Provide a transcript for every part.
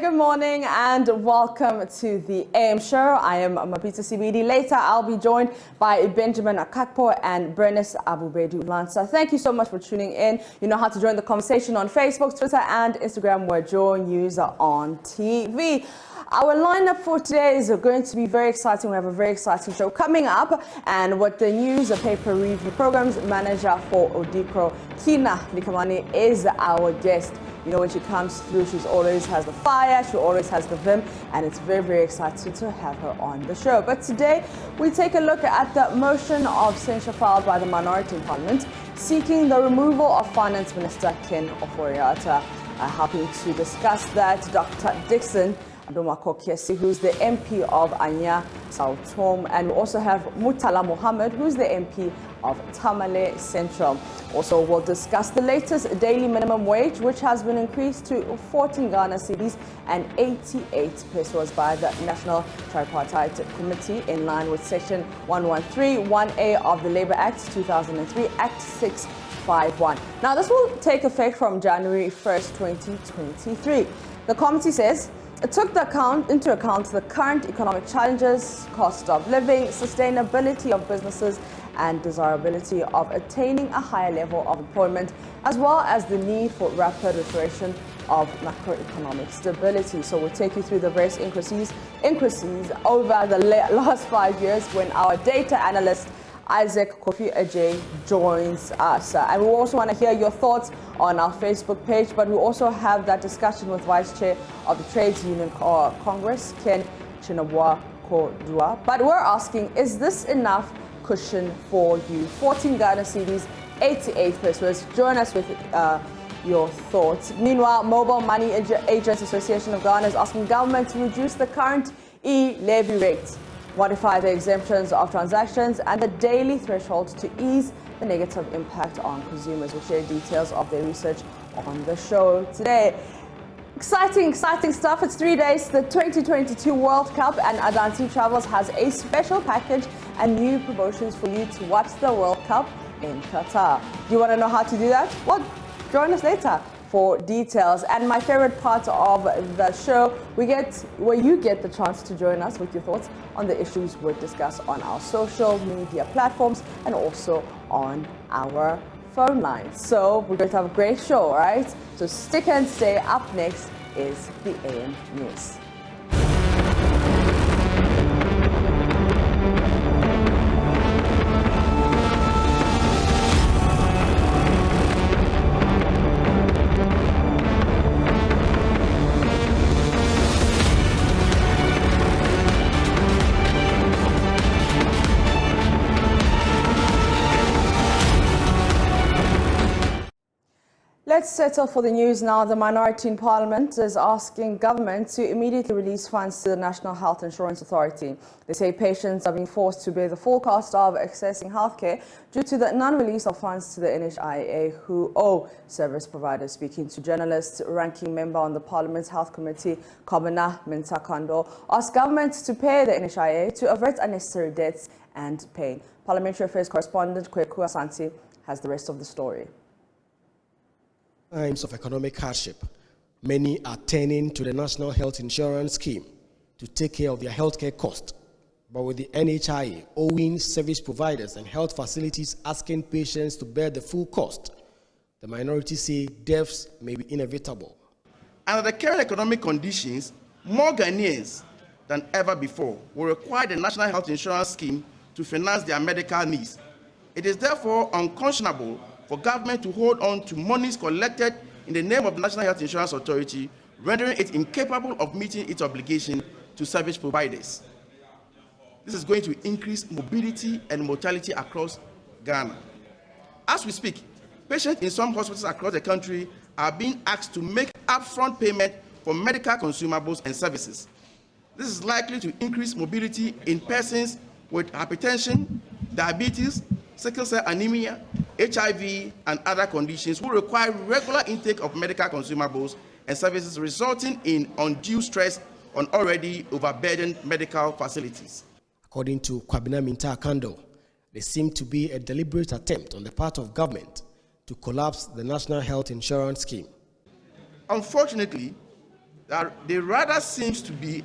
good morning and welcome to the AM show. I am Mapita CBD. Later, I'll be joined by Benjamin Akakpo and Bernice Abubedu Lanza. Thank you so much for tuning in. You know how to join the conversation on Facebook, Twitter, and Instagram. We're JoyNews on TV. Our lineup for today is going to be very exciting. We have a very exciting show coming up, and with the news, a paper review programs manager for Odikro, Kina Likamani, is our guest. You know, when she comes through, she always has the fire, she always has the vim, and it's very, very exciting to have her on the show. But today, we take a look at the motion of censure filed by the minority in Parliament, seeking the removal of Finance Minister Ken Ofori-Atta. Helping to discuss that, Dr. Dixon Adomakokiesi, who's the MP of Anya South Home, and we also have Mutala Mohammed, who's the MP of Tamale Central. Also, we'll discuss the latest daily minimum wage, which has been increased to 14 Ghana cedis and 88 pesos by the National Tripartite Committee in line with Section 113(1)A of the Labour Act 2003, Act 651. Now, this will take effect from January 1st, 2023. The committee says it took into account the current economic challenges, cost of living, sustainability of businesses, and desirability of attaining a higher level of employment, as well as the need for rapid restoration of macroeconomic stability. So we'll take you through the various increases over the last 5 years when our data analyst Isaac Kofi Ajay joins us. And we also want to hear your thoughts on our Facebook page, but we also have that discussion with Vice Chair of the Trades Union Congress, Ken Chinabwa Kodua. But we're asking, is this enough cushion for you? 14 Ghana cedis, 88 pesos. Join us with your thoughts. Meanwhile, Mobile Money Agents Association of Ghana is asking government to reduce the current e-levy rate, modify the exemptions of transactions and the daily threshold to ease the negative impact on consumers. We'll share details of their research on the show today. Exciting stuff. It's 3 days, the 2022 World Cup, and Adanti Travels has a special package and new promotions for you to watch the World Cup in Qatar. Do you want to know how to do that? Well, join us later for details. And my favorite part of the show, where you get the chance to join us with your thoughts on the issues we discuss on our social media platforms and also on our phone lines. So we're going to have a great show, right? So stick and stay. Up next is the AM News. Let's settle for the news now. The minority in Parliament is asking government to immediately release funds to the National Health Insurance Authority. They say patients are being forced to bear the full cost of accessing healthcare due to the non-release of funds to the NHIA, who owe service providers. Speaking to journalists, ranking member on the Parliament's Health Committee, Kobana Mintakando, asked government to pay the NHIA to avert unnecessary deaths and pain. Parliamentary Affairs correspondent Kweku Asante has the rest of the story. Times of economic hardship, many are turning to the National Health Insurance Scheme to take care of their healthcare costs. But with the NHIA owing service providers and health facilities asking patients to bear the full cost, the minority say deaths may be inevitable. Under the current economic conditions, more Ghanaians than ever before will require the National Health Insurance Scheme to finance their medical needs. It is therefore unconscionable for government to hold on to monies collected in the name of the National Health Insurance Authority, rendering it incapable of meeting its obligation to service providers. This is going to increase mobility and mortality across Ghana. As we speak, patients in some hospitals across the country are being asked to make upfront payment for medical consumables and services. This is likely to increase mobility in persons with hypertension, diabetes, sickle cell anemia, HIV, and other conditions who require regular intake of medical consumables and services, resulting in undue stress on already overburdened medical facilities. According to Kwabena Mintakando, there seemed to be a deliberate attempt on the part of government to collapse the National Health Insurance Scheme. Unfortunately, there rather seems to be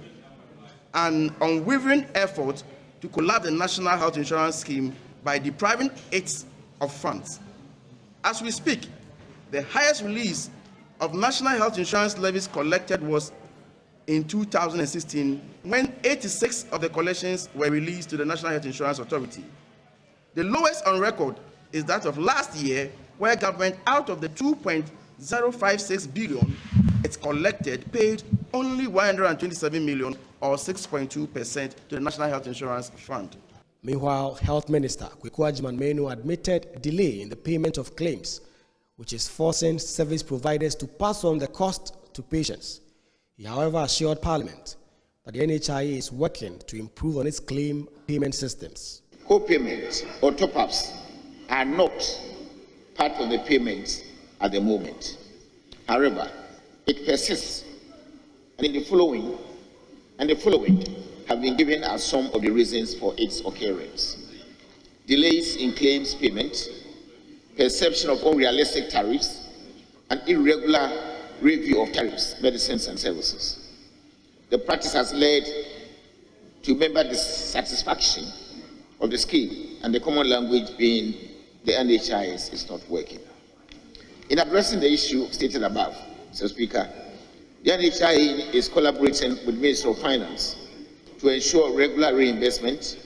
an unwavering effort to collapse the National Health Insurance Scheme by depriving it of funds. As we speak, the highest release of National Health Insurance levies collected was in 2016, when 86 of the collections were released to the National Health Insurance Authority. The lowest on record is that of last year, where government, out of the 2.056 billion it's collected, paid only 127 million, or 6.2% to the National Health Insurance Fund. Meanwhile, Health Minister Kweku Agyeman admitted delay in the payment of claims, which is forcing service providers to pass on the cost to patients. He, however, assured Parliament that the NHIA is working to improve on its claim payment systems. Co-payments or top-ups are not part of the payments at the moment. However, it persists, and the following have been given as some of the reasons for its occurrence: delays in claims payment, perception of unrealistic tariffs, and irregular review of tariffs, medicines, and services. The practice has led to member dissatisfaction of the scheme, and the common language being the NHIS is not working. In addressing the issue stated above, Mr. Speaker, the NHIA is collaborating with the Ministry of Finance to ensure regular reimbursement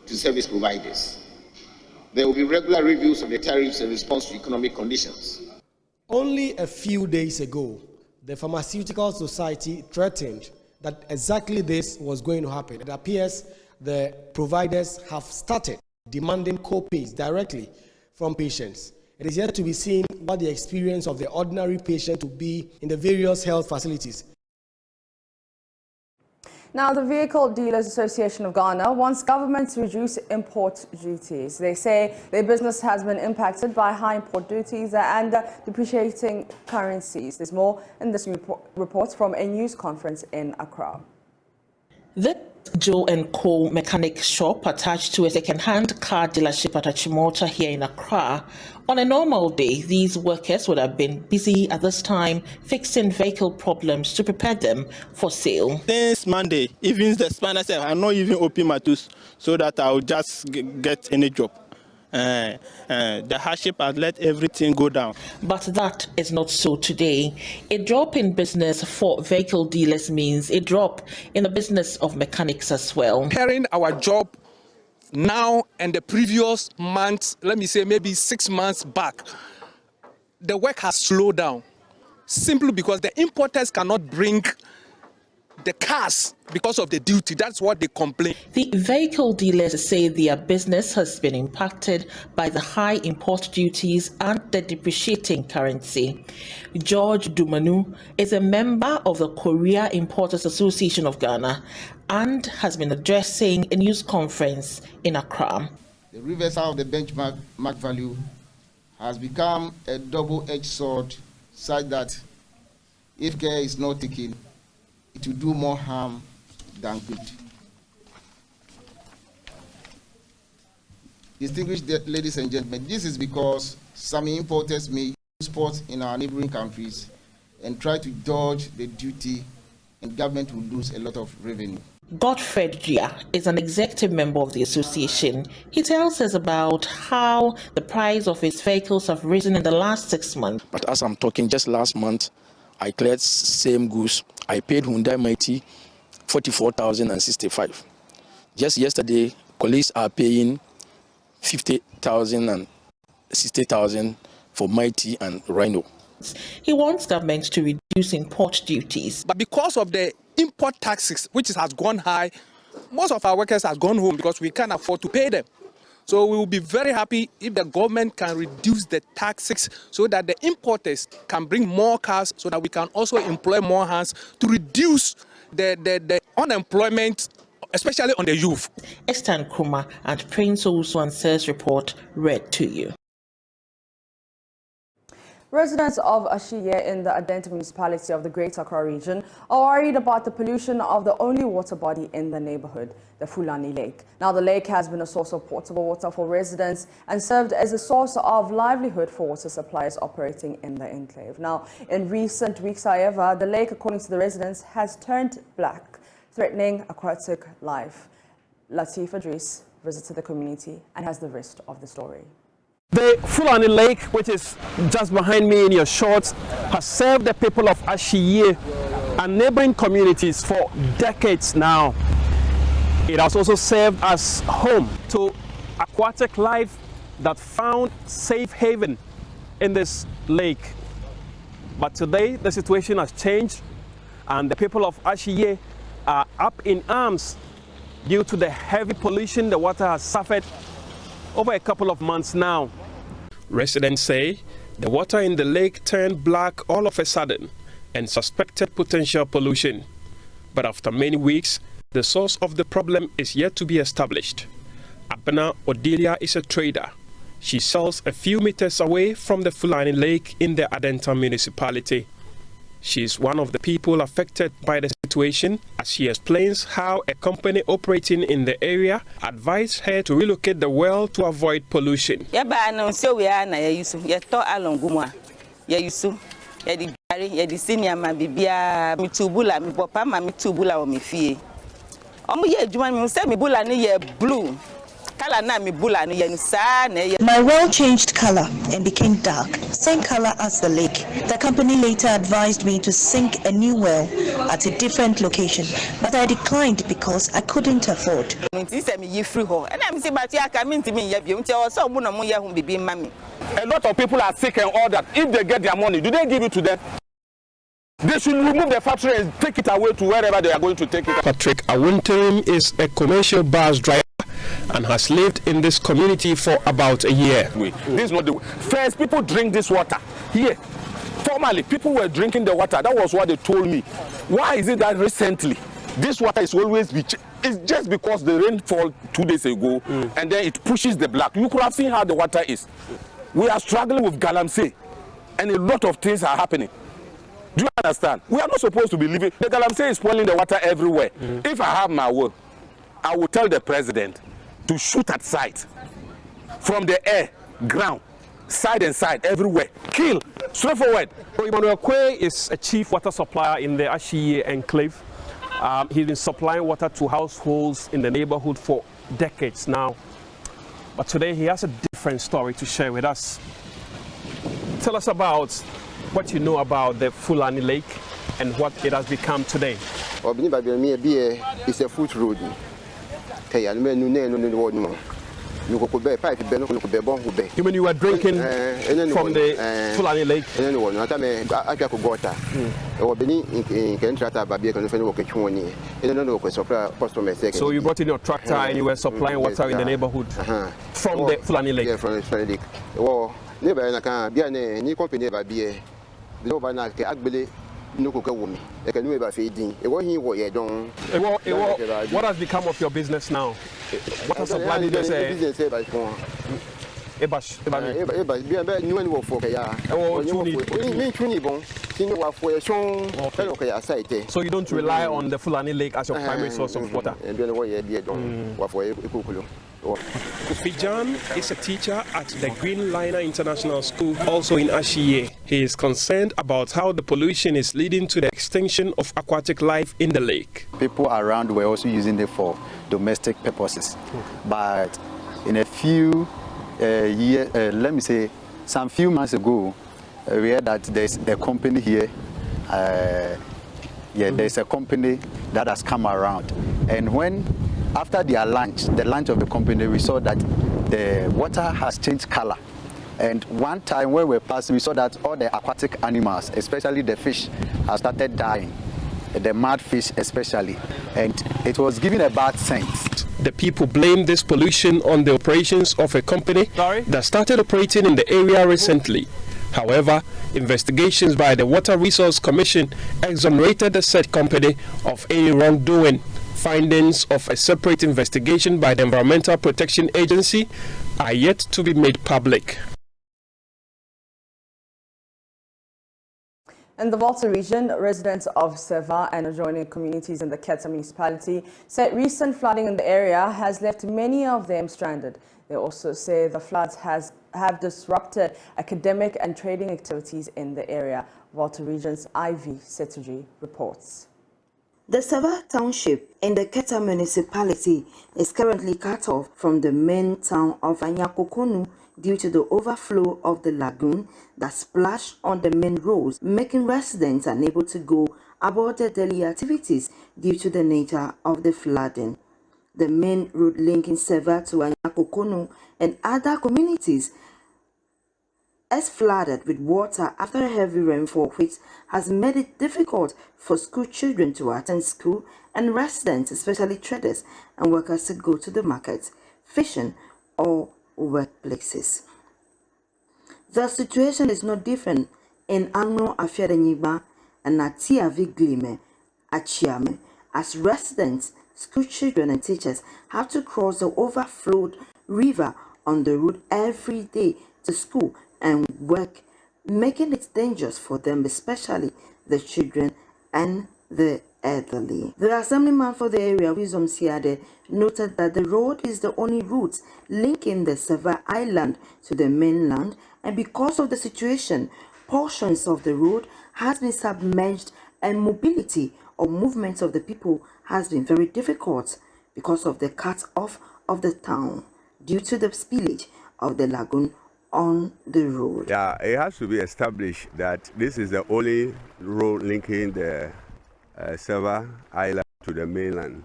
to service providers. There will be regular reviews of the tariffs in response to economic conditions. Only a few days ago, the Pharmaceutical Society threatened that exactly this was going to happen. It appears the providers have started demanding co-pays directly from patients. It is yet to be seen what the experience of the ordinary patient will be in the various health facilities. Now, the Vehicle Dealers Association of Ghana wants government to reduce import duties. They say their business has been impacted by high import duties and depreciating currencies. There's more in this report from a news conference in Accra. The Joe & Co. mechanic shop attached to a second-hand car dealership at Achimota here in Accra. On a normal day, these workers would have been busy at this time fixing vehicle problems to prepare them for sale. Since Monday, even the spanner said, I'm not even open my tools so that I'll just get any job. The hardship has let everything go down. But that is not so today. A drop in business for vehicle dealers means a drop in the business of mechanics as well. Comparing our job now and the previous months, let me say maybe 6 months back, the work has slowed down simply because the importers cannot bring the cars because of the duty. That's what they complain. The vehicle dealers say their business has been impacted by the high import duties and the depreciating currency. George Dumanu is a member of the Korea Importers Association of Ghana and has been addressing a news conference in Accra. The reversal of the benchmark value has become a double-edged sword, such that if care is not taken, it will do more harm than good. Distinguished ladies and gentlemen, this is because some importers may use ports in our neighboring countries and try to dodge the duty, and government will lose a lot of revenue. Godfred Gia is an executive member of the association. He tells us about how the price of his vehicles have risen in the last 6 months. But as I'm talking, just last month, I cleared same goods. I paid Hyundai Mighty 44,065. Just yesterday, colleagues are paying 50,000 and 60,000 for Mighty and Rhino. He wants government to reduce import duties. But because of the import taxes, which has gone high, most of our workers have gone home because we can't afford to pay them. So we will be very happy if the government can reduce the taxes so that the importers can bring more cars, so that we can also employ more hands to reduce the unemployment, especially on the youth. Esther Nkrumah and Prince Owusu Ansah's report read to you. Residents of NHIA in the Adenta municipality of the Greater Accra region are worried about the pollution of the only water body in the neighborhood, the Fulani Lake. Now, the lake has been a source of potable water for residents and served as a source of livelihood for water suppliers operating in the enclave. Now, in recent weeks, however, the lake, according to the residents, has turned black, threatening aquatic life. Latif Idris visited the community and has the rest of the story. The Fulani Lake, which is just behind me in your shorts, has served the people of NHIA and neighboring communities for decades now. It has also served as home to aquatic life that found safe haven in this lake. But today the situation has changed and the people of NHIA are up in arms due to the heavy pollution the water has suffered over a couple of months now. Residents say the water in the lake turned black all of a sudden and suspected potential pollution. But after many weeks, the source of the problem is yet to be established. Abena Odelia is a trader. She sells a few meters away from the Fulani Lake in the Adenta municipality. She is one of the people affected by the situation, as she explains how a company operating in the area advised her to relocate the well to avoid pollution. My well changed color and became dark, same color as the lake. The company later advised me to sink a new well at a different location, but I declined because I couldn't afford. A lot of people are sick and all that. If they get their money, do they give it to them? They should remove the factory and take it away to wherever they are going to take it. Patrick Awunterim is a commercial bus driver and has lived in this community for about a year. This is not the way. First, people drink this water here. Formerly, people were drinking the water. That was what they told me. Why is it that recently this water is always it's just because the rainfall 2 days ago and then it pushes the black. You could have seen how the water is. We are struggling with galamsey and a lot of things are happening. Do you understand? We are not supposed to be living. The galamsey is spoiling the water everywhere. If I have my will, I will tell the president to shoot at sight from the air, ground, side and side, everywhere. Kill, straightforward. Emmanuel Kwe is a chief water supplier in the NHIA enclave. He's been supplying water to households in the neighborhood for decades now. But today he has a different story to share with us. Tell us about what you know about the Fulani Lake and what it has become today. It's a foot road. You mean you were drinking from the Fulani Lake? So you brought in your tractor and you were supplying water in the neighborhood from the Fulani Lake? Yeah, from the Fulani Lake. What has become of your business now? What has supply business? So you don't rely on the Fulani Lake as your primary source of water? Bijan is a teacher at the Green Liner International School, also in NHIA. He is concerned about how the pollution is leading to the extinction of aquatic life in the lake. People around were also using it for domestic purposes. But in a few years, let me say, some few months ago, we heard that there's a company here. There's a company that has come around. And after their lunch, the lunch of the company, we saw that the water has changed color. And one time when we passed, we saw that all the aquatic animals, especially the fish, have started dying. The mud fish especially. And it was giving a bad sense. The people blame this pollution on the operations of a company that started operating in the area recently. However, investigations by the Water Resource Commission exonerated the said company of any wrongdoing. Findings of a separate investigation by the Environmental Protection Agency are yet to be made public. In the Volta region, residents of Seva and adjoining communities in the Keta municipality say recent flooding in the area has left many of them stranded. They also say the floods have disrupted academic and trading activities in the area. Volta region's Ivy Setuji reports. The Seva township in the Keta municipality is currently cut off from the main town of Anyakokonu due to the overflow of the lagoon that splashed on the main roads, making residents unable to go about their daily activities due to the nature of the flooding. The main road linking Seva to Anyakokonu and other communities is flooded with water after a heavy rainfall, which has made it difficult for school children to attend school and residents, especially traders and workers, to go to the market, fishing or workplaces. The situation is no different in Anglo Afiadenyiba and Natia Viglime Achiame, as residents, school children and teachers have to cross the overflowed river on the road every day to school and work, making it dangerous for them, especially the children and the elderly. The assemblyman for the area, Wisdom Siade, noted that the road is the only route linking the Seva Island to the mainland, and because of the situation, portions of the road has been submerged and mobility or movement of the people has been very difficult because of the cut off of the town due to the spillage of the lagoon on the road. Yeah, it has to be established that this is the only road linking the Seva Island to the mainland,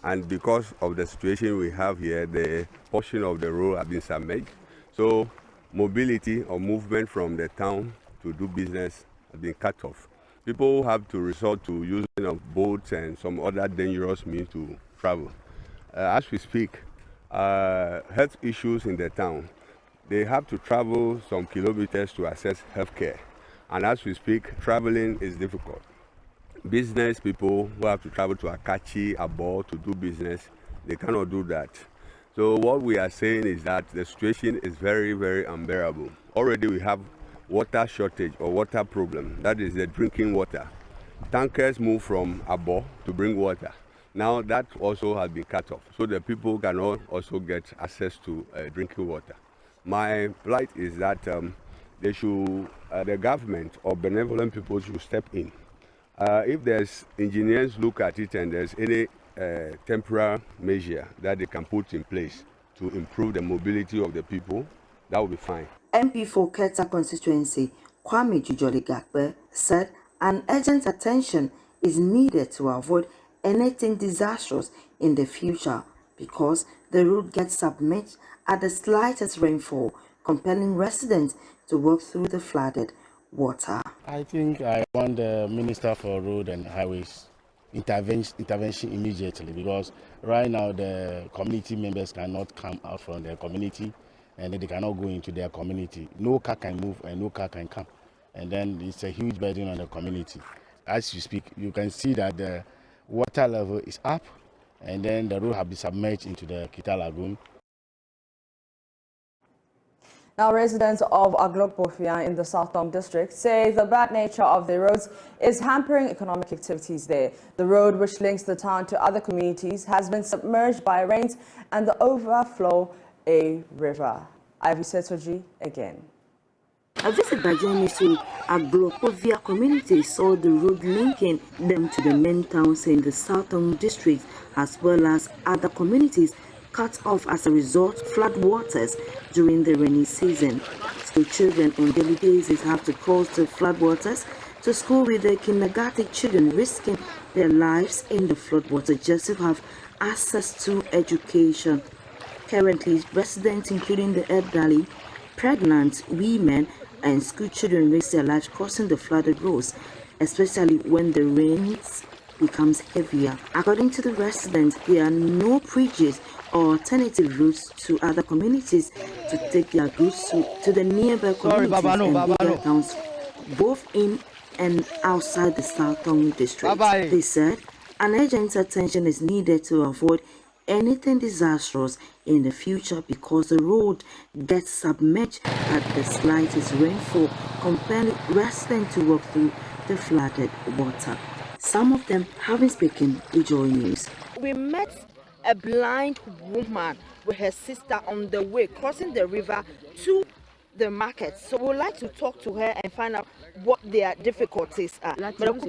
and because of the situation we have here, the portion of the road has been submerged, so mobility or movement from the town to do business has been cut off. People have to resort to using of boats and some other dangerous means to travel. As we speak, health issues in the town, they have to travel some kilometers to access healthcare, and as we speak, traveling is difficult. Business people who have to travel to Akachi, Abo to do business, they cannot do that. So what we are saying is that the situation is very, very unbearable. Already we have water shortage or water problem, that is the drinking water. Tankers move from Abo to bring water. Now that also has been cut off, so the people cannot also get access to drinking water. My plight is that they should, the government or benevolent people should step in. If there's engineers look at it and there's any temporary measure that they can put in place to improve the mobility of the people, that will be fine. MP for Keta constituency, Kwame Jujoli Gakpe, said an urgent attention is needed to avoid anything disastrous in the future because the road gets submerged at the slightest rainfall, compelling residents to walk through the flooded water. I think I want the Minister for Road and Highways intervention immediately, because right now the community members cannot come out from their community and they cannot go into their community. No car can move and no car can come, and then it's a huge burden on the community. As you speak, you can see that the water level is up, and then the road has been submerged into the Kita Lagoon. Now, residents of Agrokovia in the Southern District say the bad nature of the roads is hampering economic activities there. The road, which links the town to other communities, has been submerged by rains and the overflow a river. Ivy Setoji again. A visit by JoyNews to Agrokovia community saw the road linking them to the main towns in the Southern District, as well as other communities cut off as a result of flood waters during the rainy season. School children on daily basis have to cross the flood waters to school, with the kindergarten children risking their lives in the flood water just to have access to education. Currently, residents, including the elderly, pregnant women, and school children risk their lives crossing the flooded roads, especially when the rains becomes heavier. According to the residents, there are no bridges or alternative routes to other communities to take their goods to the nearby communities and bigger towns, both in and outside the Southern District. They said an urgent attention is needed to avoid anything disastrous in the future because the road gets submerged at the slightest rainfall, compelling residents to walk through the flooded water. Some of them having spoken with Joy News. We met a blind woman with her sister on the way crossing the river to the market. So we would like to talk to her and find out what their difficulties are. Madam,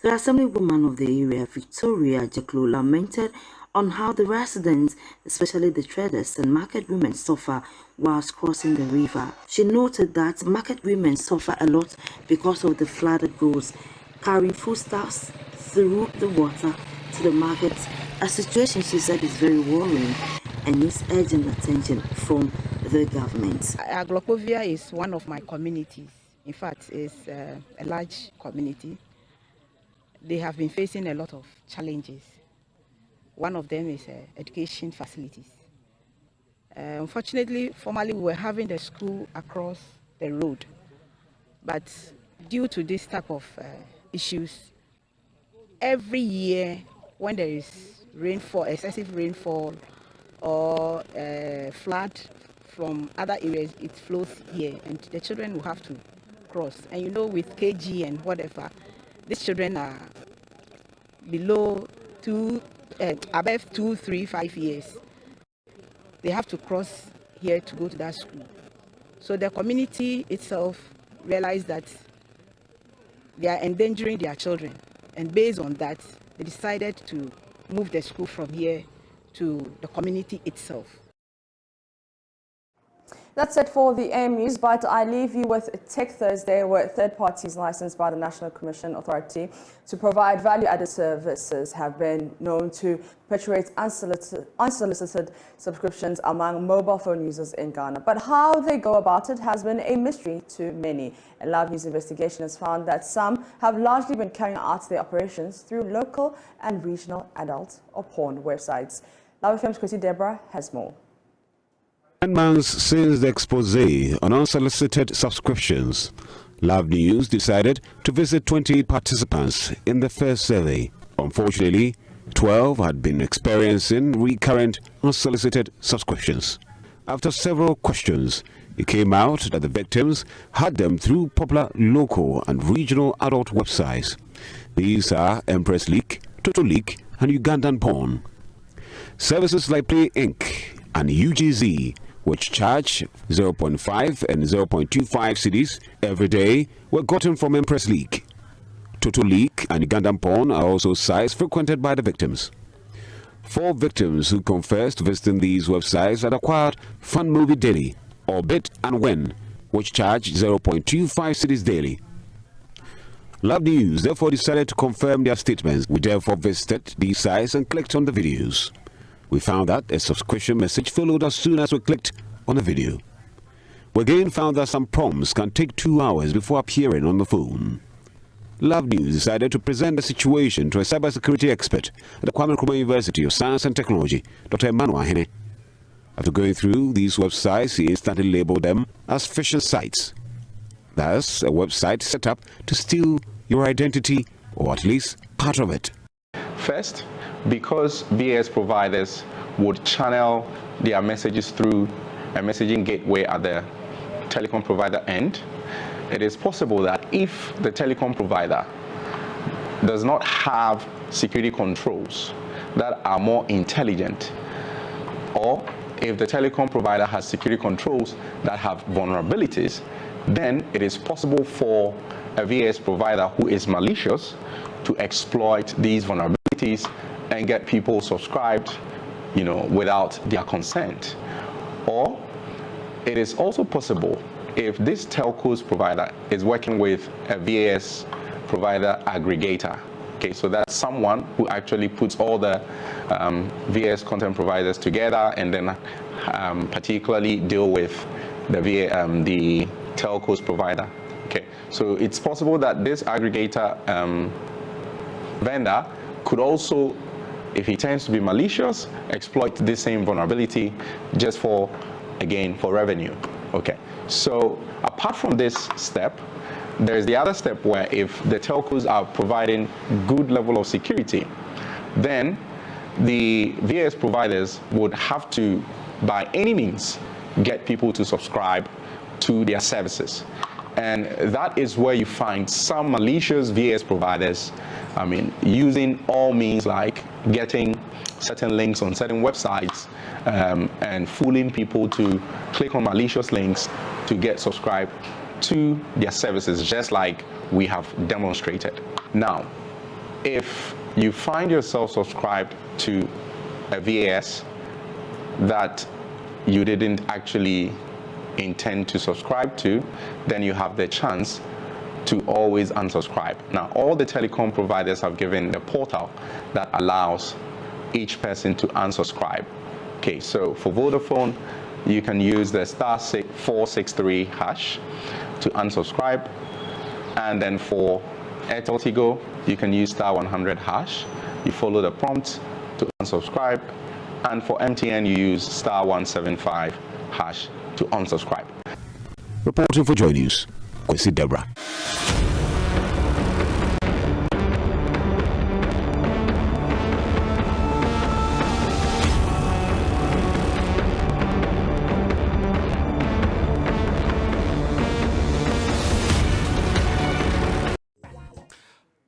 The Assemblywoman of the area, Victoria Jaklo, lamented on how the residents, especially the traders and market women, suffer whilst crossing the river. She noted that market women suffer a lot because of the flooded roads, carrying foodstuffs through the water to the markets, a situation she said is very worrying and needs urgent attention from the government. Agrokovia is one of my communities. In fact, it's a large community. They have been facing a lot of challenges. One of them is education facilities. Unfortunately, formerly we were having the school across the road, but due to this type of issues, every year when there is rainfall, excessive rainfall, or flood from other areas, it flows here, and the children will have to cross. And you know, with KG and whatever, these children are below above 2, 3, 5 years. They have to cross here to go to that school. So the community itself realized that they are endangering their children, and based on that, they decided to move the school from here to the community itself. That's it for the AM News, but I leave you with Tech Thursday, where third parties licensed by the National Commission Authority to provide value-added services have been known to perpetuate unsolicited subscriptions among mobile phone users in Ghana. But how they go about it has been a mystery to many. A Love News investigation has found that some have largely been carrying out their operations through local and regional adult or porn websites. Love FM's Chrissy Deborah has more. 10 months since the expose on unsolicited subscriptions, Love News decided to visit 28 participants in the first survey. Unfortunately, 12 had been experiencing recurrent unsolicited subscriptions. After several questions, it came out that the victims had them through popular local and regional adult websites. These are Empress Leak, Total Leak, and Ugandan Porn. Services like Play Inc. and UGZ, which charge 0.5 and 0.25 cedis every day, were gotten from Empress Leak. Total Leak and Ugandan Porn are also sites frequented by the victims. 4 victims who confessed visiting these websites had acquired Fun Movie Daily, Orbit and When, which charge 0.25 cedis daily. Love News therefore decided to confirm their statements. We therefore visited these sites and clicked on the videos. We found that a subscription message followed as soon as we clicked on the video. We again found that some prompts can take 2 hours before appearing on the phone. Love News decided to present the situation to a cybersecurity expert at the Kwame Nkrumah University of Science and Technology, Dr. Emmanuel Ahene. After going through these websites, he instantly labeled them as phishing sites. Thus, a website set up to steal your identity, or at least part of it. First, because VAS providers would channel their messages through a messaging gateway at the telecom provider end, it is possible that if the telecom provider does not have security controls that are more intelligent, or if the telecom provider has security controls that have vulnerabilities, then it is possible for a VAS provider who is malicious to exploit these vulnerabilities and get people subscribed, without their consent. Or it is also possible if this telcos provider is working with a VAS provider aggregator, okay, so that's someone who actually puts all the VAS content providers together and then particularly deal with the telcos provider. Okay, so it's possible that this aggregator vendor could also, if he tends to be malicious, exploit this same vulnerability just for, again, for revenue. Okay, so apart from this step, there's the other step where if the telcos are providing good level of security, then the VAS providers would have to, by any means, get people to subscribe to their services. And that is where you find some malicious VAS providers, I mean, using all means like getting certain links on certain websites and fooling people to click on malicious links to get subscribed to their services, just like we have demonstrated. Now, if you find yourself subscribed to a VAS that you didn't actually intend to subscribe to, then you have the chance to always unsubscribe. Now, all the telecom providers have given the portal that allows each person to unsubscribe. Okay, so for Vodafone, you can use the *463 hash to unsubscribe, and then for Airtel Tigo, you can use *100 hash. You follow the prompt to unsubscribe, and for MTN, you use *175 hash to unsubscribe. Reporting for JoyNews, Kwesi Debra.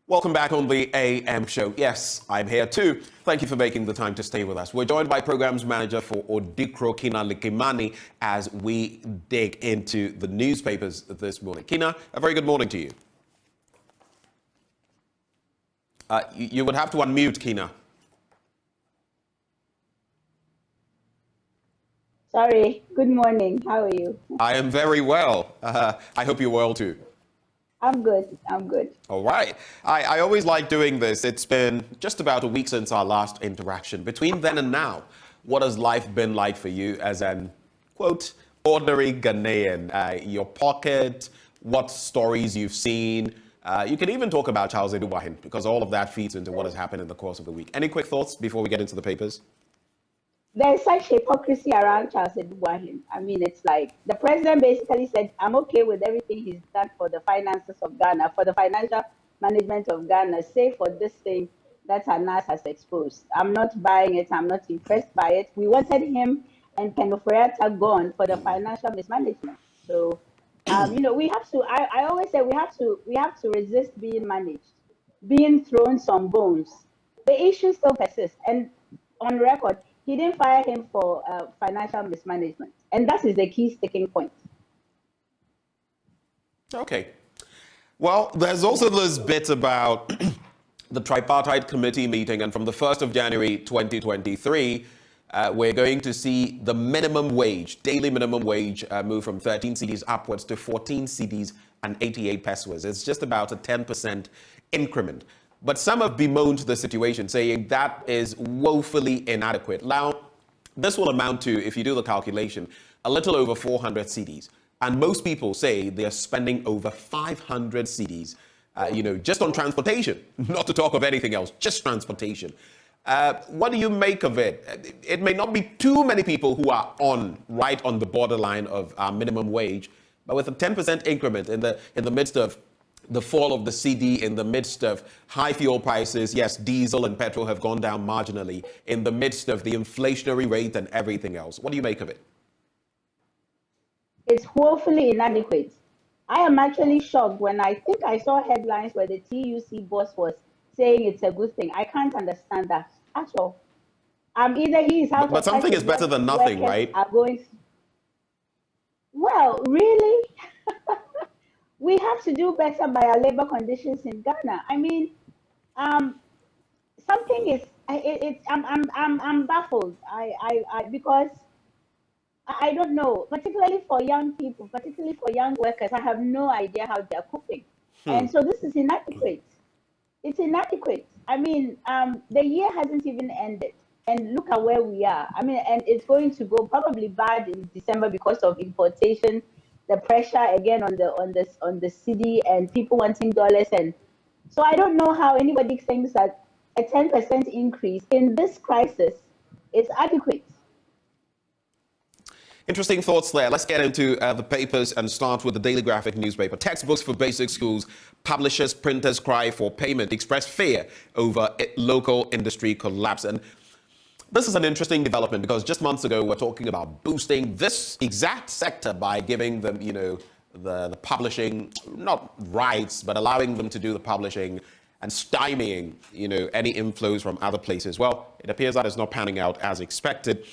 Welcome back on the AM show. Yes, I'm here too. Thank you for making the time to stay with us. We're joined by Programs Manager for Odikro, Kina Likimani, as we dig into the newspapers this morning. Kina, a very good morning to you. You would have to unmute, Kina. Sorry, good morning. How are you? I am very well. I hope you're well too. I'm good. I'm good. All right. I always like doing this. It's been just about a week since our last interaction. Between then and now, what has life been like for you as an, quote, ordinary Ghanaian? Your pocket, what stories you've seen. You can even talk about Charles Eduwahin, because all of that feeds into what has happened in the course of the week. Any quick thoughts before we get into the papers? There's such hypocrisy around Charles Eduwahin. I mean, it's like the president basically said, I'm okay with everything he's done for the finances of Ghana, for the financial management of Ghana, save for this thing that Anas has exposed. I'm not buying it. I'm not impressed by it. We wanted him and Ken Oforiatta gone for the financial mismanagement. So, you know, we have to, I always say we have to resist being managed, being thrown some bones. The issue still persists. And on record, he didn't fire him for financial mismanagement. And that is the key sticking point. Okay. Well, there's also this bit about the tripartite committee meeting. And from the 1st of January 2023, we're going to see the minimum wage, daily minimum wage, move from 13 cedis upwards to 14 cedis and 88 pesos. It's just about a 10% increment. But some have bemoaned the situation, saying that is woefully inadequate. Now, this will amount to, if you do the calculation, a little over 400 cedis. And most people say they're spending over 500 cedis, you know, just on transportation, not to talk of anything else, just transportation. What do you make of it? It may not be too many people who are right on the borderline of minimum wage, but with a 10% increment in the midst of the fall of the CD, in the midst of high fuel prices, yes, diesel and petrol have gone down marginally, in the midst of the inflationary rate and everything else. What do you make of it? It's woefully inadequate. I am actually shocked when I think I saw headlines where the TUC boss was saying it's a good thing. I can't understand that at all. Either he is out but something is better than nothing, right? Are going. Well, really? We have to do better by our labor conditions in Ghana. I mean, something is. I'm baffled. Because I don't know, particularly for young people, particularly for young workers. I have no idea how they're coping. And so this is inadequate. It's inadequate. I mean, the year hasn't even ended, and look at where we are. I mean, and it's going to go probably bad in December because of importation, the pressure again on the city, and people wanting dollars. And so I don't know how anybody thinks that a 10% increase in this crisis is adequate. Interesting thoughts there. Let's get into the papers and start with the Daily Graphic newspaper. Textbooks for basic schools. Publishers, printers cry for payment. Express fear over local industry collapse. And this is an interesting development because just months ago, we were talking about boosting this exact sector by giving them, you know, the publishing, not rights, but allowing them to do the publishing and stymieing, you know, any inflows from other places. Well, it appears that it's not panning out as expected.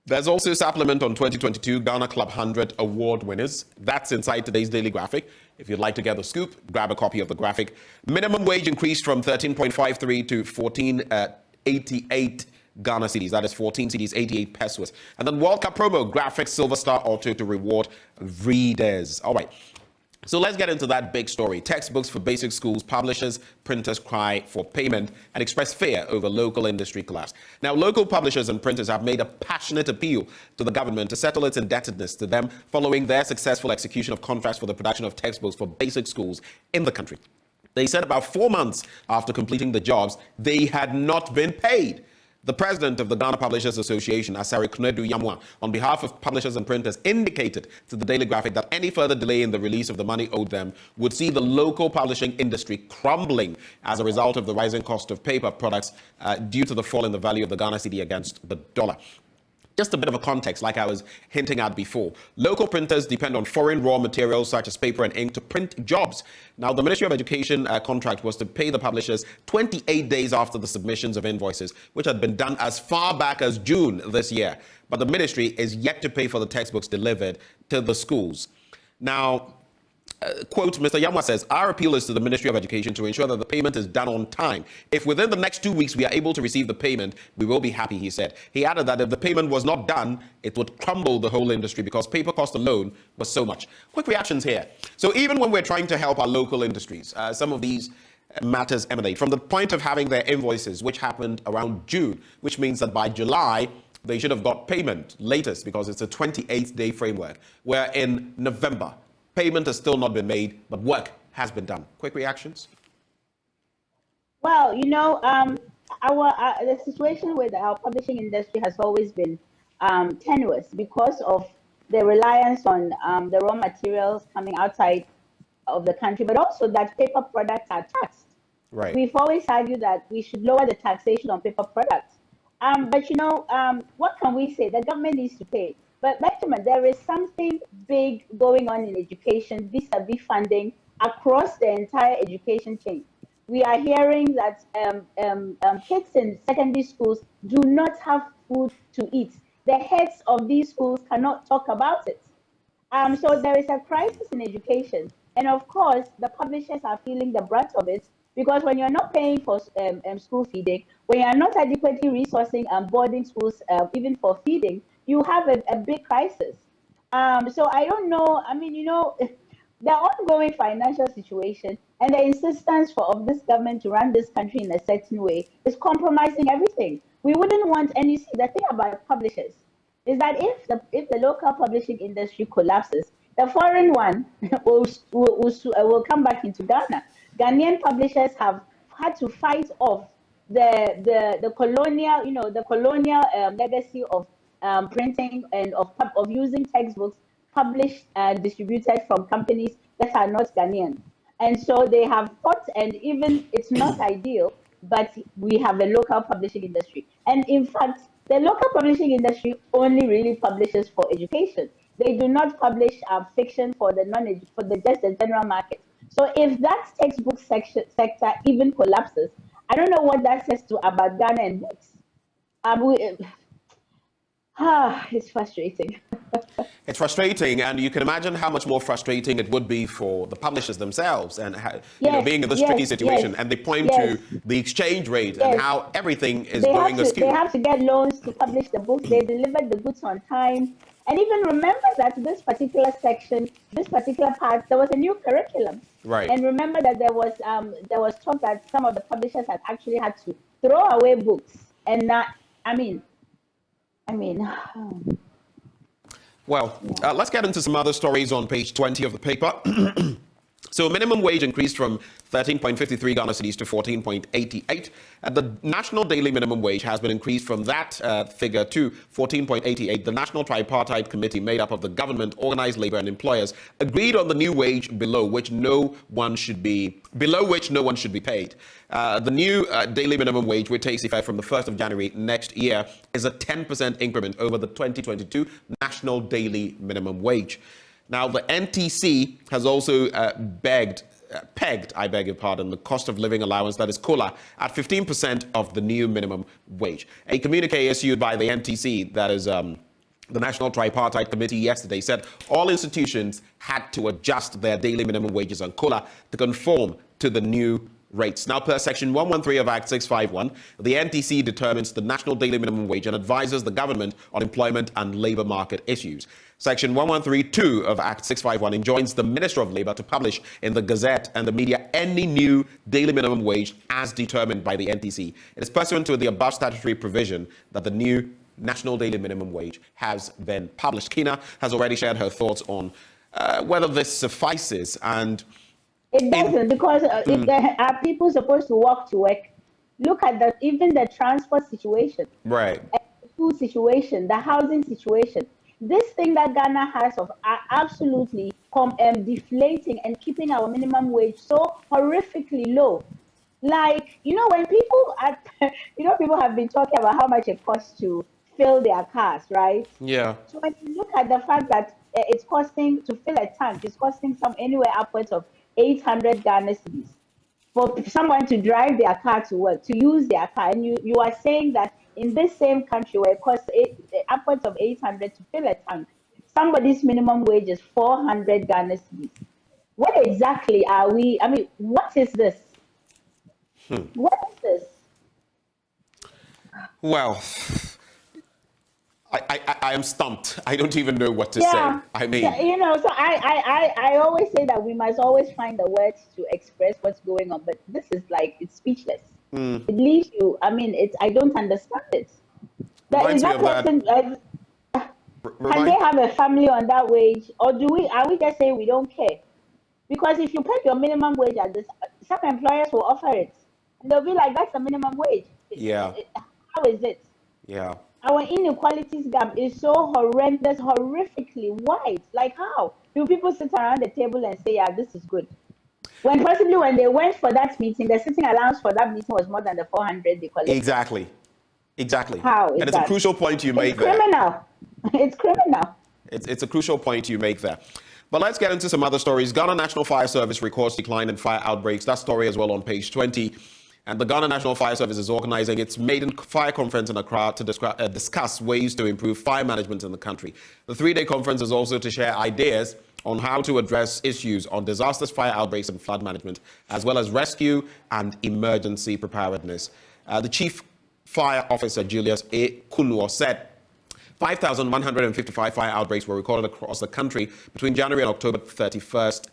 There's also a supplement on 2022 Ghana Club 100 award winners. That's inside today's Daily Graphic. If you'd like to get the scoop, grab a copy of the graphic. Minimum wage increased from 13.53 to 14.88 Ghana cedis. That is 14 cedis, 88 pesos. And then World Cup promo, graphics Silver Star Auto to reward readers. All right. So let's get into that big story. Textbooks for basic schools, publishers, printers cry for payment and express fear over local industry collapse. Now, local publishers and printers have made a passionate appeal to the government to settle its indebtedness to them following their successful execution of contracts for the production of textbooks for basic schools in the country. They said about 4 months after completing the jobs, they had not been paid. The president of the Ghana Publishers Association, Asari Kunedu Yamwa, on behalf of publishers and printers, indicated to the Daily Graphic that any further delay in the release of the money owed them would see the local publishing industry crumbling as a result of the rising cost of paper products due to the fall in the value of the Ghana cedi against the dollar. Just a bit of a context, like I was hinting at before. Local printers depend on foreign raw materials such as paper and ink to print jobs. Now, the Ministry of Education contract was to pay the publishers 28 days after the submissions of invoices, which had been done as far back as June this year. But the ministry is yet to pay for the textbooks delivered to the schools. Now, quote, Mr. Yamwa says, our appeal is to the Ministry of Education to ensure that the payment is done on time. If within the next 2 weeks we are able to receive the payment, we will be happy, he said. He added that if the payment was not done, it would crumble the whole industry because paper cost alone was so much. Quick reactions here. So even when we're trying to help our local industries, some of these matters emanate from the point of having their invoices, which happened around June, which means that by July, they should have got payment latest because it's a 28-day framework. We're in November. Payment has still not been made, but work has been done. Quick reactions? Well, you know, the situation with our publishing industry has always been tenuous because of the reliance on the raw materials coming outside of the country, but also that paper products are taxed. Right. We've always argued that we should lower the taxation on paper products. But you know, what can we say? The government needs to pay. But Benjamin, there is something big going on in education vis-a-vis funding across the entire education chain. We are hearing that kids in secondary schools do not have food to eat. The heads of these schools cannot talk about it. So there is a crisis in education. And of course, the publishers are feeling the brunt of it because when you're not paying for school feeding, when you're not adequately resourcing boarding schools, even for feeding, you have a big crisis. So I don't know. I mean, you know, the ongoing financial situation and the insistence of this government to run this country in a certain way is compromising everything. We wouldn't want any. The thing about publishers is that if the local publishing industry collapses, the foreign one will come back into Ghana. Ghanaian publishers have had to fight off the colonial, you know, the colonial legacy of printing and of using textbooks published and distributed from companies that are not Ghanaian. And so they have fought, and even it's not ideal, but we have a local publishing industry. And in fact, the local publishing industry only really publishes for education. They do not publish fiction for the just the general market. So if that textbook sector even collapses, I don't know what that says about Ghana and books. It's frustrating. It's frustrating, and you can imagine how much more frustrating it would be for the publishers themselves and you know, being in this tricky situation. And they point to the exchange rate and how everything is going askew. They have to get loans to publish the books. They delivered the goods on time. And even remember that this particular section, this particular part, there was a new curriculum. Right. And remember that there was talk that some of the publishers had actually had to throw away books. And not, Well, let's get into some other stories on page 20 of the paper. So minimum wage increased from 13.53 Ghana cedis to 14.88. The national daily minimum wage has been increased from that figure to 14.88. The National Tripartite Committee, made up of the government, organized labor and employers, agreed on the new wage below which no one should be paid. The new daily minimum wage, which takes effect from the 1st of January next year, is a 10% increment over the 2022 national daily minimum wage. Now, the NTC has also pegged, the cost of living allowance, that is COLA, at 15% of the new minimum wage. A communique issued by the NTC, that is the National Tripartite Committee, yesterday said all institutions had to adjust their daily minimum wages on COLA to conform to the new rates. Now, per Section 113 of Act 651, the NTC determines the national daily minimum wage and advises the government on employment and labor market issues. Section 113(2) of Act 651 enjoins the Minister of Labor to publish in the Gazette and the media any new daily minimum wage as determined by the NTC. It is pursuant to the above statutory provision that the new national daily minimum wage has been published. Kina has already shared her thoughts on whether this suffices, and it doesn't, because if there are people supposed to walk to work, look at even the transport situation, right? The food situation, the housing situation. This thing that Ghana has of absolutely deflating and keeping our minimum wage so horrifically low. Like, when people people have been talking about how much it costs to fill their cars, right? Yeah. So when you look at the fact that it's costing to fill a tank, it's costing anywhere upwards of 800 Ghana cedis for someone to drive their car to work, to use their car, and you are saying that in this same country where it costs upwards of 800 to fill a tank, somebody's minimum wage is 400 Ghana cedis. What exactly are we? What is this? What is this? Well, I am stumped. I don't even know what to say. So I always say that we must always find the words to express what's going on, but this is like, it's speechless. It leaves you, I don't understand it. Can they have a family on that wage, or are we just saying we don't care? Because if you put your minimum wage at this, some employers will offer it, and they'll be like, that's the minimum wage. Yeah. How is it? Yeah. Our inequalities gap is so horrendous, horrifically wide. Like, how do people sit around the table and say, yeah, this is good? When possibly when they went for that meeting, the sitting allowance for that meeting was more than the 400 they collected. Exactly. How is and it's that? a crucial point you make there. It's criminal. It's a crucial point you make there. But let's get into some other stories. Ghana National Fire Service records decline in fire outbreaks. That story as well on page 20. And the Ghana National Fire Service is organizing its maiden fire conference in Accra to discuss ways to improve fire management in the country. The three-day conference is also to share ideas on how to address issues on disasters, fire outbreaks, and flood management, as well as rescue and emergency preparedness. The Chief Fire Officer, Julius A. Kunuo, said 5,155 fire outbreaks were recorded across the country between January and October 31st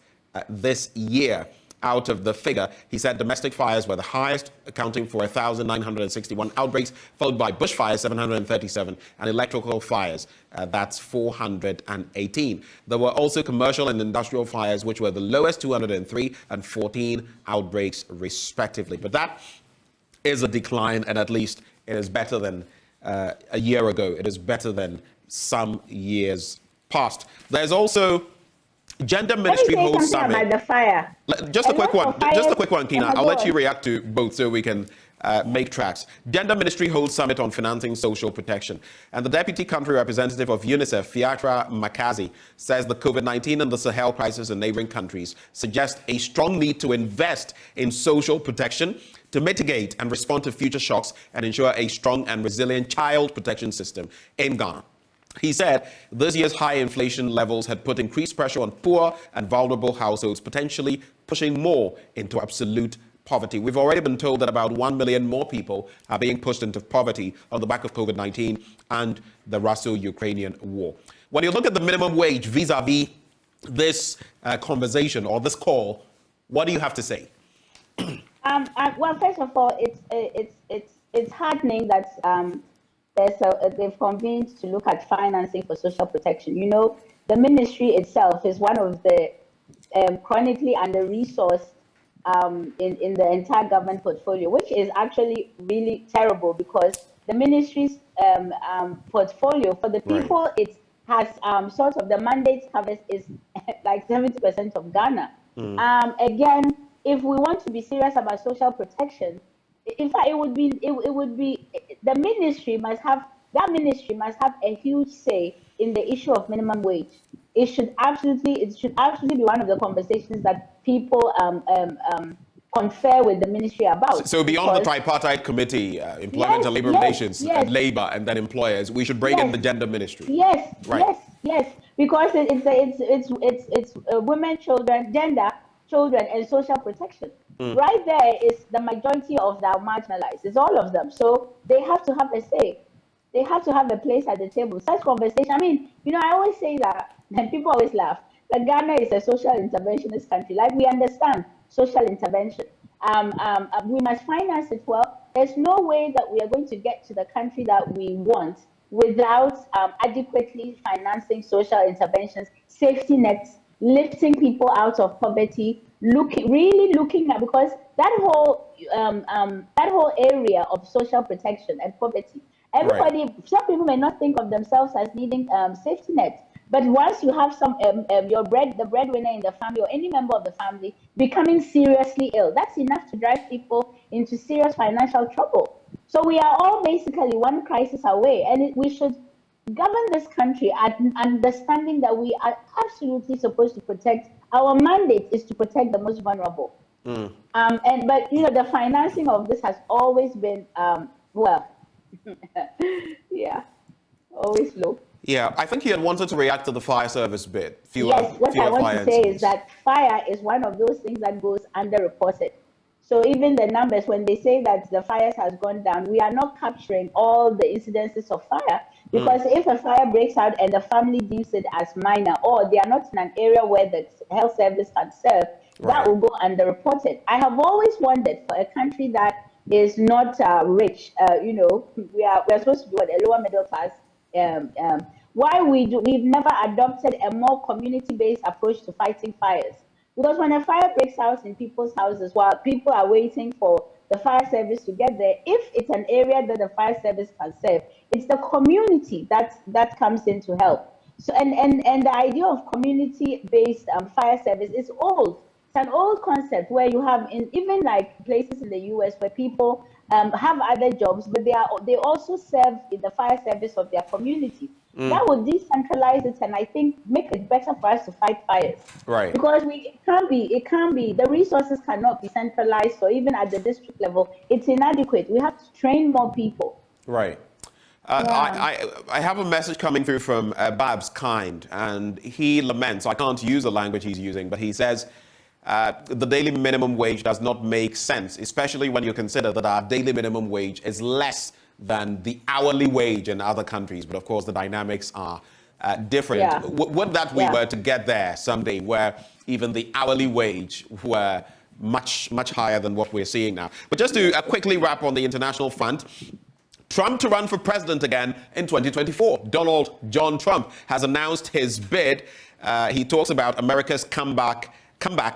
this year. Out of the figure, he said domestic fires were the highest, accounting for 1,961 outbreaks, followed by bushfires, 737, and electrical fires, that's 418. There were also commercial and industrial fires, which were the lowest, 203 and 14 outbreaks, respectively. But that is a decline, and at least it is better than a year ago. It is better than some years past. There's also Gender Ministry holds summit. About the fire. Just a quick one, Kina. I'll let you react to both so we can make tracks. Gender Ministry holds summit on financing social protection. And the Deputy Country Representative of UNICEF, Fiatra Makazi, says the COVID-19 and the Sahel crisis in neighboring countries suggest a strong need to invest in social protection to mitigate and respond to future shocks and ensure a strong and resilient child protection system in Ghana. He said this year's high inflation levels had put increased pressure on poor and vulnerable households, potentially pushing more into absolute poverty. We've already been told that about 1 million more people are being pushed into poverty on the back of COVID-19 and the Russo-Ukrainian war. When you look at the minimum wage vis-a-vis this conversation or this call, what do you have to say? Well, first of all, it's heartening that they've convened to look at financing for social protection. You know, the ministry itself is one of the chronically under-resourced in the entire government portfolio, which is actually really terrible because the ministry's portfolio for the people it has sort of the mandate covers is like 70% of Ghana. Again, if we want to be serious about social protection, in fact, it would be the ministry must have a huge say in the issue of minimum wage. It should absolutely be one of the conversations that people confer with the ministry about. So beyond the tripartite committee, employment and labor relations, labor, and then employers, we should bring in the gender ministry. Yes, right. yes, because it's women, children, gender, children, and social protection. Right there is the majority of the marginalized. It's all of them. So they have to have a say. They have to have a place at the table. Such conversation. I mean, you know, I always say that, and people always laugh, that Ghana is a social interventionist country. Like, we understand social intervention. We must finance it well. There's no way that we are going to get to the country that we want without adequately financing social interventions, safety nets, lifting people out of poverty, really looking at, because that whole area of social protection and poverty, everybody, some people may not think of themselves as needing safety nets, but once you have some the breadwinner in the family or any member of the family becoming seriously ill, that's enough to drive people into serious financial trouble. So we are all basically one crisis away, and we should govern this country at understanding that we are absolutely supposed to protect. Our mandate is to protect the most vulnerable. But you know, the financing of this has always been yeah, always low. Yeah, I think you had wanted to react to the fire service bit. What I want to say is that fire is one of those things that goes underreported. So even the numbers, when they say that the fires has gone down, we are not capturing all the incidences of fire, because if a fire breaks out and the family deems it as minor, or they are not in an area where the health service can serve, that will go underreported. I have always wondered, for a country that is not rich, you know, we are supposed to be a lower middle class. Why we've never adopted a more community-based approach to fighting fires. Because when a fire breaks out in people's houses while people are waiting for the fire service to get there, if it's an area that the fire service can serve, it's the community that comes in to help. So and the idea of community-based fire service is old. It's an old concept where you have even like places in the US where people have other jobs, but they also serve in the fire service of their community. That would decentralize it, and I think make it better for us to fight fires. Right. Because it can't be, the resources cannot be centralized, or even at the district level, it's inadequate. We have to train more people. Right. I have a message coming through from Babs Kind, and he laments, I can't use the language he's using, but he says, the daily minimum wage does not make sense, especially when you consider that our daily minimum wage is less than the hourly wage in other countries. But of course, the dynamics are different. Yeah. Would that we were to get there someday where even the hourly wage were much, much higher than what we're seeing now. But just to quickly wrap on the international front, Trump to run for president again in 2024. Donald John Trump has announced his bid. He talks about America's comeback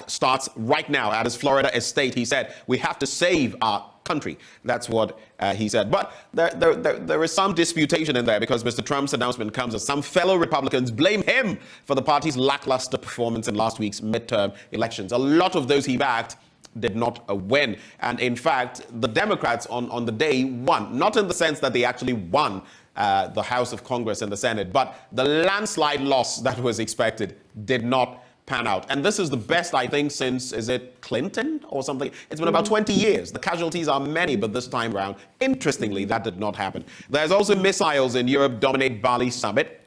starts right now at his Florida estate. He said, we have to save our country. That's what he said. But there is some disputation in there, because Mr. Trump's announcement comes as some fellow Republicans blame him for the party's lackluster performance in last week's midterm elections. A lot of those he backed did not win. And in fact, the Democrats on the day won, not in the sense that they actually won the House of Congress and the Senate, but the landslide loss that was expected did not pan out. And this is the best, I think, since, is it Clinton or something? It's been about 20 years. The casualties are many, but this time around, interestingly, that did not happen. There's also missiles in Europe dominate Bali summit.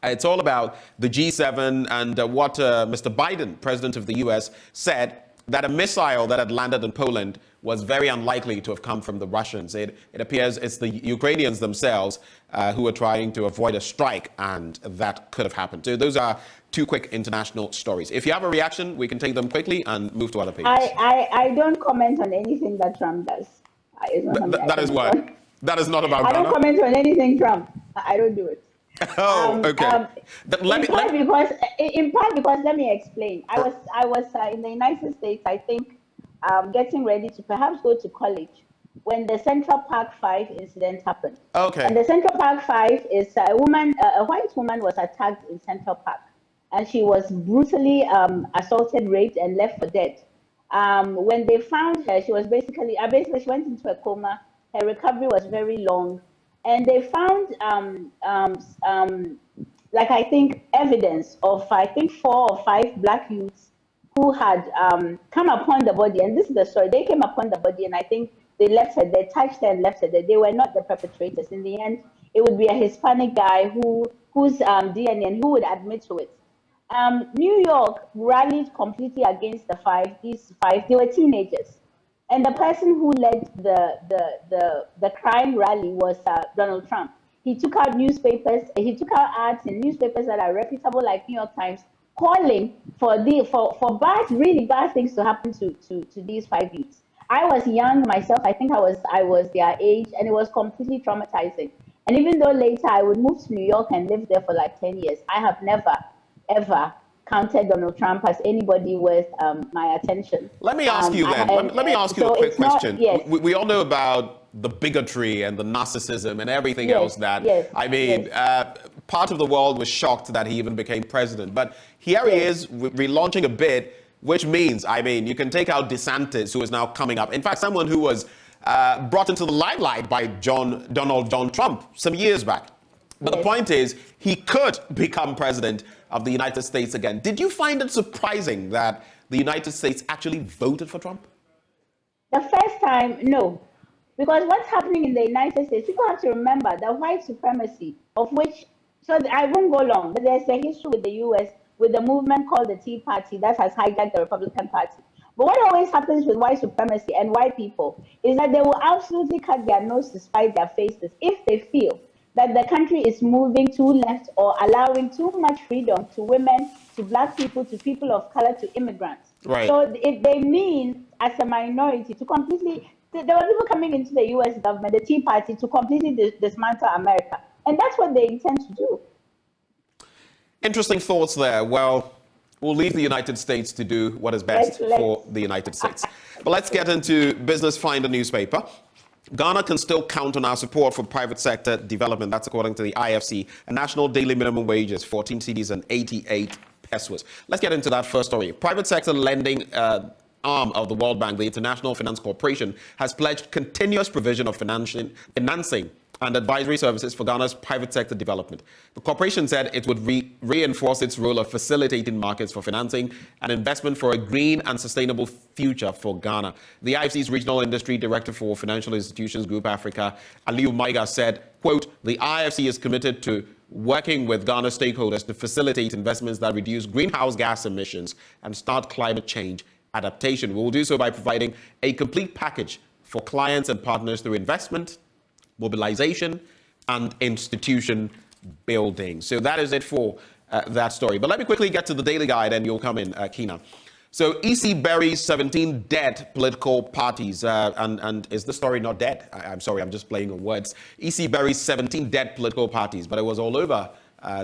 It's all about the G7 and what Mr. Biden, president of the US, said that a missile that had landed in Poland was very unlikely to have come from the Russians. It appears it's the Ukrainians themselves who are trying to avoid a strike, and that could have happened. So those are two quick international stories. If you have a reaction, we can take them quickly and move to other pages. I don't comment on anything that Trump does. That is what? That is not about I don't comment on anything Trump. I don't do it. Oh, okay. In part because let me explain. I was in the United States, I think, getting ready to perhaps go to college when the Central Park 5 incident happened. Okay. And the Central Park 5 is a white woman was attacked in Central Park, and she was brutally assaulted, raped, and left for dead. When they found her, she was basically she went into a coma. Her recovery was very long. And they found, like I think, evidence of, 4 or 5 black youths who had come upon the body. And this is the story. They came upon the body, and I think they left her there, touched her and left her there. They were not the perpetrators. In the end, it would be a Hispanic guy whose DNA, and who would admit to it. New York rallied completely against these five. They were teenagers. And the person who led the crime rally was Donald Trump. He took out newspapers, he took out ads in newspapers that are reputable, like New York Times, calling for bad, really bad things to happen to these 5 youths. I was young myself. I think I was their age, and it was completely traumatizing. And even though later I would move to New York and live there for like 10 years, I have never, ever counted Donald Trump as anybody worth my attention. Let me ask you then. Let me ask you a quick question. Yes. We all know about the bigotry and the narcissism and everything else that, part of the world was shocked that he even became president. But here he is relaunching a bid, which means, you can take out DeSantis, who is now coming up. In fact, someone who was brought into the limelight by Donald John Trump some years back. But the point is, he could become president of the United States again. Did you find it surprising that the United States actually voted for Trump? The first time, no. Because what's happening in the United States, people have to remember the white supremacy, of which, so I won't go long, but there's a history with the US, with a movement called the Tea Party that has hijacked the Republican Party. But what always happens with white supremacy and white people is that they will absolutely cut their nose to spite their faces if they feel that the country is moving too left or allowing too much freedom to women, to black people, to people of color, to immigrants. Right. So if they mean, as a minority, to completely, there were people coming into the US government, the Tea Party, to completely dismantle America. And that's what they intend to do. Interesting thoughts there. Well, we'll leave the United States to do what is best for the United States. But let's get into Business Finder newspaper. Ghana can still count on our support for private sector development. That's according to the IFC. A national daily minimum wage is 14 cedis and 88 pesos. Let's get into that first story. Private sector lending arm of the World Bank, the International Finance Corporation, has pledged continuous provision of financing and advisory services for Ghana's private sector development. The corporation said it would reinforce its role of facilitating markets for financing and investment for a green and sustainable future for Ghana. The IFC's Regional Industry Director for Financial Institutions Group Africa, Aliu Maiga, said, quote, the IFC is committed to working with Ghana stakeholders to facilitate investments that reduce greenhouse gas emissions and start climate change adaptation. We will do so by providing a complete package for clients and partners through investment, mobilization, and institution building. So that is it for that story. But let me quickly get to the Daily Guide and you'll come in, Kina. So EC buries 17 dead political parties. And is the story not dead? I'm sorry, I'm just playing on words. EC buries 17 dead political parties, but it was all over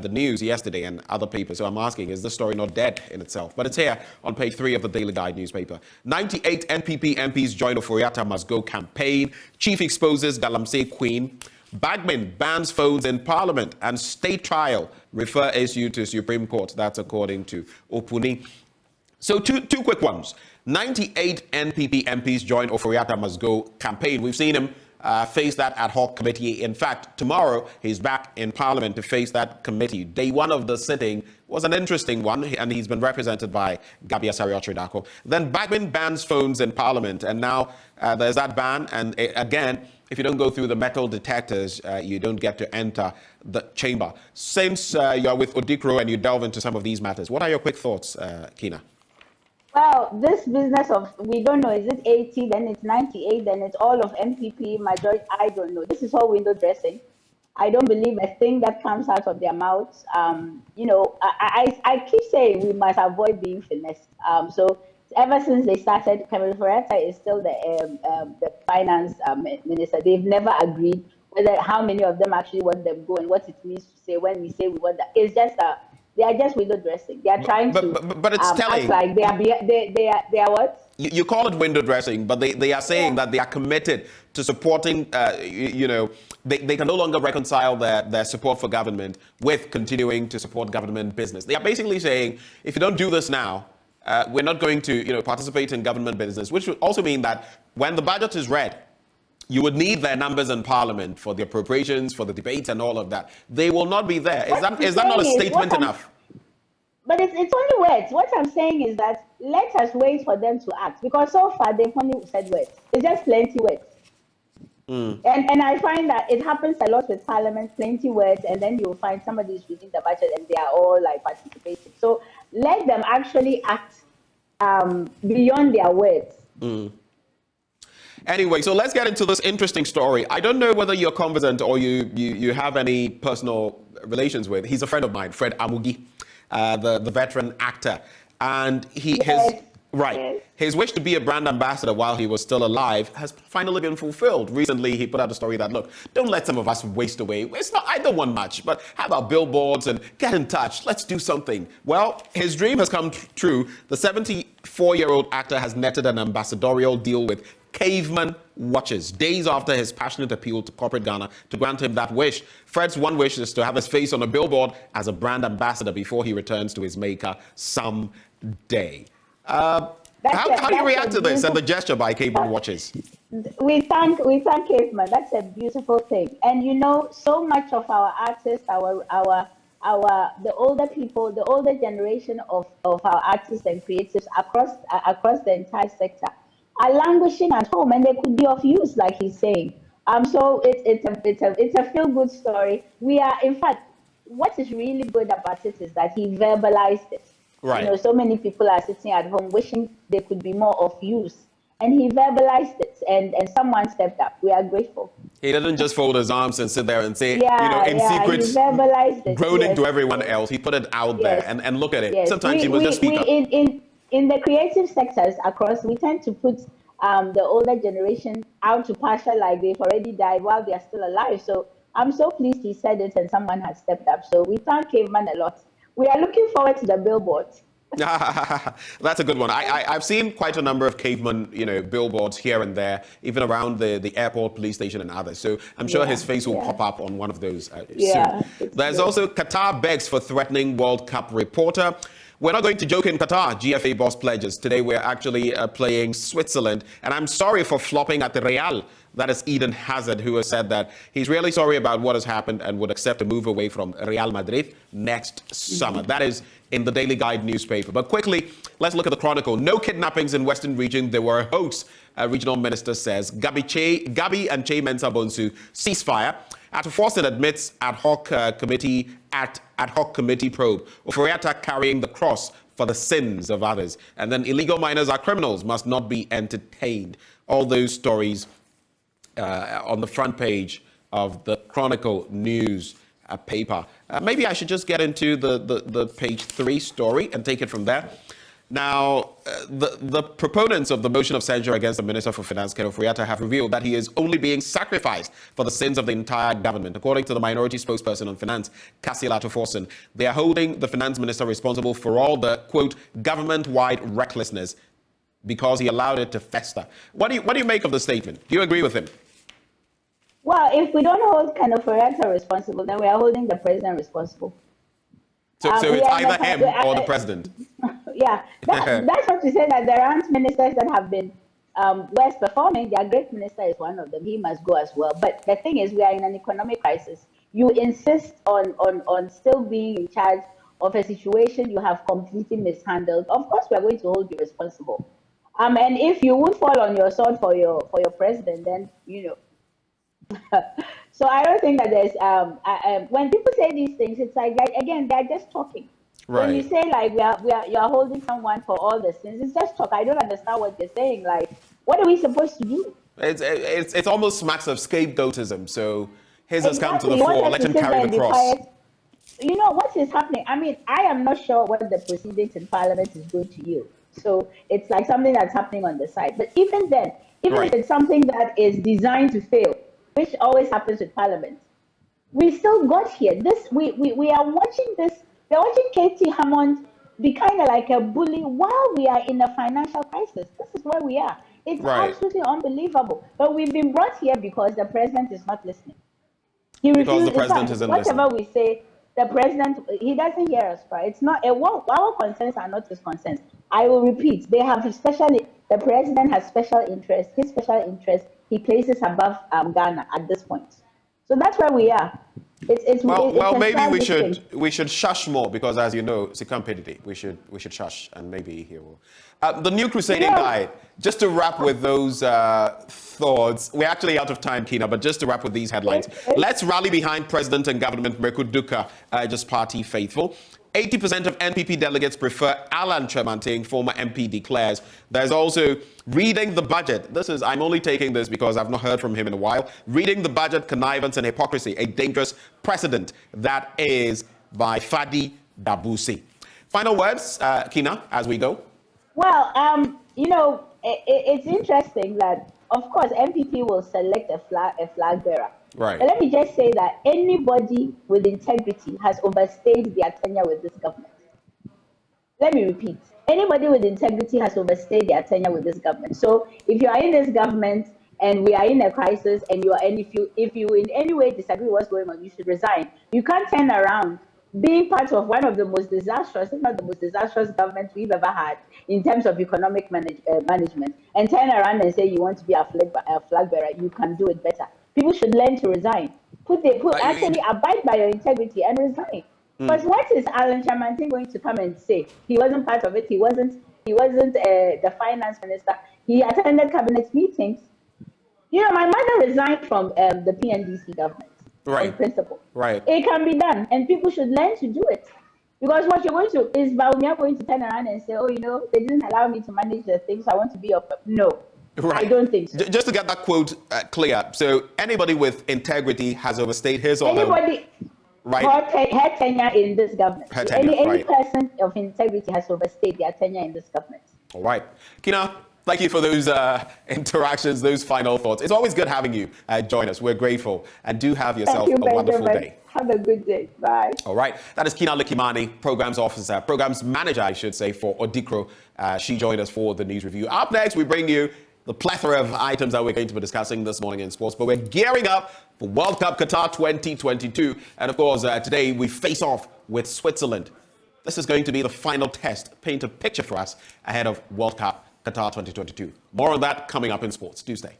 the news yesterday and other papers. So I'm asking, is the story not dead in itself? But it's here on page 3 of the Daily Guide newspaper. 98 NPP MPs join Oforiatta Must Go campaign. Chief exposes Galamsey Queen. Bagman bans phones in Parliament. And state trial refer issue to Supreme Court. That's according to Opuni. So two quick ones. 98 NPP MPs join Oforiatta Must Go campaign. We've seen him face that ad hoc committee. In fact, tomorrow he's back in Parliament to face that committee. Day one of the sitting was an interesting one, and he's been represented by Gabia Sarioch-Redako. Then Bagman bans phones in Parliament, and now there's that ban. And again, if you don't go through the metal detectors, you don't get to enter the chamber. Since you're with Odikro and you delve into some of these matters, what are your quick thoughts, Kina? Well, this business of, we don't know, is it 80, then it's 98, then it's all of MPP, majority, I don't know. This is all window dressing. I don't believe a thing that comes out of their mouths. You know, I keep saying we must avoid being finessed. So ever since they started, Cameron Ferretta is still the finance minister. They've never agreed whether how many of them actually want them go and what it means to say when we say we want that. It's just they are just window dressing. They are trying but it's telling. Act like they are what? You call it window dressing, but they are saying that they are committed to supporting, you know, they can no longer reconcile their support for government with continuing to support government business. They are basically saying, if you don't do this now, we're not going to, you know, participate in government business, which would also mean that when the budget is read, you would need their numbers in Parliament for the appropriations, for the debates and all of that. They will not be there. Is that not a statement enough? But it's only words. What I'm saying is that let us wait for them to act, because so far they've only said words. It's just plenty words. And I find that it happens a lot with Parliament, plenty words, and then you'll find somebody's reading the budget and they are all like participating. So let them actually act beyond their words. Anyway, so let's get into this interesting story. I don't know whether you're confident or you have any personal relations with. He's a friend of mine, Fred Amugi, the veteran actor. And his wish to be a brand ambassador while he was still alive has finally been fulfilled. Recently, he put out a story that, look, don't let some of us waste away. It's not, I don't want much, but how about billboards and get in touch? Let's do something. Well, his dream has come true. The 74-year-old actor has netted an ambassadorial deal with Caveman Watches, days after his passionate appeal to corporate Ghana to grant him that wish. Fred's one wish is to have his face on a billboard as a brand ambassador before he returns to his maker someday. How do you react to this and the gesture by Caveman Watches? We thank Caveman. That's a beautiful thing. And you know, so much of our artists, the older people, the older generation of our artists and creatives across the entire sector are languishing at home, and they could be of use, like he's saying. So it's a feel-good story. We are, in fact, what is really good about it is that he verbalized it. Right. You know, so many people are sitting at home wishing they could be more of use, and he verbalized it, and someone stepped up. We are grateful. He didn't just fold his arms and sit there and say, secret, he verbalized it, groaning to everyone else. He put it out there, and look at it. Sometimes he must just speak up. In the creative sectors across, we tend to put the older generation out to pasture like they've already died while they are still alive. So I'm so pleased he said it and someone has stepped up. So we thank Caveman a lot. We are looking forward to the billboards. That's a good one. I've seen quite a number of Caveman, billboards here and there, even around the airport, police station, and others. So I'm sure his face will pop up on one of those soon. There's also Qatar begs for threatening World Cup reporter. We're not going to joke in Qatar, GFA boss pledges. Today we're actually playing Switzerland. And I'm sorry for flopping at the Real. That is Eden Hazard, who has said that he's really sorry about what has happened and would accept a move away from Real Madrid next summer. That is in the Daily Guide newspaper. But quickly, let's look at the Chronicle. No kidnappings in Western region. There were a hoax, regional minister says. Gabi and Che Mensa Bonsu ceasefire. Atforson admits ad hoc committee probe. Oforiatta carrying the cross for the sins of others. And then illegal miners are criminals, must not be entertained. All those stories on the front page of the Chronicle news paper. Maybe I should just get into the page 3 story and take it from there. Now, the proponents of the motion of censure against the Minister for Finance, Ken Oforiatta, have revealed that he is only being sacrificed for the sins of the entire government. According to the minority spokesperson on finance, Cassiel Atforson, they are holding the finance minister responsible for all the, quote, government-wide recklessness because he allowed it to fester. What do you make of the statement? Do you agree with him? Well, if we don't hold Ken Oforiatta responsible, then we are holding the president responsible. So it's either him or the president. Yeah, that's what to say, that there aren't ministers that have been worst performing. Their great minister is one of them. He must go as well. But the thing is, we are in an economic crisis. You insist on still being in charge of a situation you have completely mishandled. Of course, we are going to hold you responsible. And if you would fall on your sword for your president, then So I don't think that there's when people say these things, it's like again, they're just talking. When you say like you are holding someone for all the sins, it's just talk. I don't understand what you're saying. Like, what are we supposed to do? It's almost smacks of scapegoatism. So his has come to the Exactly. fore. Let him carry the cross. You know what is happening? I mean, I am not sure what the proceedings in Parliament is going to yield. So it's like something that's happening on the side. But even then, even if it's something that is designed to fail, which always happens with Parliament, we still got here. We are watching this. We're watching Katie Hammond be kind of like a bully while we are in a financial crisis. This is where we are. It's absolutely unbelievable. But we've been brought here because the president is not listening. He refuses. Because the president isn't listening. Whatever we say, the president, he doesn't hear us, right? It's not, our concerns are not his concerns. I will repeat, they have the president has special interest. His special interest, he places above Ghana at this point. So that's where we are. Maybe we should shush more because, as you know, Sikampedidi, we should shush and maybe he will. The new crusading guide. Just to wrap with those thoughts, we're actually out of time, Kina. But just to wrap with these headlines, let's rally behind President and Government Meku Duka, just party faithful. 80% of NPP delegates prefer Alan Chemanteng, former MP, declares. There's also reading the budget. I'm only taking this because I've not heard from him in a while. Reading the budget, connivance and hypocrisy, a dangerous precedent. That is by Fadi Dabusi. Final words, Kina, as we go. Well, you know, it's interesting that, of course, MPP will select a flag bearer. Right. But let me just say that anybody with integrity has overstayed their tenure with this government. Let me repeat. Anybody with integrity has overstayed their tenure with this government. So if you are in this government and we are in a crisis and if you in any way disagree with what's going on, you should resign. You can't turn around being part of one of the most disastrous, if not the most disastrous governments we've ever had in terms of economic management, and turn around and say you want to be a flag bearer. You can do it better. People should learn to resign. Actually abide by your integrity and resign. Because what is Alan Chemanteng going to come and say? He wasn't part of it. He wasn't the finance minister. He attended cabinet meetings. You know, my mother resigned from the PNDC government. Right. On principle. Right. It can be done, and people should learn to do it. Because what you're going to is Baumia going to turn around and say, oh, you know, they didn't allow me to manage the things. I want to be up. No. Right. I don't think so. Just to get that quote clear, so anybody with integrity has overstayed his or her... Her tenure in this government. Any right. person of integrity has overstayed their tenure in this government. All right. Kina, thank you for those interactions, those final thoughts. It's always good having you join us. We're grateful. And do have yourself a wonderful day. Have a good day. Bye. All right. That is Kina Likimani, Programs Officer, Programs Manager, I should say, for Odikro. She joined us for the news review. Up next, we bring you the plethora of items that we're going to be discussing this morning in sports. But we're gearing up for World Cup Qatar 2022. And of course, today we face off with Switzerland. This is going to be the final test. Paint a picture for us ahead of World Cup Qatar 2022. More on that coming up in sports. Do stay.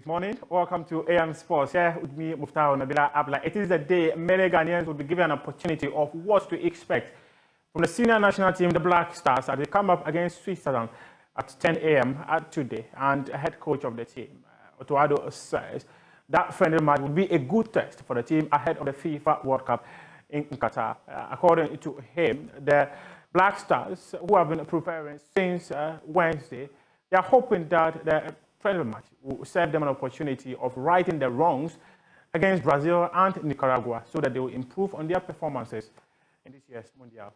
Morning. Welcome to AM Sports. Here with me, Muftao Nabila Abla. It is the day many Ghanaians will be given an opportunity of what to expect from the senior national team, the Black Stars, as they come up against Switzerland at 10 a.m. today. And head coach of the team, Otuado, says that friendly match will be a good test for the team ahead of the FIFA World Cup in Qatar. According to him, the Black Stars, who have been preparing since Wednesday, they are hoping that the friendly match will serve them an opportunity of righting the wrongs against Brazil and Nicaragua so that they will improve on their performances in this year's Mundial.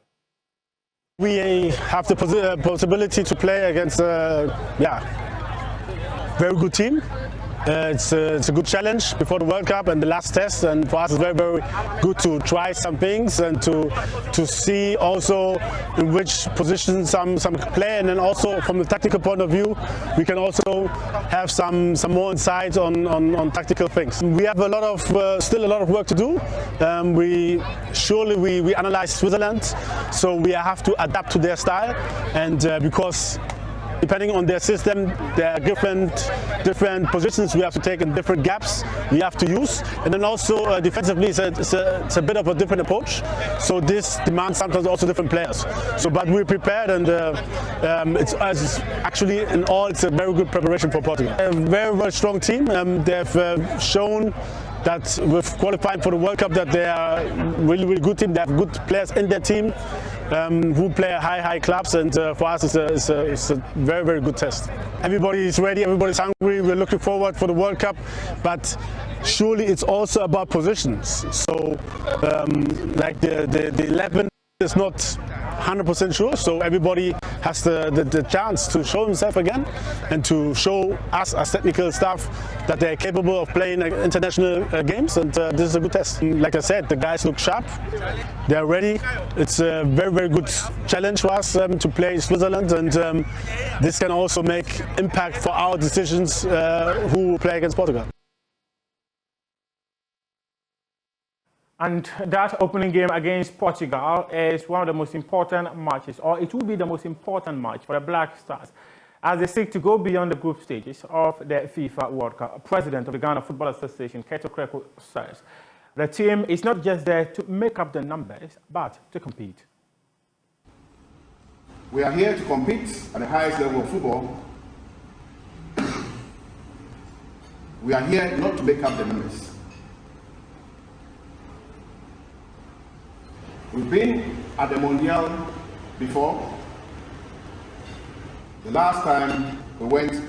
We have the possibility to play against a very good team. It's a good challenge before the World Cup and the last test, and for us it's very, very good to try some things and to see also in which position some play, and then also from the tactical point of view we can also have some more insight on tactical things. We have a lot of still a lot of work to do. We analyze Switzerland, so we have to adapt to their style, and because depending on their system, there are different positions we have to take in different gaps we have to use. And then also defensively, it's a bit of a different approach. So this demands sometimes also different players. So, but we're prepared, and it's actually in all, it's a very good preparation for Portugal. A very, very strong team. They've shown that with qualifying for the World Cup that they are really, really good team. They have good players in their team who play high clubs, and for us it's a very, very good test. Everybody is ready, everybody's hungry, we're looking forward for the World Cup, but surely it's also about positions. So like the 11 is not 100% sure, so everybody has the chance to show himself again and to show us as technical staff that they're capable of playing international games, and this is a good test. Like I said, the guys look sharp, they're ready. It's a very, very good challenge for us to play Switzerland, and this can also make impact for our decisions who will play against Portugal. And that opening game against Portugal is one of the most important matches, or it will be the most important match for the Black Stars as they seek to go beyond the group stages of the FIFA World Cup. President of the Ghana Football Association, Agrokovia, says the team is not just there to make up the numbers, but to compete. We are here to compete at the highest level of football. We are here not to make up the numbers. We've been at the Mondial before. The last time we went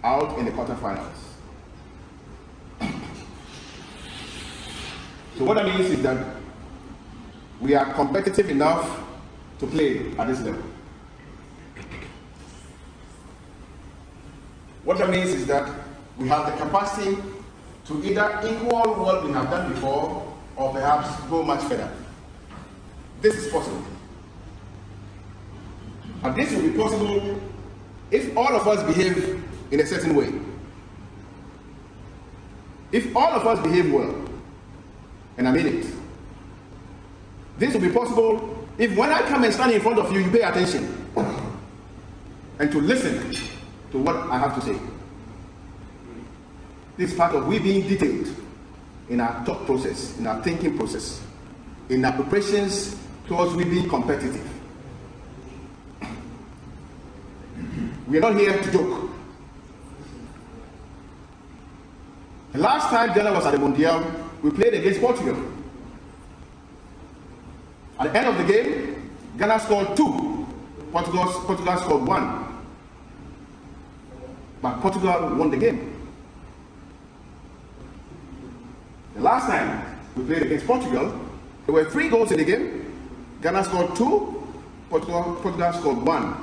out in the quarterfinals. So what that means is that we are competitive enough to play at this level. What that means is that we have the capacity to either equal what we have done before or perhaps go much further. This is possible. And this will be possible if all of us behave in a certain way. If all of us behave well, and I mean it, this will be possible if when I come and stand in front of you, you pay attention and to listen to what I have to say. This is part of we being detailed in our thought process, in our thinking process, in our preparations towards we being competitive. We are not here to joke. The last time Ghana was at the Mondial, we played against Portugal. At the end of the game, Ghana scored 2. Portugal scored 1. But Portugal won the game. The last time we played against Portugal, there were 3 goals in the game. Ghana scored 2, Portugal scored 1.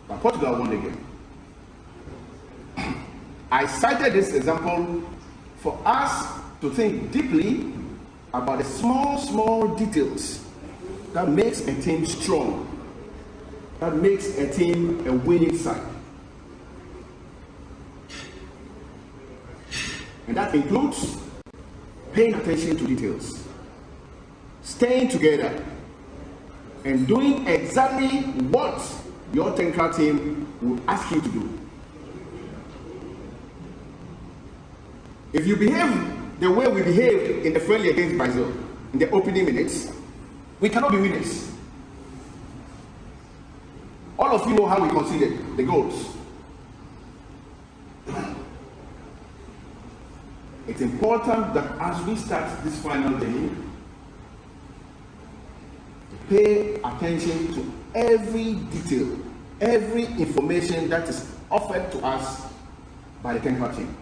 But Portugal won the game. I cited this example for us to think deeply about the small details that makes a team strong, that makes a team a winning side. And that includes paying attention to details, staying together, and doing exactly what your technical team will ask you to do. If you behave the way we behaved in the friendly against Brazil, in the opening minutes, we cannot be winners. All of you know how we conceded the goals. It's important that as we start this final day, pay attention to every detail, every information that is offered to us by the technical team.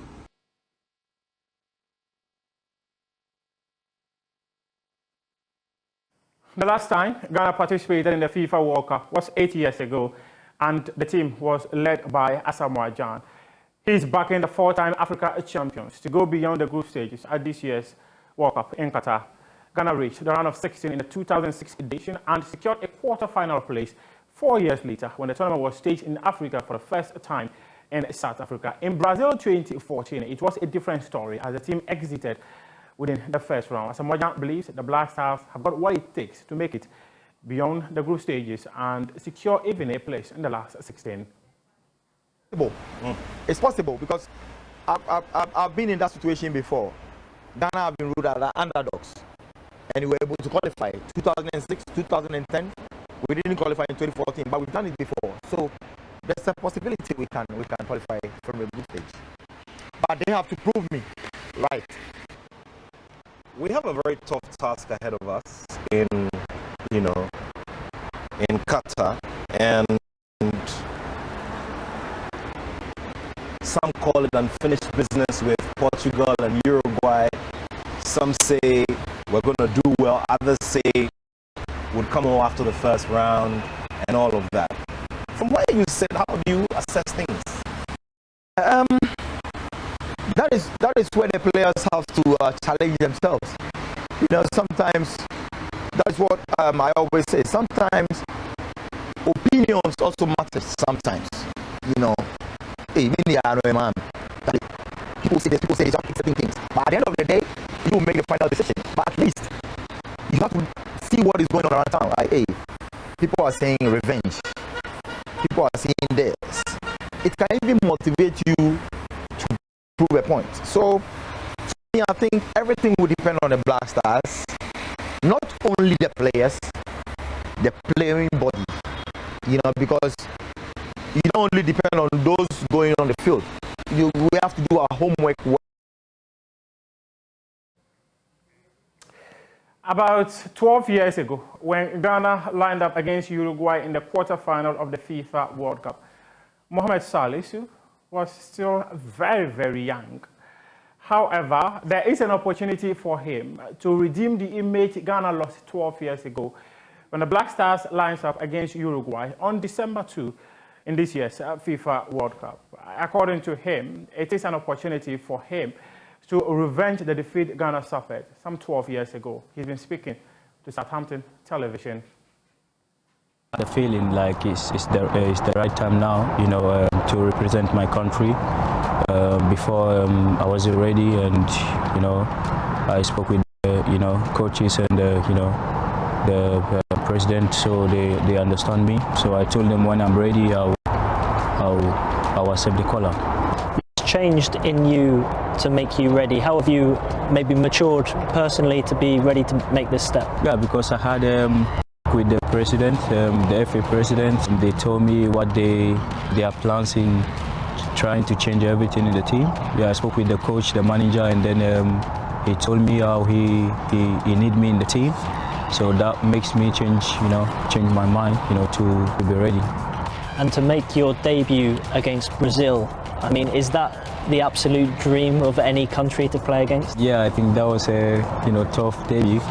The last time Ghana participated in the FIFA World Cup was 8 years ago, and the team was led by Asamoah Gyan. He's backing the 4-time Africa champions to go beyond the group stages at this year's World Cup in Qatar. Ghana reached the round of 16 in the 2006 edition and secured a quarter-final place 4 years later when the tournament was staged in Africa for the first time in South Africa. In Brazil 2014, it was a different story as the team exited within the first round. Asamoah Gyan believes the Black Stars have got what it takes to make it beyond the group stages and secure even a place in the last 16. It's possible because I've been in that situation before. Ghana have been ruled as underdogs, and we were able to qualify. 2006, 2010, we didn't qualify in 2014, but we've done it before. So there's a possibility we can qualify from a group stage. But they have to prove me right. We have a very tough task ahead of us in Qatar, and some call it unfinished business with Portugal and Uruguay. Some say we're going to do well, others say would come on after the first round and all of that. From what you said, how do you assess things? That is where the players have to challenge themselves. Sometimes that's what I always say. Sometimes opinions also matter. Sometimes, hey, man. People say this, people say this, certain things. But at the end of the day, you will make the final decision. But at least you have to see what is going on around town. Like, hey, people are saying revenge. People are saying this. It can even motivate you to prove a point. So, I think everything will depend on the Black Stars. Not only the players, the playing body. Because you don't only depend on those going on the field. We have to do our homework. About 12 years ago, when Ghana lined up against Uruguay in the quarterfinal of the FIFA World Cup, Mohamed Salisu was still very, very young. However, there is an opportunity for him to redeem the image Ghana lost 12 years ago when the Black Stars lines up against Uruguay on December 2 in this year's FIFA World Cup. According to him, it is an opportunity for him to revenge the defeat Ghana suffered some 12 years ago. He's been speaking to Southampton Television. The feeling like it's the right time now, to represent my country. Before I wasn't ready, and I spoke with coaches and the president, so they understand me. So I told them when I'm ready, I'll accept the call-up. What's changed in you to make you ready? How have you maybe matured personally to be ready to make this step? Yeah, because I had with the president, the FA president, they told me what their plans in trying to change everything in the team. Yeah, I spoke with the coach, the manager, and then he told me how he need me in the team. So that makes me change my mind, to be ready. And to make your debut against Brazil, I mean, is that the absolute dream of any country to play against? Yeah, I think that was a tough debut.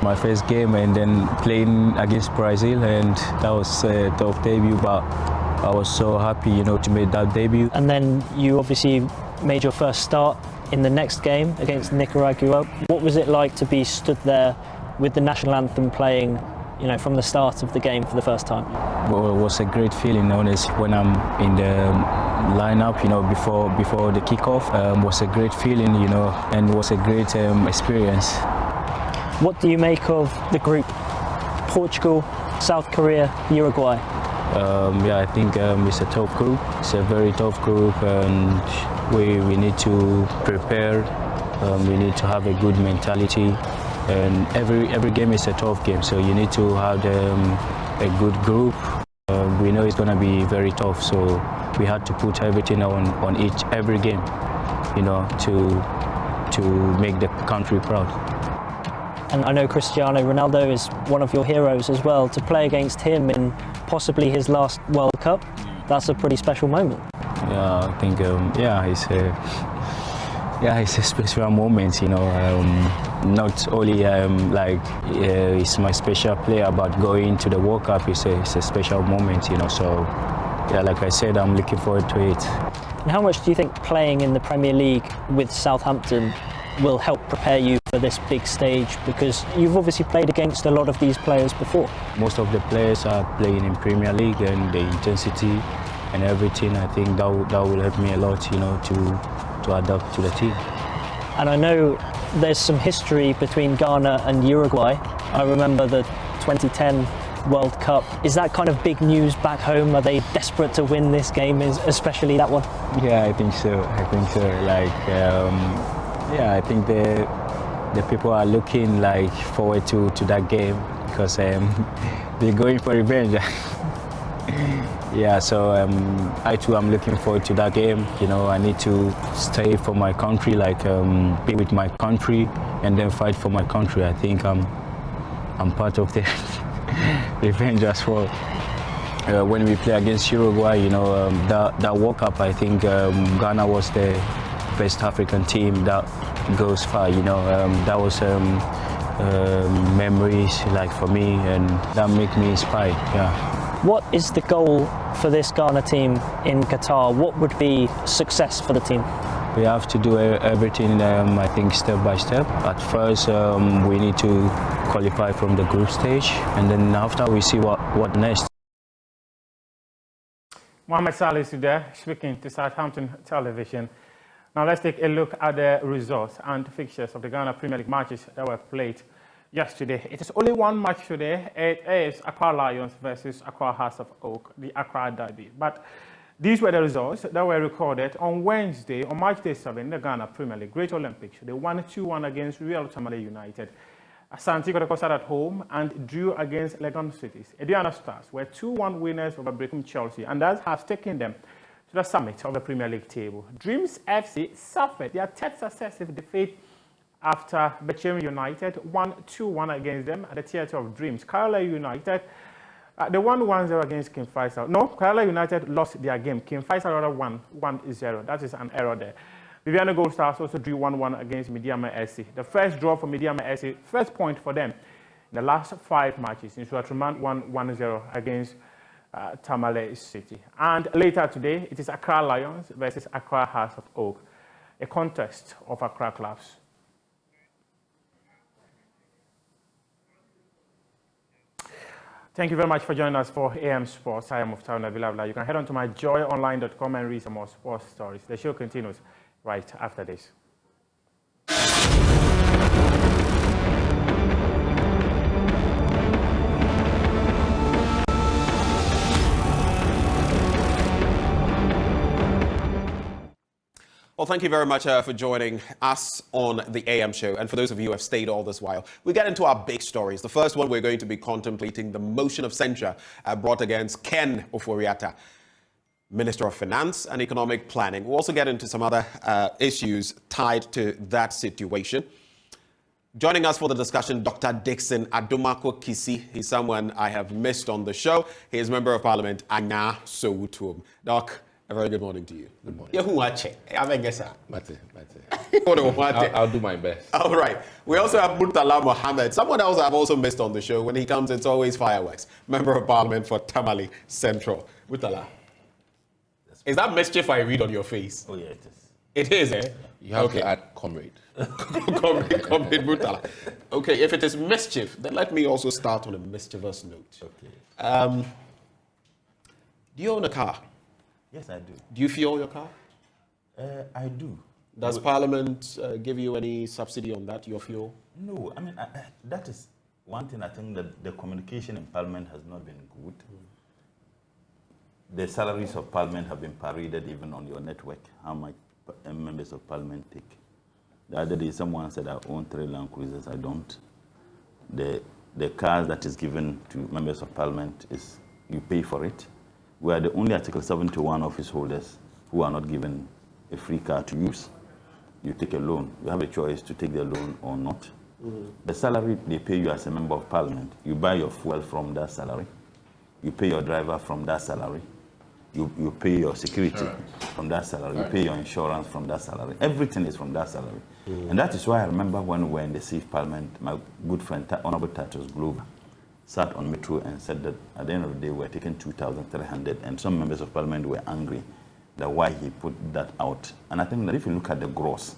My first game, and then playing against Brazil, and that was a tough debut. But I was so happy, to make that debut. And then you obviously made your first start in the next game against Nicaragua. What was it like to be stood there with the national anthem playing, from the start of the game for the first time? Well, it was a great feeling, honest, when I'm in the lineup, before the kickoff. Was a great feeling, and was a great experience. What do you make of the group? Portugal, South Korea, Uruguay? Yeah, I think it's a tough group. It's a very tough group, and we need to prepare. We need to have a good mentality. And every game is a tough game, so you need to have a good group. We know it's going to be very tough, so we had to put everything on every game, to make the country proud. And I know Cristiano Ronaldo is one of your heroes as well. To play against him in possibly his last World Cup, that's a pretty special moment. Yeah, I think it's a special moment, not only it's my special player, but going to the World Cup is a special moment, so yeah, like I said, I'm looking forward to it. And how much do you think playing in the Premier League with Southampton will help prepare you for this big stage? Because you've obviously played against a lot of these players before. Most of the players are playing in Premier League, and the intensity and everything, I think that will help me a lot, to adapt to the team. And I know there's some history between Ghana and Uruguay. I remember the 2010 World Cup. Is that kind of big news back home? Are they desperate to win this game, especially that one? Yeah, I think so. Like, yeah, I think the people are looking like forward to that game because they're going for revenge. Yeah, so I too am looking forward to that game. You know, I need to stay for my country, like be with my country, and then fight for my country. I think I'm part of the revenge as well. When we play against Uruguay, you know, that World Cup, I think Ghana was the best African team that goes far. You know, that was memories like for me, and that make me inspired. Yeah. What is the goal for this Ghana team in Qatar? What would be success for the team? We have to do everything, I think, step by step. At first, we need to qualify from the group stage, and then after we see what next. Mohamed Saleh is there, speaking to Southampton Television. Now let's take a look at the results and fixtures of the Ghana Premier League matches that were played yesterday. It is only one match today. It is Accra Lions versus Accra Hearts of Oak, the Accra Derby. But these were the results that were recorded on Wednesday, on March Day 7, in the Ghana Premier League. Great Olympics, they won 2-1 against Real Tamale United. Asante Kotoko sat at home and drew against Legon Cities. Ediana Stars were 2-1 winners over Brecum Chelsea, and that has taken them to the summit of the Premier League table. Dreams FC suffered their third successive defeat after Bechem United won 2-1 against them at the Theatre of Dreams. Kerala United, they won 1-0 against King Faisal. No, Kerala United lost their game. King Faisal rather won 1-0. That is an error there. Viviana Gold Stars also drew 1-1 against Midiama SC. The first draw for Midiama SC, first point for them in the last 5 matches. In Suatraman won 1-0 against Tamale City. And later today, it is Accra Lions versus Accra Hearts of Oak, a contest of Accra clubs. Thank you very much for joining us for AM Sports. I am Muftau Nabilavla. You can head on to my joyonline.com and read some more sports stories. The show continues right after this. Well, thank you very much for joining us on the AM show. And for those of you who have stayed all this while, we get into our big stories. The first one, we're going to be contemplating the motion of censure brought against Ken Oforiatta, Minister of Finance and Economic Planning. We'll also get into some other issues tied to that situation. Joining us for the discussion, Dr. Dixon Adomako Kisi. He's someone I have missed on the show. He is Member of Parliament, Anya Sowutum. Doc, a very good morning to you. Good morning. I'll do my best. All right. We also have Murtala Mohammed, someone else I've also missed on the show. When he comes, it's always fireworks. Member of Parliament for Tamale Central. Murtala, is that mischief I read on your face? Oh, yeah, it is. It is, eh? You have to add comrade. comrade Murtala. Okay, if it is mischief, then let me also start on a mischievous note. Okay. Do you own a car? Yes, I do. Do you fuel your car? I do. Does Parliament give you any subsidy on that, your fuel? No, I mean, that is one thing. I think that the communication in Parliament has not been good. The salaries of Parliament have been paraded even on your network, how much members of Parliament take. The other day, someone said I own 3 Land Cruisers. I don't. The cars that is given to members of Parliament is you pay for it. We are the only Article 71 office holders who are not given a free car to use. You take a loan. You have a choice to take the loan or not. The salary they pay you as a member of Parliament, you buy your fuel from that salary. You pay your driver from that salary. You pay your security from that salary. You pay your insurance from that salary. Everything is from that salary. And that is why I remember when we were in the Safe Parliament, my good friend, Honorable Tatus Glover, sat on Metro and said that at the end of the day, we're taking 2,300, and some members of Parliament were angry that why he put that out. And I think that if you look at the gross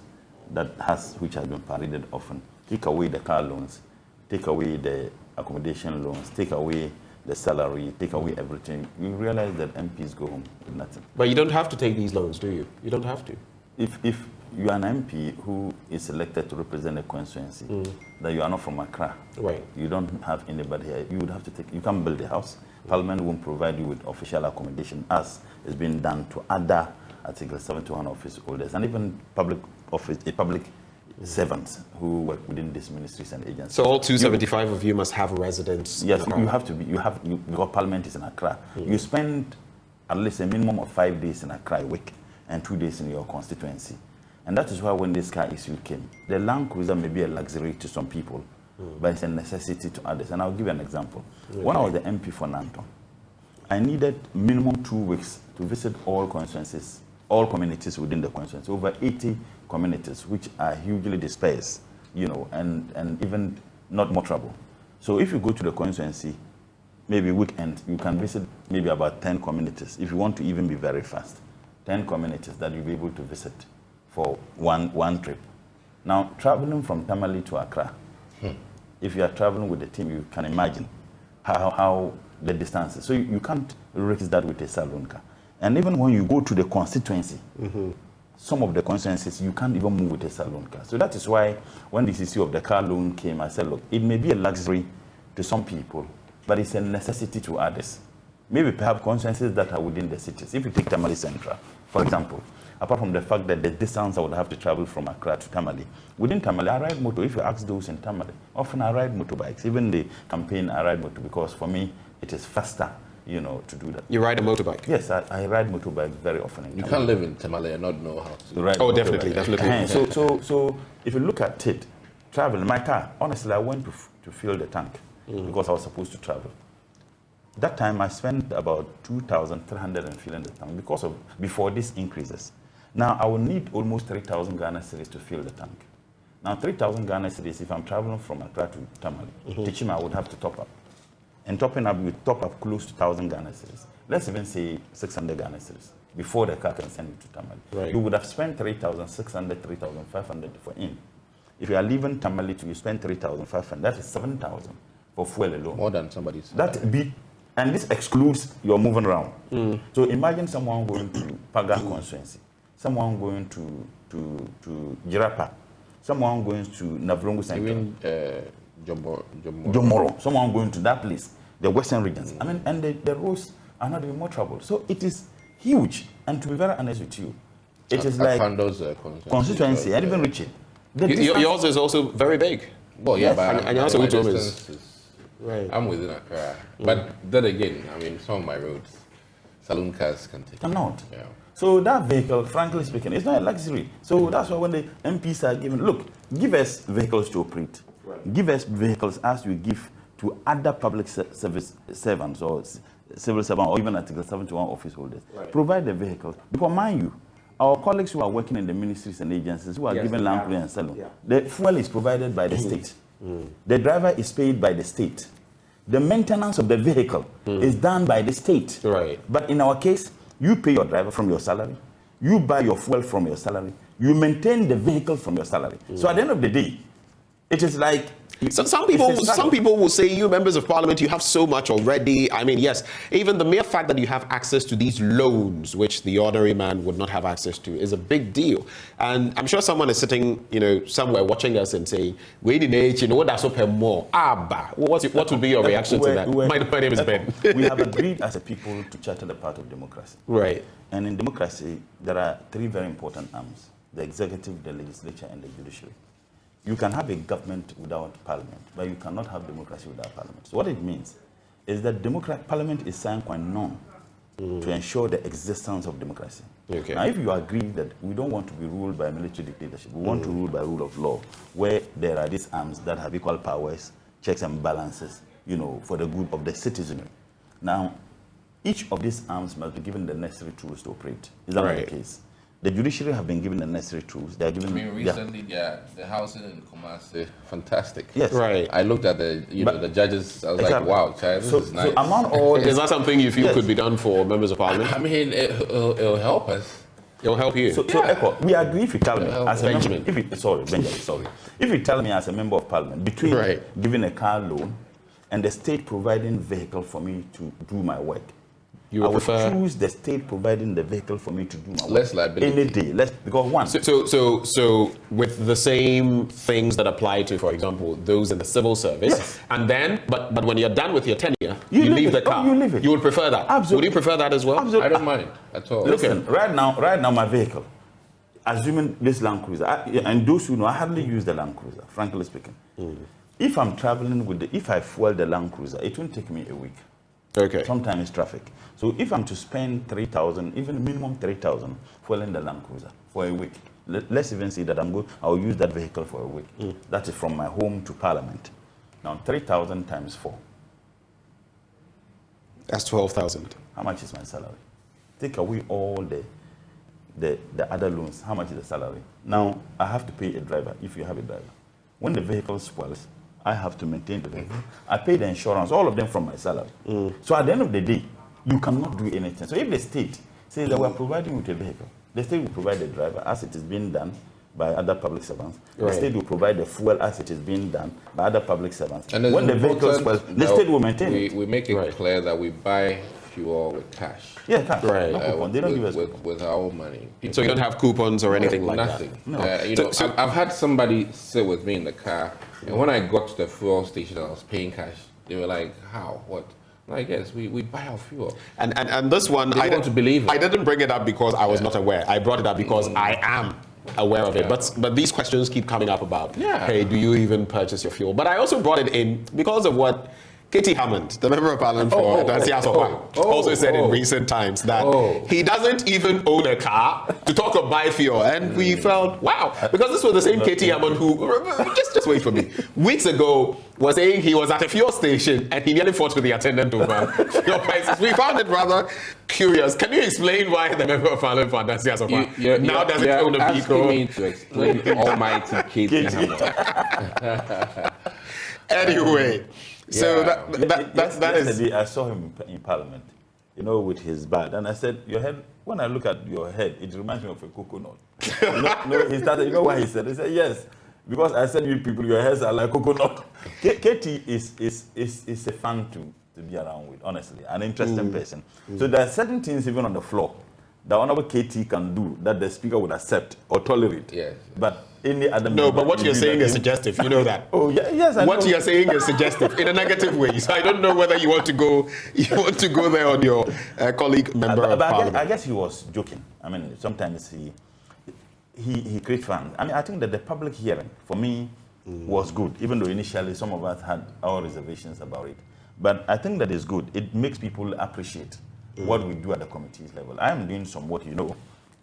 which has been paraded often, take away the car loans, take away the accommodation loans, take away the salary, take away everything, you realize that MPs go home with nothing. But you don't have to take these loans, do you? You don't have to. If you are an MP who is elected to represent a constituency, that you are not from Accra. Right. You don't have anybody here. You would have to take, you can't build a house. Parliament won't provide you with official accommodation as is being done to other Article 71 office holders and even public servants who work within these ministries and agencies. So all 275 of you must have residence? Yes, you have to be, because Parliament is in Accra. You spend at least a minimum of 5 days in Accra a week and 2 days in your constituency. And that is why when this car issue came, the Land Cruiser may be a luxury to some people, but it's a necessity to others. And I'll give you an example. When I was the MP for Nanton, I needed minimum 2 weeks to visit all constituencies, all communities within the constituency, over 80 communities, which are hugely dispersed, you know, and even not more trouble. So if you go to the constituency, maybe weekend, you can visit maybe about 10 communities, if you want to even be very fast. 10 communities that you'll be able to visit for one trip. Now, traveling from Tamale to Accra, if you are traveling with the team, you can imagine how the distance is. So you can't risk that with a saloon car. And even when you go to the constituency, some of the constituencies, you can't even move with a saloon car. So that is why when this issue of the car loan came, I said, look, it may be a luxury to some people, but it's a necessity to others. Maybe perhaps constituencies that are within the cities. If you take Tamale Central, for example, apart from the fact that the distance I would have to travel from Accra to Tamale, within Tamale, I ride motor. If you ask those in Tamale, often I ride motorbikes. Even the campaign, I ride motor because for me, it is faster, you know, to do that. You ride a motorbike? Yes, I ride motorbike very often in You Tamale. can't live in Tamale and not know how to ride. Oh, definitely, definitely. So if you look at it, travel, my car, honestly, I went to fill the tank because I was supposed to travel. That time I spent about 2,300 in filling the tank because of, before these increases. Now I will need almost 3,000 Ghana cedis to fill the tank. Now 3,000 Ghana cedis, if I'm traveling from Accra to Tamale, Tichima, I would have to top up. And topping up, we top up close to 1,000 Ghana cedis. Let's even say 600 Ghana cedis before the car can send it to Tamale. Right. You would have spent 3,600, 3,500 for in. If you are leaving Tamale to you spend 3,500, that is 7,000 for fuel alone. More than somebody's. And this excludes your moving around. So imagine someone going to Paga constituency, someone going to Jirapa, someone going to Navrongo Central. Even Jomoro, someone going to that place, the western regions. I mean, and the roads are not even more trouble. So it is huge. And to be very honest with you, it is like constituency, and even reaching. Yours is also very big. Well, yeah, yes. but and also right. I'm within Accra. But then again, I mean, some of my roads, saloon cars can take. Cannot. Yeah. So that vehicle, frankly speaking, it's not a luxury. So that's why when the MPs are given, look, give us vehicles to operate. Right. Give us vehicles as you give to other public service servants or civil servants or even Article 71 office holders. Right. Provide the vehicles. Because mind you, our colleagues who are working in the ministries and agencies who are given land clearance and salon, the fuel is provided by the state. The driver is paid by the state. The maintenance of the vehicle is done by the state. Right. But in our case, you pay your driver from your salary, you buy your fuel from your salary, you maintain the vehicle from your salary. So at the end of the day, it is like... So some people will say, you members of parliament, you have so much already. I mean, yes, even the mere fact that you have access to these loans, which the ordinary man would not have access to, is a big deal. And I'm sure someone is sitting, you know, somewhere watching us and saying, wait in age, you know, that's open more. What would be your reaction to that? My name is Ben. We have agreed as a people to charter the path of democracy. Right. And in democracy, there are three very important arms: the executive, the legislature, and the judiciary. You can have a government without parliament, but you cannot have democracy without parliament. So what it means is that parliament is sine qua non to ensure the existence of democracy. Okay. Now, if you agree that we don't want to be ruled by military dictatorship, we want to rule by rule of law, where there are these arms that have equal powers, checks and balances, you know, for the good of the citizenry. Now, each of these arms must be given the necessary tools to operate. Is that not the case? The judiciary have been given the necessary tools. They are given. I mean, recently, the housing in Kumasi, fantastic. Yes. Right. I looked at the judges. I was like, wow, child, this is nice. So among all, is that something you feel could be done for members of parliament? I mean, it'll help us. It'll help you. So Echo, we agree if you tell me as a Benjamin. If you tell me as a member of parliament, between giving a car loan and the state providing vehicle for me to do my work, You would prefer choose the state providing the vehicle for me to do my work. Less liability. Any day. Because one. So with the same things that apply to, for example, those in the civil service, yes. And then, but when you're done with your tenure, you leave the car. You leave it. You would prefer that. Absolutely. Would you prefer that as well? Absolutely. I don't mind at all. Listen, right now, my vehicle, assuming this Land Cruiser, and those who know, I hardly use the Land Cruiser, frankly speaking. If I'm traveling if I fuel the Land Cruiser, it won't take me a week. Okay. Sometimes traffic. So if I'm to spend 3,000, even minimum 3,000, fueling the Land Cruiser for a week, let's even say that I'll use that vehicle for a week. That is from my home to Parliament. Now 3,000 times 4. That's 12,000. How much is my salary? Take away all the other loans. How much is the salary? Now I have to pay a driver if you have a driver. When the vehicle spoils, I have to maintain the vehicle. I pay the insurance, all of them from my salary. So at the end of the day, you cannot do anything. So if the state says that we're providing with a vehicle, the state will provide the driver as it is being done by other public servants. Right. The state will provide the fuel as it is being done by other public servants. And when the vehicle spoils, the state will maintain it. We make it clear that we buy fuel with cash. Yeah, cash. Right. No coupon. They don't give us with our own money. So you don't have coupons or anything like nothing. that? No. I've had somebody sit with me in the car, and when I got to the fuel station, I was paying cash. They were like, "How? What?" I guess we buy our fuel. And this one, I don't believe it. I didn't bring it up because I was not aware. I brought it up because I am aware of it. But these questions keep coming up about, hey, do you even purchase your fuel? But I also brought it in because of what Katie Hammond, the member of parliament for also said in recent times that he doesn't even own a car to talk of buy fuel. And we felt, wow, because this was the same Katie Hammond who, just wait for me, weeks ago was saying he was at a fuel station and he nearly fought with the attendant over fuel prices. We found it rather curious. Can you explain why the member of parliament for now doesn't own a vehicle? Me to explain almighty Katie Hammond. Anyway. So that is. I saw him in Parliament, with his badge, and I said, "Your head." When I look at your head, it reminds me of a coconut. He started. You know why he said? He said, "Yes, because I said you people, your heads are like coconut." Katie is a fun to be around with, honestly, an interesting person. So there are certain things even on the floor that Honorable Katie can do that the speaker would accept or tolerate. Yes. But any other but what you're saying is suggestive. You know that. Yes. What you're saying is suggestive in a negative way. So I don't know whether you want to go there on your colleague member of parliament. I guess he was joking. I mean, sometimes he creates fun. I mean, I think that the public hearing for me was good, even though initially some of us had our reservations about it. But I think that is good. It makes people appreciate what we do at the committees level. I am doing some work,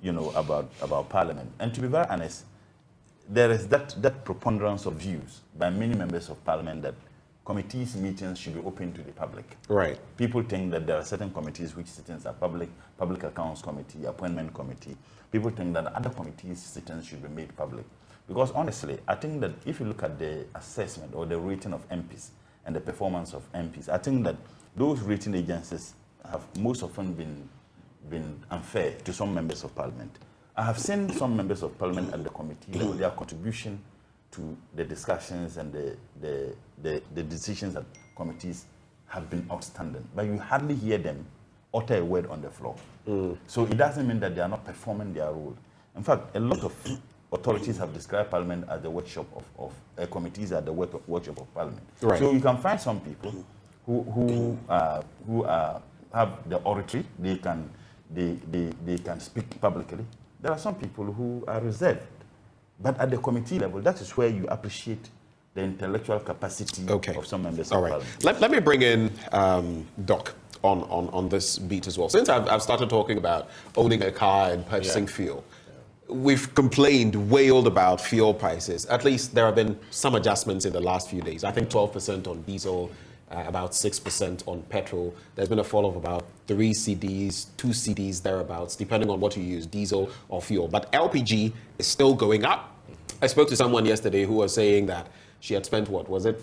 about parliament. And to be very honest, there is that preponderance of views by many members of parliament that committees meetings should be open to the public. Right. People think that there are certain committees which sittings are public accounts committee, appointment committee. People think that other committees sittings should be made public. Because honestly, I think that if you look at the assessment or the rating of MPs and the performance of MPs, I think that those rating agencies have most often been unfair to some members of parliament. I have seen some members of parliament at the committee level, their contribution to the discussions and the decisions at committees have been outstanding, but you hardly hear them utter a word on the floor. So it doesn't mean that they are not performing their role. In fact, a lot of authorities have described parliament as the workshop of committees at the workshop of parliament. Right. So you can find some people who have the oratory, they can speak publicly. There are some people who are reserved. But at the committee level, that is where you appreciate the intellectual capacity of some members of parliament. Let me bring in Doc on this beat as well. Since I've started talking about owning a car and purchasing fuel, we've complained, wailed about fuel prices. At least there have been some adjustments in the last few days. I think 12% on diesel, about 6% on petrol. There's been a fall of about 3 cedis, 2 cedis thereabouts, depending on what you use, diesel or fuel. But LPG is still going up. I spoke to someone yesterday who was saying that she had spent, 400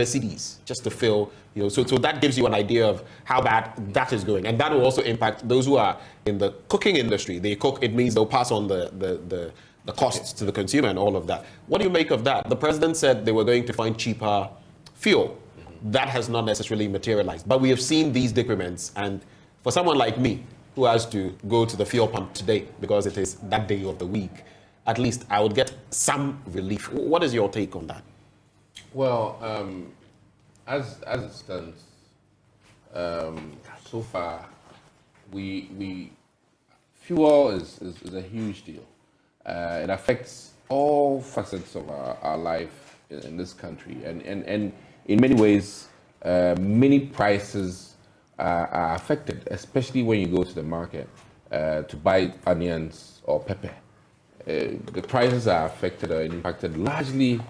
cedis just to fill, so that gives you an idea of how bad that is going. And that will also impact those who are in the cooking industry. They cook, it means they'll pass on the costs to the consumer and all of that. What do you make of that? The president said they were going to find cheaper fuel. That has not necessarily materialized. But we have seen these decrements, and For someone like me, who has to go to the fuel pump today because it is that day of the week, at least I would get some relief. What is your take on that? Well, as it stands, so far, fuel is a huge deal. It affects all facets of our life in this country, and in many ways, many prices are affected, especially when you go to the market to buy onions or pepper. The prices are affected or impacted largely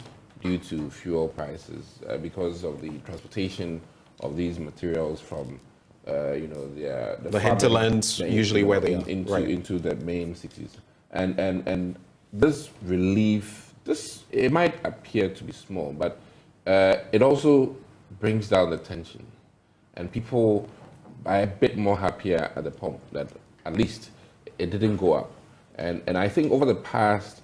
due to fuel prices because of the transportation of these materials from the hinterlands, usually where they are into the main cities, and this relief, it might appear to be small, but it also brings down the tension, and people are a bit more happier at the pump that at least it didn't go up. And I think over the past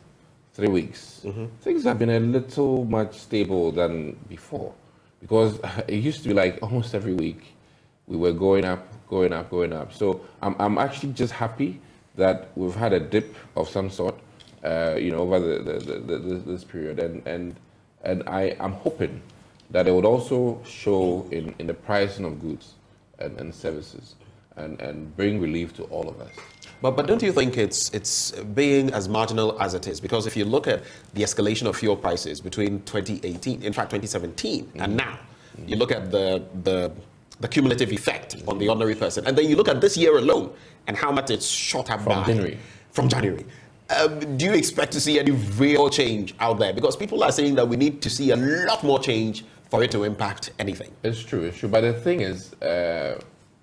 3 weeks, things have been a little much stable than before, because it used to be like almost every week we were going up. So I'm actually just happy that we've had a dip of some sort, over this period, and I'm hoping that it would also show in the pricing of goods and services, and bring relief to all of us. But don't you think it's being as marginal as it is? Because if you look at the escalation of fuel prices between 2018, in fact 2017, and now, you look at the cumulative effect on the ordinary person, and then you look at this year alone and how much it's shot up from January. Do you expect to see any real change out there? Because people are saying that we need to see a lot more change for it to impact anything. It's true. But the thing is,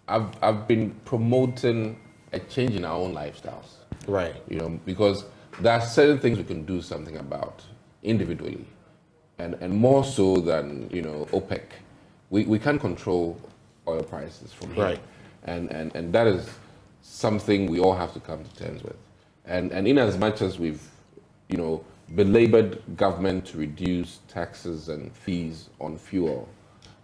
I've been promoting a change in our own lifestyles. Right. Because there are certain things we can do something about individually, and more so than OPEC. We can't control oil prices from here. Right. And that is something we all have to come to terms with. And in as much as we've belabored government to reduce taxes and fees on fuel,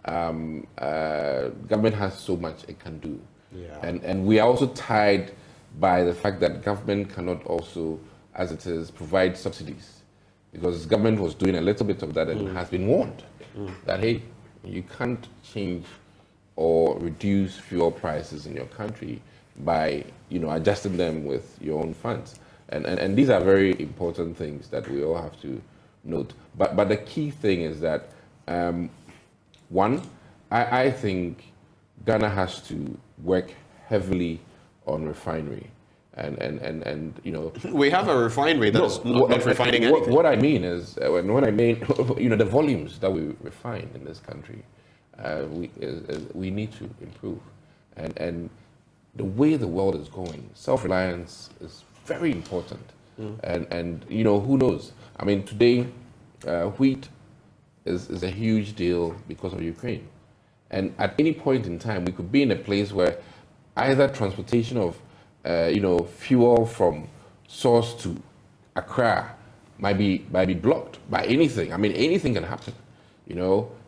government has so much it can do. Yeah. And we are also tied by the fact that government cannot also, as it is, provide subsidies, because government was doing a little bit of that and has been warned that, hey, you can't change or reduce fuel prices in your country by adjusting them with your own funds. And these are very important things that we all have to note. But the key thing is that, one, I think Ghana has to work heavily on refinery. And we have a refinery that's not refining anything. What I mean is, when I mean, the volumes that we refine in this country, we need to improve. And the way the world is going, self-reliance is very important. And who knows? I mean, today, wheat is a huge deal because of Ukraine. And at any point in time, we could be in a place where either transportation of fuel from source to Accra might be blocked by anything. I mean, anything can happen,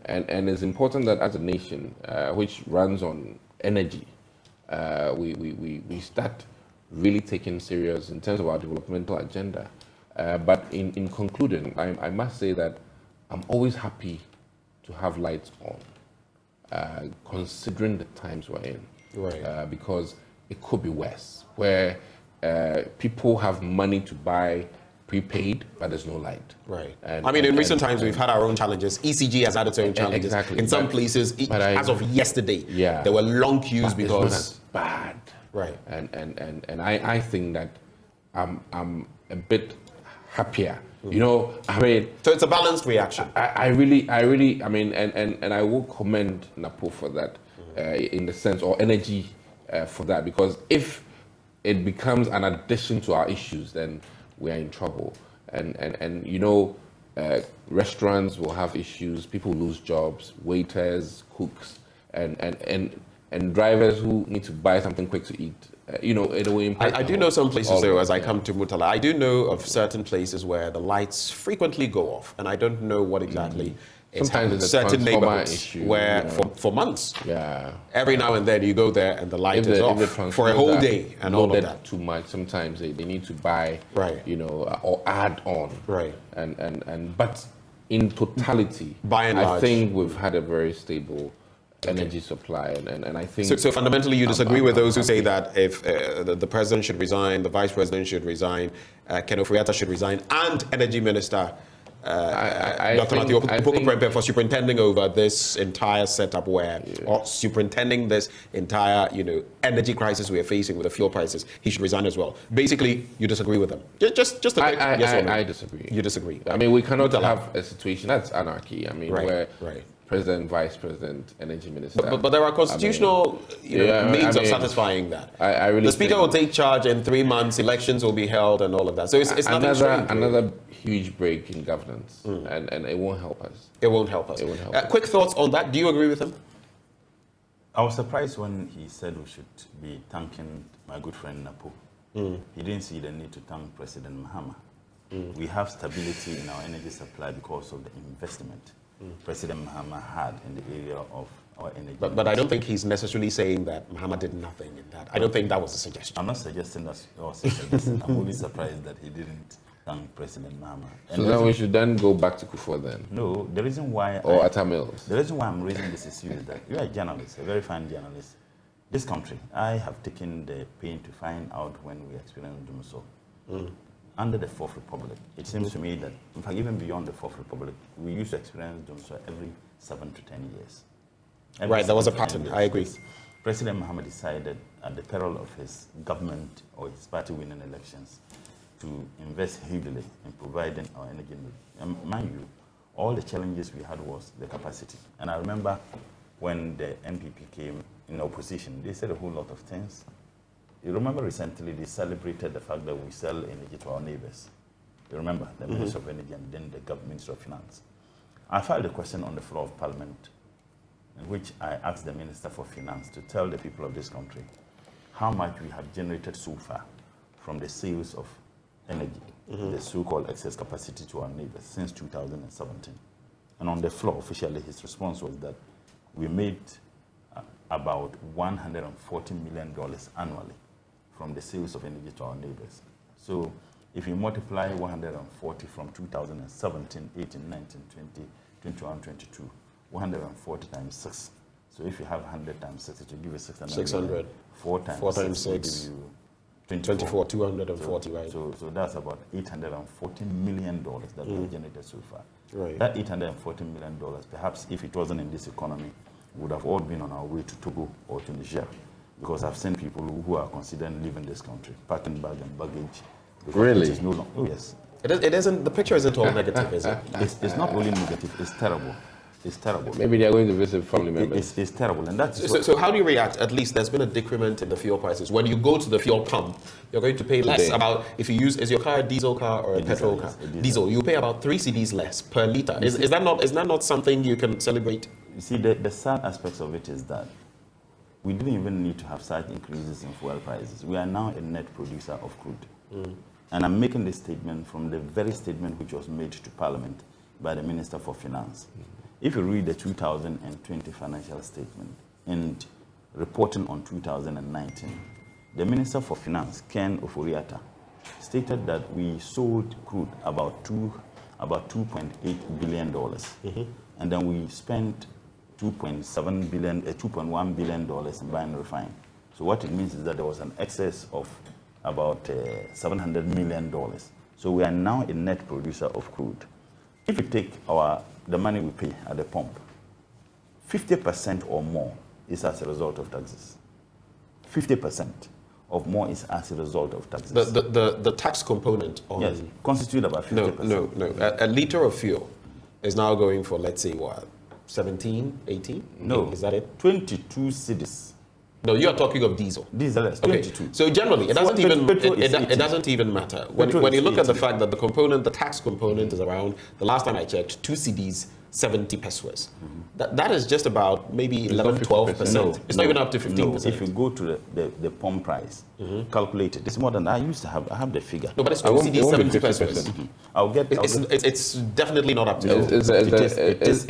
and it's important that as a nation which runs on energy, we start really taking serious in terms of our developmental agenda. But in concluding, I must say that I'm always happy to have lights on, considering the times we're in. Right. Because it could be worse, where people have money to buy prepaid, but there's no light. Right. In recent times, we've had our own challenges. ECG has had its own challenges. Exactly. In some places, as of yesterday, there were long queues because... It's not as bad. Right. And I think that I'm a bit happier. So it's a balanced reaction. I really, and I will commend NAPO for that, in the sense, or energy for that, because if it becomes an addition to our issues, then we are in trouble. And restaurants will have issues, people lose jobs, waiters, cooks, and drivers who need to buy something quick to eat. It will impact. I do know some places, though, as I come to Murtala, I do know of certain places where the lights frequently go off, and I don't know what exactly It's sometimes it's a certain transformer neighborhoods issue, where you know. for months, yeah, every now and then you go there and the light is off for a whole day and all of that. Too much. Sometimes they need to buy, right, you know, or add on, right, and but in totality, by and I large, think we've had a very stable energy supply, and I think so fundamentally you disagree with those who say that if the president should resign, the vice president should resign, Ken Ofori-Atta should resign, and energy minister Dr. Matthew Opoku-Prempeh for superintending over this entire setup or superintending this entire, you know, energy crisis we are facing with the fuel prices, he should resign as well. Basically, you disagree with them. Just a quick yes or no. I disagree. You disagree. I mean, we cannot have a situation that's anarchy. I mean, where right. President, Vice President, Energy Minister. But there are constitutional means of satisfying that. I really the Speaker will take charge in 3 months, elections will be held and all of that. So it's nothing strange. Another huge break in governance, and it won't help us. It won't help us. It won't help us. Quick thoughts on that. Do you agree with him? I was surprised when he said we should be thanking my good friend Napo. He didn't see the need to thank President Mahama. We have stability in our energy supply because of the investment President Mahama had in the area of our energy. But I don't think he's necessarily saying that Mahama did nothing in that. I don't think that was a suggestion. I'm not suggesting that was a suggestion. I'm only surprised that he didn't thank President Mahama. So then we should then go back to Kufuor then? No, the reason why... Or Atta Mills? The reason why I'm raising this issue is that you are a journalist, a very fine journalist. This country, I have taken the pain to find out when we experienced doom so. Under the Fourth Republic, it seems to me that, in fact, even beyond the Fourth Republic, we used to experience doom so every 7 to 10 years. Right, there was a pattern, I agree. President Mahama decided, at the peril of his government or his party winning elections, to invest heavily in providing our energy needs. And mind you, all the challenges we had was the capacity. And I remember when the NPP came in opposition, they said a whole lot of things. You remember recently they celebrated the fact that we sell energy to our neighbors. You remember the Minister of Energy and then the Minister of Finance. I filed a question on the floor of Parliament in which I asked the Minister for Finance to tell the people of this country how much we have generated so far from the sales of energy, the so-called excess capacity to our neighbors since 2017. And on the floor, officially, his response was that we made about $140 million annually from the sales of energy to our neighbors. So if you multiply 140 from 2017, 18, 19, 20, 21, 22, 140 times 6. So if you have 100 times 6, it will give you 600. 600. 4 times 4 times 6 will 6. give you 24, 240, right? So that's about $840 million that we have generated so far. Right. That $840 million, perhaps if it wasn't in this economy, would have all been on our way to Togo or Tunisia. Because I've seen people who are considering leaving this country, packing bag and baggage. Really? It is no longer, oh yes. It isn't, the picture isn't all negative, is it? It's not only negative, it's terrible. It's terrible. Maybe they're going to visit family members. It's terrible. And that's so how do you react? At least there's been a decrement in the fuel prices. When you go to the fuel pump, you're going to pay less. About, if you use, is your car a diesel car or a petrol car? Diesel. You pay about 3 cedis less per litre. Is that not something you can celebrate? You see, the sad aspects of it is that we didn't even need to have such increases in fuel prices. We are now a net producer of crude. And I'm making this statement from the very statement which was made to Parliament by the Minister for Finance. If you read the 2020 financial statement and reporting on 2019, the Minister for Finance, Ken Ofori-Atta, stated that we sold crude about $2.8 billion. And then we spent $2.1 billion in buying refined. So what it means is that there was an excess of about $700 million. So we are now a net producer of crude. If you take the money we pay at the pump, 50% or more is as a result of taxes. 50% of more is as a result of taxes. The tax component on... Yes, constitute about 50%. No. A litre of fuel is now going for, let's say, what, 17, 18? No. Is that it? 22 cedis. No, you are talking of diesel. Diesel, yes, 22. Okay. So generally, it doesn't even matter. When you look at the fact that the tax component is around, the last time I checked, 2 cedis 70 pesos. That is just about maybe 11, 12%. It's not even up to 15%. No, if you go to the pump price, calculate it. It's more than I used to have. I have the figure. No, but it's OECD 70 pesos. It's definitely not up to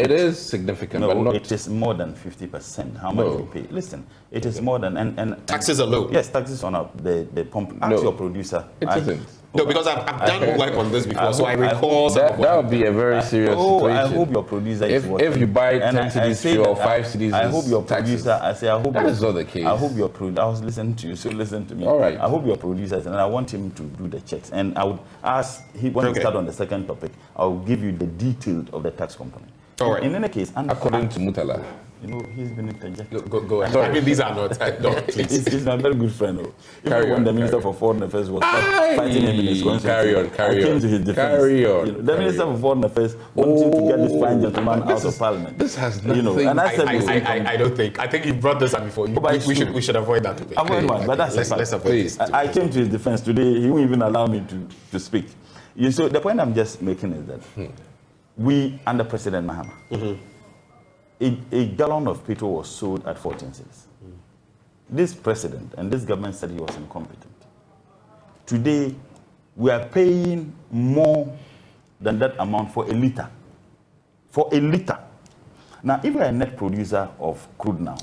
it is significant, but not. It is more than 50%. How much you pay? Listen, it is more than and taxes are low. Yes, taxes on the pump. Ask your producer. It isn't. No, because I've done work on this before, so I recall that would be a very serious situation. I hope your producer is watching. If you buy 10 CDs or 5 CDs, I hope your producer. I hope that is not the case. I hope your producer. I was listening to you, so listen to me. All right. I hope your producer, and I want him to do the checks. And I would ask when we start on the second topic, I will give you the detail of the tax component. All right. In any case, according to Mutala. You know, he's been interjected. Go ahead. I mean, these are not. No, please. He's my very good friend. When the Minister for Foreign Affairs was fighting him in his constituency, I came to his defense. Carry on. The Minister for Foreign Affairs wanted to get this fine gentleman out of Parliament. This has nothing. And I said, I don't think. I think he brought this up before. We should avoid that today. Avoid one, but that's let's avoid this. I came to his defense today. He won't even allow me to speak. So the point I'm just making is that we, under President Mahama, a gallon of petrol was sold at 14 cents. This president and this government said he was incompetent. Today, we are paying more than that amount for a liter. For a liter. Now, if we are a net producer of crude now,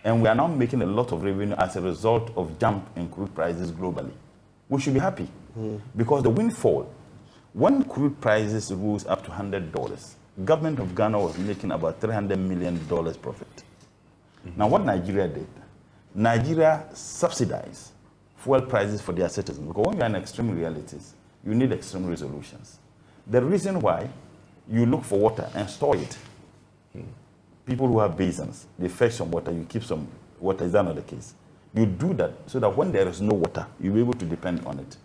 and we are now making a lot of revenue as a result of jump in crude prices globally, we should be happy. Because the windfall, when crude prices rose up to $100, government of Ghana was making about $300 million profit. Now, what Nigeria did, Nigeria subsidized fuel prices for their citizens. Because when you're in extreme realities, you need extreme resolutions. The reason why you look for water and store it, people who have basins, they fetch some water, you keep some water. Is that not the case? You do that so that when there is no water, you'll be able to depend on it.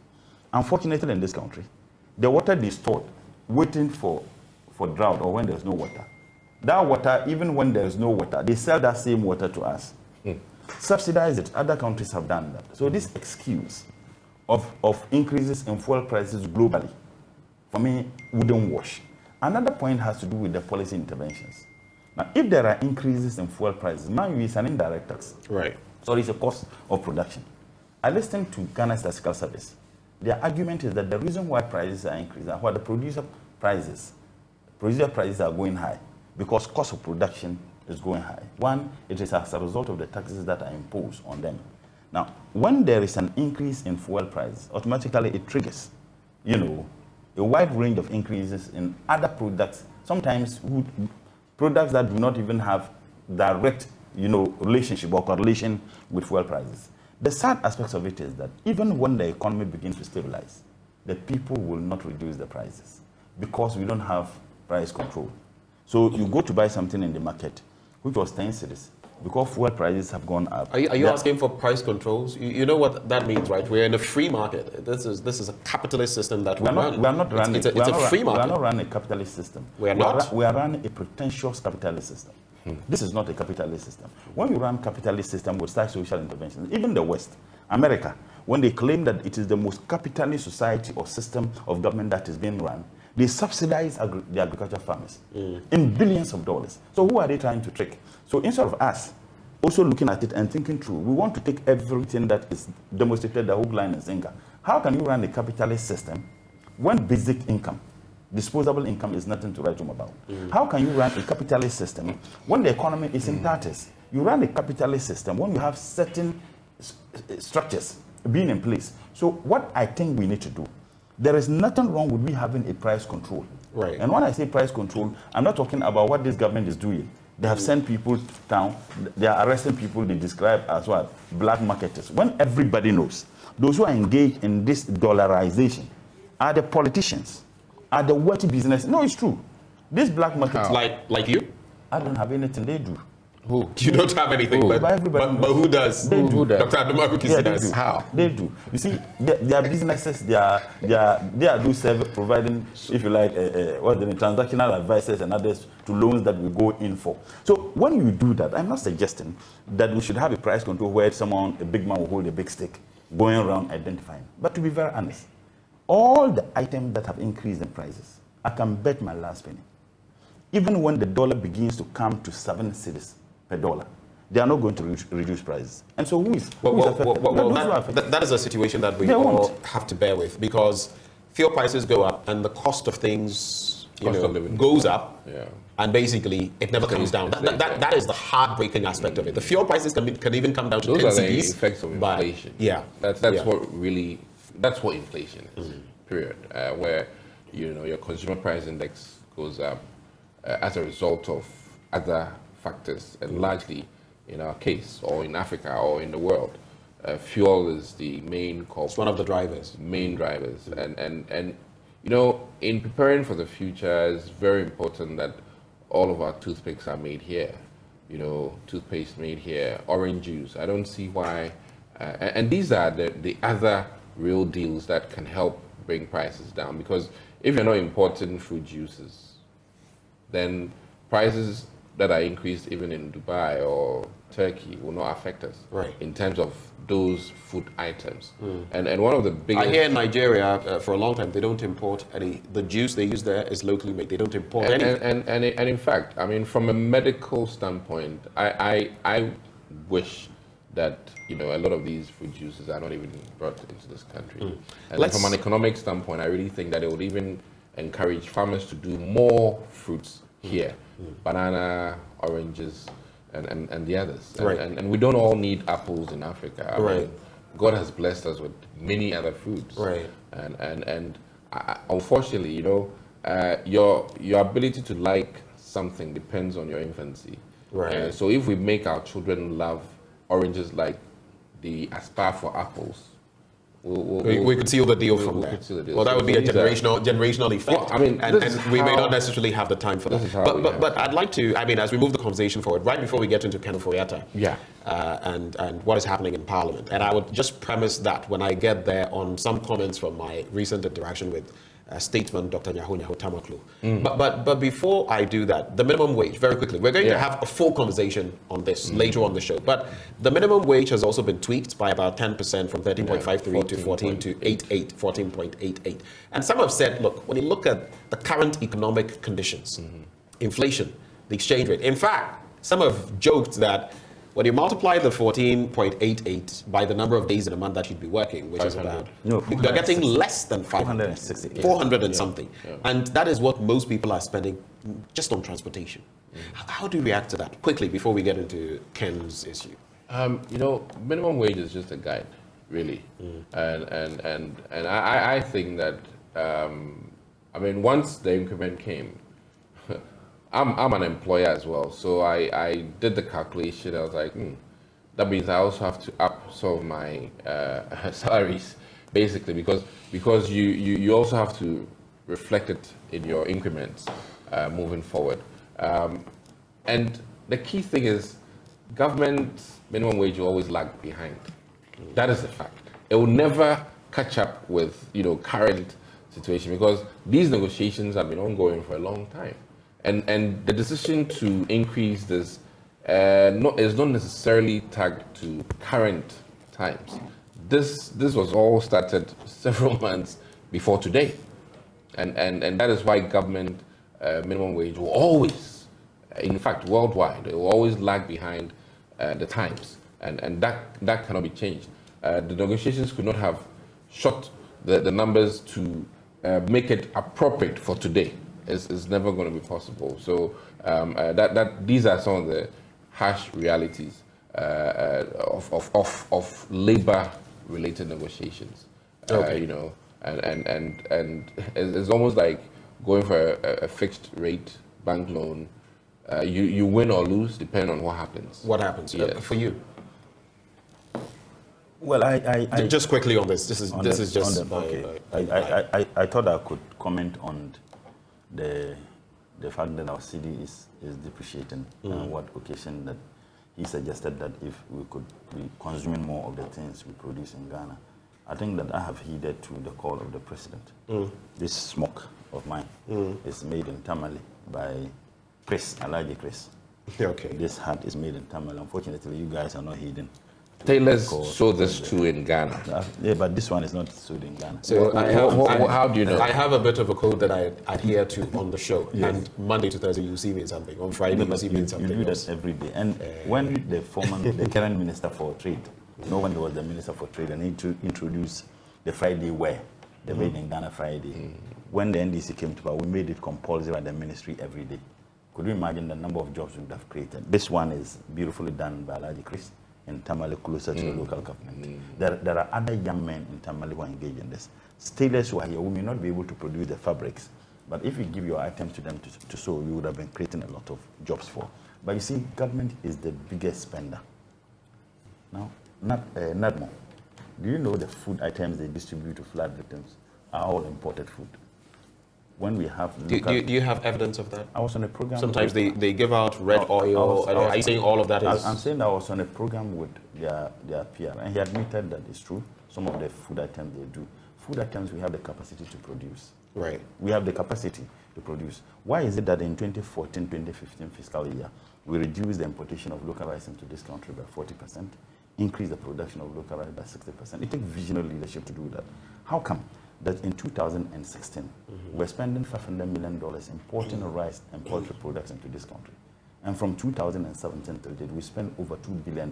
Unfortunately, in this country, the water they stored, waiting for drought or when there's no water. That water, even when there's no water, they sell that same water to us. Subsidize it. Other countries have done that. So this excuse of increases in fuel prices globally, for me, wouldn't wash. Another point has to do with the policy interventions. Now, if there are increases in fuel prices, man, it's an indirect tax. Right. So it's a cost of production. I listened to Ghana Statistical Service. Their argument is that the reason why prices are increasing, why the producer prices are going high, because cost of production is going high. One, it is as a result of the taxes that are imposed on them. Now, when there is an increase in fuel prices, automatically it triggers, a wide range of increases in other products, sometimes products that do not even have direct, relationship or correlation with fuel prices. The sad aspect of it is that even when the economy begins to stabilize, the people will not reduce the prices because we don't have price control. So you go to buy something in the market, which was 10 cedis, because fuel prices have gone up. Are you asking for price controls? You know what that means, right? We're in a free market. This is a capitalist system that we run. We are not running. It's a free market. We are not running a capitalist system. We are not. We are running a pretentious capitalist system. This is not a capitalist system. When you run capitalist system with such social interventions, even the West, America, when they claim that it is the most capitalist society or system of government that is being run, they subsidize the agricultural farmers in billions of dollars. So who are they trying to trick? So instead of us also looking at it and thinking through, we want to take everything that is demonstrated, the hook, line, and sinker. How can you run a capitalist system when basic income, disposable income, is nothing to write home about? How can you run a capitalist system when the economy is in tatters? You run a capitalist system when you have certain structures being in place. So what I think we need to do, there is nothing wrong with me having a price control. Right. And when I say price control, I'm not talking about what this government is doing. They have sent people down. They are arresting people they describe as what? Black marketers. When everybody knows, those who are engaged in this dollarization are the politicians, are the wealthy business. No, it's true. This black market. Like you? I don't have anything. They do. Who? You don't have anything, but who does? They do. Dr. Adomakuki does. How? They do. You see, their businesses, they are providing, if you like, transactional advisors and others to loans that we go in for. So when you do that, I'm not suggesting that we should have a price control where a big man will hold a big stick going around identifying. But to be very honest, all the items that have increased in prices, I can bet my last penny. even when the dollar begins to come to 7 cedis per dollar, they are not going to reduce prices. And so who is affected? That is a situation that we They all won't. have to bear with, because fuel prices go up and the cost of things goes up, and basically it never comes down. That is the heartbreaking aspect of it. The fuel prices can even come down to Those 10 are the cedis, effects of inflation. That's what inflation is. Period. Where your consumer price index goes up as a result of other factors, and largely in our case, or in Africa, or in the world, fuel is the main culprit. It's one of the drivers. Main drivers, and in preparing for the future, it's very important that all of our toothpicks are made here. Toothpaste made here, orange juice. I don't see why, and these are the other real deals that can help bring prices down. Because if you're not importing fruit juices, then prices that are increased even in Dubai or Turkey will not affect us, in terms of those food items. And one of the biggest... I hear in Nigeria, for a long time, they don't import any. The juice they use there is locally made. They don't import any. And in fact, I mean, from a medical standpoint, I wish that a lot of these fruit juices are not even brought into this country. And from an economic standpoint, I really think that it would even encourage farmers to do more fruits here. Banana, oranges, and the others. And we don't all need apples in Africa. I mean, God has blessed us with many other foods. And unfortunately, your ability to like something depends on your infancy. So if we make our children love oranges like they aspire for apples, we could seal the deal from there. Well, that would be a generational effect. Well, I mean, and we may not necessarily have the time for that. But I'd like to, as we move the conversation forward, right before we get into Ken Foyata, and what is happening in Parliament, and I would just premise that when I get there on some comments from my recent interaction with statesman Dr. Nyaho Tamaklo. But before I do that, the minimum wage, very quickly, we're going to have a full conversation on this later on the show. But the minimum wage has also been tweaked by about 10% from 13.53 to 14.88. And some have said, look, when you look at the current economic conditions, inflation, the exchange rate, in fact, some have joked that when you multiply the 14.88 by the number of days in a month that you'd be working, which is about, you're getting less than 560, 400 and something. And that is what most people are spending just on transportation. How do you react to that? Quickly, before we get into Ken's issue. Minimum wage is just a guide, really. And I think that, once the increment came, I'm an employer as well, so I did the calculation. I was like, that means I also have to up some of my salaries, basically, because you also have to reflect it in your increments moving forward. And the key thing is, government minimum wage will always lag behind. That is a fact. It will never catch up with current situation, because these negotiations have been ongoing for a long time. And the decision to increase this is not necessarily tagged to current times. This was all started several months before today. And that is why government minimum wage will always, in fact, worldwide, it will always lag behind the times. And that cannot be changed. The negotiations could not have shot the numbers to make it appropriate for today. Is never going to be possible. So these are some of the harsh realities of labor-related negotiations. And it's almost like going for a fixed rate bank loan. You win or lose depending on what happens. What happens for you? Well, I just quickly on this. This is just I thought I could comment on the fact that our CD is depreciating, and what occasion that he suggested that if we could be consuming more of the things we produce in Ghana. I think that I have heeded to the call of the president. This smoke of mine is made in Tamale by Chris, Alaji Chris. Okay. This hat is made in Tamale. Unfortunately, you guys are not heeding Tailors sew this too in Ghana. Yeah, but this one is not sewed in Ghana. So how do you know? I have a bit of a code that I adhere to on the show. Yes. And Monday to Thursday, you see me in something. On Friday, you see me in something. You do that every day. And when the current Minister for Trade, no one was the Minister for Trade, and he introduced the Friday wear, the Made in Ghana Friday. When the NDC came to power, we made it compulsory at the ministry every day. Could you imagine the number of jobs we would have created? This one is beautifully done by Alaji Chris in Tamale, closer to the local government. There are other young men in Tamale who are engaged in this. Tailors who are here, we may not be able to produce the fabrics, but if you give your items to them to sew, you would have been creating a lot of jobs for. But you see, government is the biggest spender. Now, not more. Do you know the food items they distribute to flood victims are all imported food? When we have do you have evidence of that? I was on a program. Sometimes they give out red oil. Are you saying all of that is? I'm saying I was on a program with their PR, and he admitted that it's true. Some of the food items they do. Food items we have the capacity to produce. Right. We have the capacity to produce. Why is it that in 2014-2015 fiscal year, we reduced the importation of local rice into this country by 40%, increased the production of local rice by 60%? It takes visionary leadership to do that. How come that in 2016, we're spending $500 million importing rice and poultry products into this country? And from 2017 till date, we spend over $2 billion.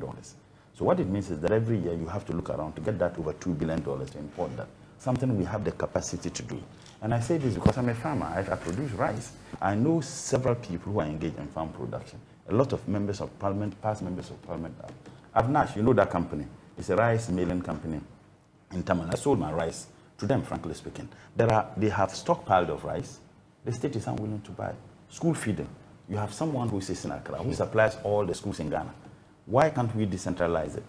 So what it means is that every year you have to look around to get that over $2 billion to import that. Something we have the capacity to do. And I say this because I'm a farmer. I produce rice. I know several people who are engaged in farm production. A lot of members of parliament, past members of parliament. Avnash, you know that company. It's a rice milling company in Tamale. I sold my rice to them, frankly speaking. They have stockpiled of rice. The state is unwilling to buy. School feeding. You have someone who is in Accra who supplies all the schools in Ghana. Why can't we decentralize it?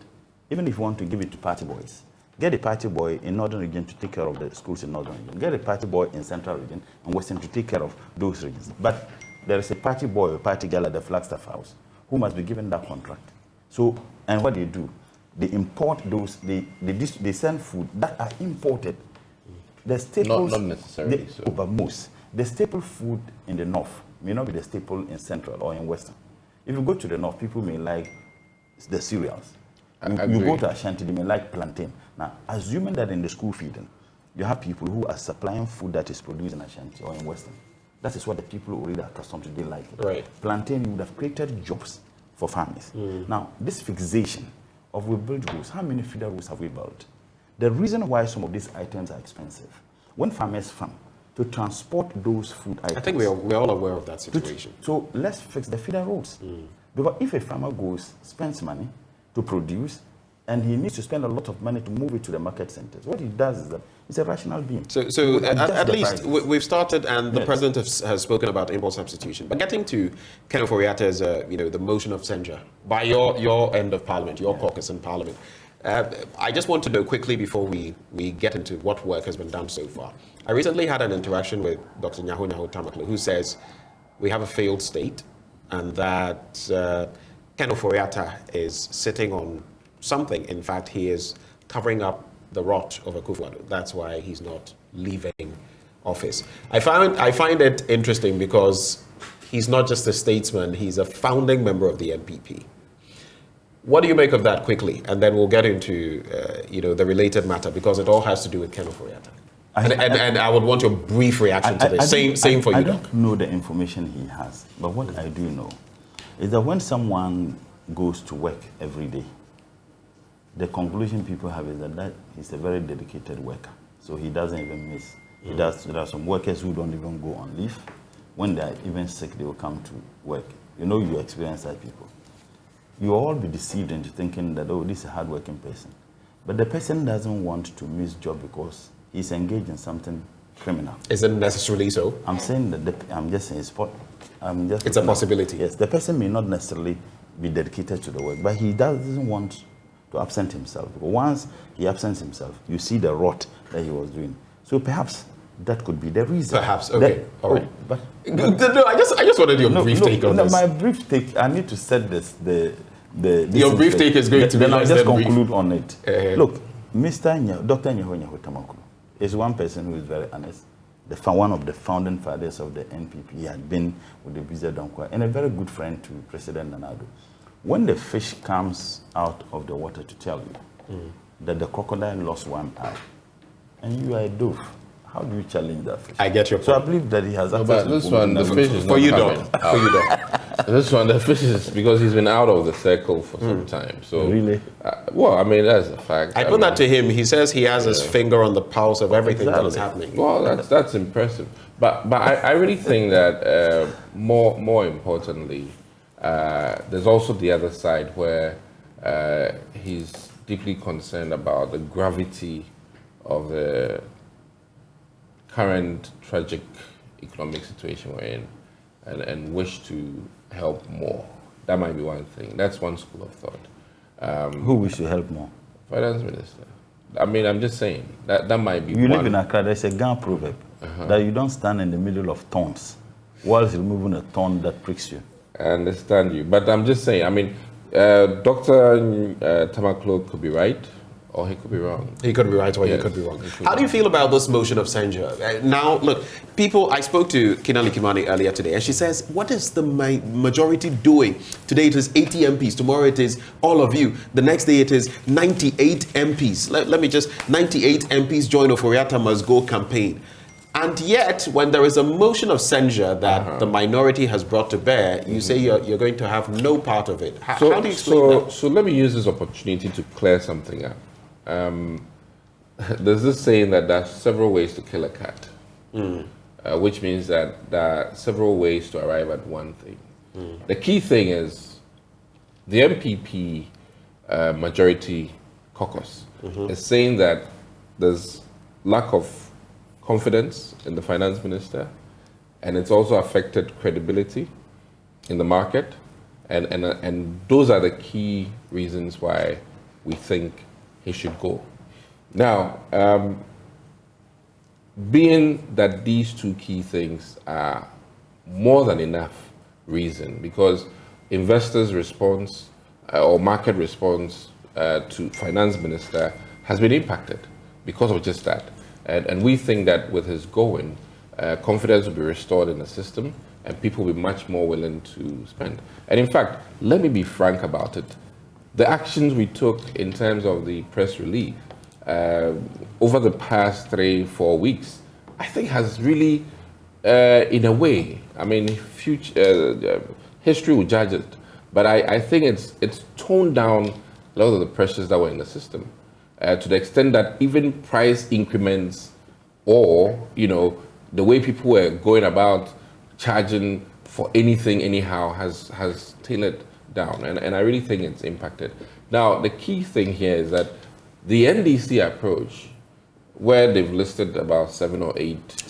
Even if you want to give it to party boys, get a party boy in Northern region to take care of the schools in Northern region. Get a party boy in Central region and Western to take care of those regions. But there is a party boy or party girl at the Flagstaff House who must be given that contract. So, and what they do, they import those, they send food that are imported. The staples, not necessarily so. But most. The staple food in the north may not be the staple in Central or in Western. If you go to the north, people may like the cereals. You go to Ashanti, they may like plantain. Now, assuming that in the school feeding, you have people who are supplying food that is produced in Ashanti or in Western. That is what the people who already are accustomed to, they like it. Right. Plantain, you would have created jobs for farmers. Now, this fixation of we build roads, how many feeder roads have we built? The reason why some of these items are expensive, when farmers farm, to transport those food items. I think we're all aware of that situation. So let's fix the feeder roads. Because if a farmer spends money to produce, and he needs to spend a lot of money to move it to the market centers, what he does is that it's a rational being. So at least we've started, and the president has spoken about import substitution. But getting to Ken Ofori-Atta's, the motion of censure by your end of parliament, your caucus in parliament. I just want to know quickly before we get into what work has been done so far. I recently had an interaction with Dr. Nyaho Tamaklo, who says we have a failed state and that Ken Ofori-Atta is sitting on something. In fact, he is covering up the rot of Akufo-Addo. That's why he's not leaving office. I find it interesting because he's not just a statesman, he's a founding member of the NPP. What do you make of that quickly? And then we'll get into the related matter, because it all has to do with Ken Ofori-Atta. And I would want your brief reaction to this. Same for you, Doc. I don't know the information he has, but what I do know is that when someone goes to work every day, the conclusion people have is that he's a very dedicated worker. So he doesn't even miss. There are some workers who don't even go on leave. When they're even sick, they will come to work. You experience that, people. You all be deceived into thinking that, oh, this is a hard-working person. But the person doesn't want to miss job because he's engaged in something criminal. Isn't necessarily so? I'm saying that I'm just saying it's a possibility. Yes, the person may not necessarily be dedicated to the work, but he doesn't want to absent himself. Once he absents himself, you see the rot that he was doing. So perhaps that could be the reason. Perhaps, okay, all right. But no, I just wanted your brief take on this. My brief take, I need to set this. Your brief take is going to be then I'll just conclude brief. on it. Look, Dr. Nyaho Tamaklo is one person who is very honest. One of the founding fathers of the NPP. He had been with the Visa Dankwa and a very good friend to President Nana Addo. when the fish comes out of the water to tell you that the crocodile lost one eye, and you are a dove, how do you challenge that fish? I get your point. So I believe that he has access but to this one, the fish is for not you, coming dog. out. For you, dog. This one, the fish is because he's been out of the circle for some time. So really, well, I mean that's a fact. I put that to him. He says he has his finger on the pulse of everything that is happening. Well, that's impressive. But I really think that more importantly, there's also the other side where he's deeply concerned about the gravity of the current tragic economic situation we're in, and wish to help more. That might be one thing. That's one school of thought. Who wish to help more? Finance Minister. I mean, I'm just saying that might be. You live in Accra. There's a Ghana proverb that you don't stand in the middle of thorns whilst removing a thorn that pricks you. I understand you, but I'm just saying. I mean, Dr. Tamaklo could be right, or he could be wrong. He could be right, or he could be wrong. How do you feel about this motion of censure? Now, look, people. I spoke to Kinali Kimani earlier today, and she says, "What is the majority doing? Today it is 80 MPs. Tomorrow it is all of you. The next day it is 98 MPs. Let me just 98 MPs join Oforiatta Must Go campaign." And yet, when there is a motion of censure that the minority has brought to bear, you say you're going to have no part of it. How do you explain that? So let me use this opportunity to clear something up. There's this saying that there's several ways to kill a cat, which means that there are several ways to arrive at one thing. The key thing is the MPP majority caucus is saying that there's lack of confidence in the finance minister, and it's also affected credibility in the market, and those are the key reasons why we think he should go. Now, being that these two key things are more than enough reason, because investors' response or market response to finance minister has been impacted because of just that. And we think that with his going, confidence will be restored in the system and people will be much more willing to spend. And in fact, let me be frank about it. The actions we took in terms of the press relief over the past 3-4 weeks, I think has really, in a way, I mean, history will judge it, but I think it's toned down a lot of the pressures that were in the system. To the extent that even price increments or, the way people were going about charging for anything anyhow has tailed down. And I really think it's impacted. Now, the key thing here is that the NDC approach, where they've listed about 7 or 8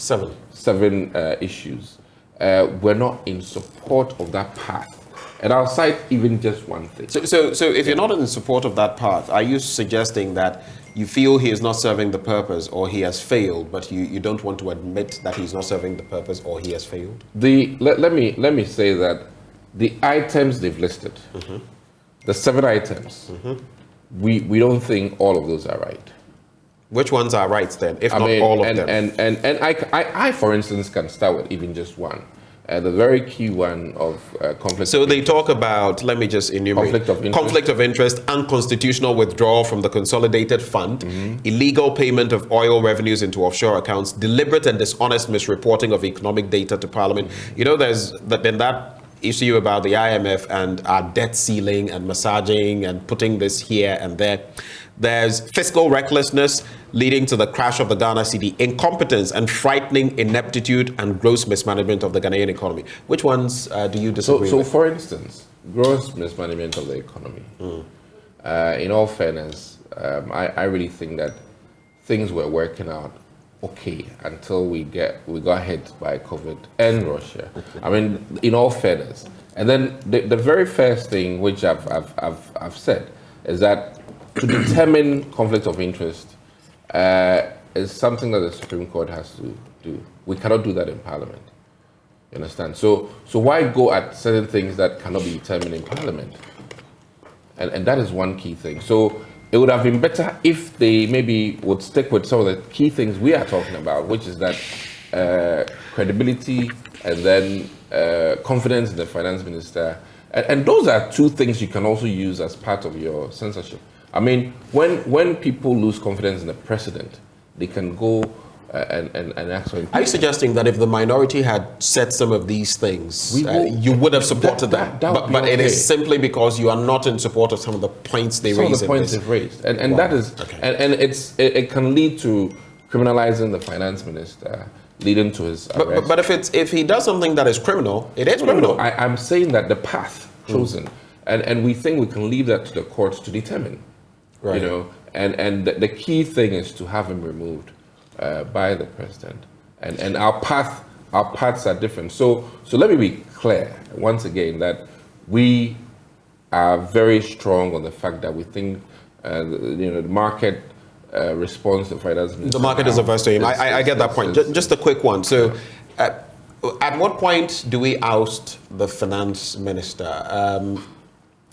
issues, we're not in support of that path. And I'll cite even just one thing. So if you're not in support of that path, are you suggesting that you feel he is not serving the purpose or he has failed, but you don't want to admit that he's not serving the purpose or he has failed? Let me say that the items they've listed, the 7 items, we don't think all of those are right. Which ones are right then, if not all of them? And I, for instance, can start with even just one. The very key one of conflict. So they talk about, let me just enumerate, conflict of interest, unconstitutional withdrawal from the consolidated fund, illegal payment of oil revenues into offshore accounts, deliberate and dishonest misreporting of economic data to Parliament. There's been that issue about the IMF and our debt ceiling and massaging and putting this here and there. There's fiscal recklessness leading to the crash of the Ghana cedi, incompetence and frightening ineptitude and gross mismanagement of the Ghanaian economy. Which ones do you disagree with? So for instance, gross mismanagement of the economy. In all fairness, I really think that things were working out okay until we got hit by COVID and Russia. I mean, in all fairness. And then the very first thing which I've said is that to determine conflict of interest is something that the Supreme Court has to do. We cannot do that in Parliament. You understand? So why go at certain things that cannot be determined in Parliament? And that is one key thing. So it would have been better if they maybe would stick with some of the key things we are talking about, which is that credibility and then confidence in the finance minister And those are two things you can also use as part of your censorship. I mean, when people lose confidence in the president, they can go and actually... Are you suggesting that if the minority had said some of these things, you would have supported them? But it is simply because you are not in support of some of the points they raised. Some of the points they've raised. And that is... Okay. And it can lead to criminalizing the finance minister, leading to his arrest. But if he does something that is criminal, it is criminal. No, I'm saying that the path chosen, and we think we can leave that to the courts to determine. Right. You know, and the key thing is to have him removed by the president, and our paths are different. So let me be clear once again that we are very strong on the fact that we think the market responds to finance minister. The market is averse to him. I get that point. Just a quick one. So at what point do we oust the finance minister?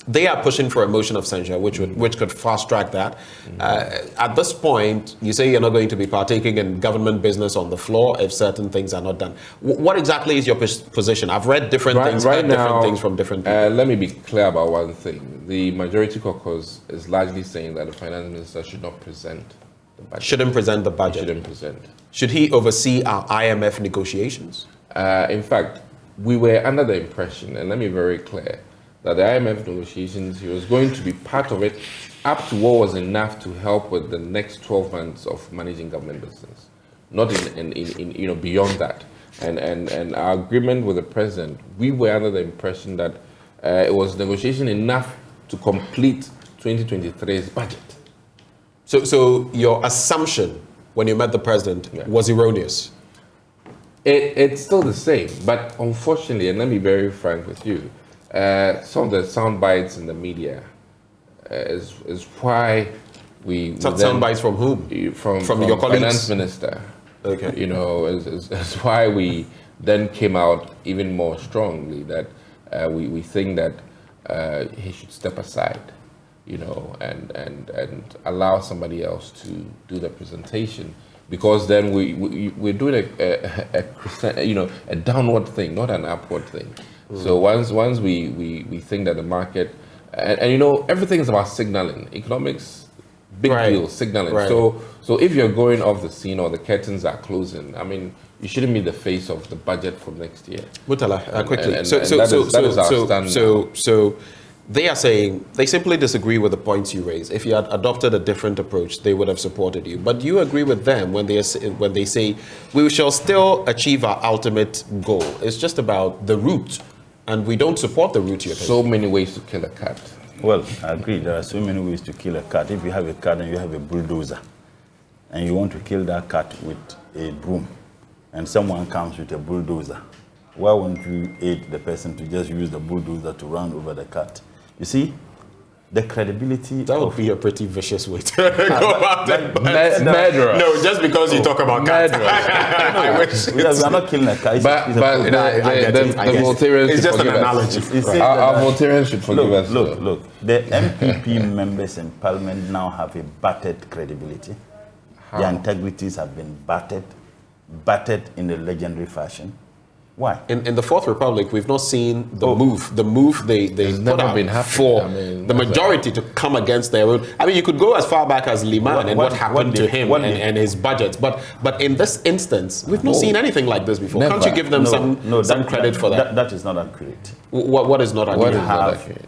They are pushing for a motion of censure, which could fast track that. At this point, you say you're not going to be partaking in government business on the floor if certain things are not done. What exactly is your position? I've read different things, heard different things from different people. Let me be clear about one thing. The majority caucus is largely saying that the finance minister should not present the budget. Shouldn't present the budget. Shouldn't present. Should he oversee our IMF negotiations? In fact, we were under the impression, and let me be very clear, that the IMF negotiations, he was going to be part of it up to what was enough to help with the next 12 months of managing government business, not in beyond that. And our agreement with the president, we were under the impression that it was negotiation enough to complete 2023's budget. So your assumption when you met the president was erroneous? It's still the same, but unfortunately, and let me be very frank with you, some of the sound bites in the media is why we sound bites from whom? From your colleagues? Finance minister. Okay. You know, is why we then came out even more strongly that we think that he should step aside, you know, and allow somebody else to do the presentation, because then we're doing a downward thing, not an upward thing. So once we think that the market, and you know, everything is about signaling. Economics, big deal, signaling. Right. So if you're going off the scene or the curtains are closing, I mean, you shouldn't be the face of the budget for next year. Mutala, quickly. That is So they are saying they simply disagree with the points you raise. If you had adopted a different approach, they would have supported you. But you agree with them when they say we shall still achieve our ultimate goal. It's just about the route, and we don't support the route you're taking. So many ways to kill a cat. Well, I agree. There are so many ways to kill a cat. If you have a cat and you have a bulldozer, and you want to kill that cat with a broom, and someone comes with a bulldozer, why won't you aid the person to just use the bulldozer to run over the cat? You see, the credibility... That would be a pretty vicious way to go about it. Murderer. No, just because you talk about cats. I wish. Because we're not killing a cat. But the Voltaireans it's just an analogy. Our Voltaireans should forgive us. Look. The MPP members in Parliament now have a battered credibility. How? Their integrities have been battered in a legendary fashion. Why? In the Fourth Republic, we've not seen the move. The move they put out for the majority to come against their own. I mean, you could go as far back as Liman and what happened to him and his budgets. But in this instance, we've not seen anything like this before. Can't you give them some credit for that? That is not accurate. What is not accurate? We have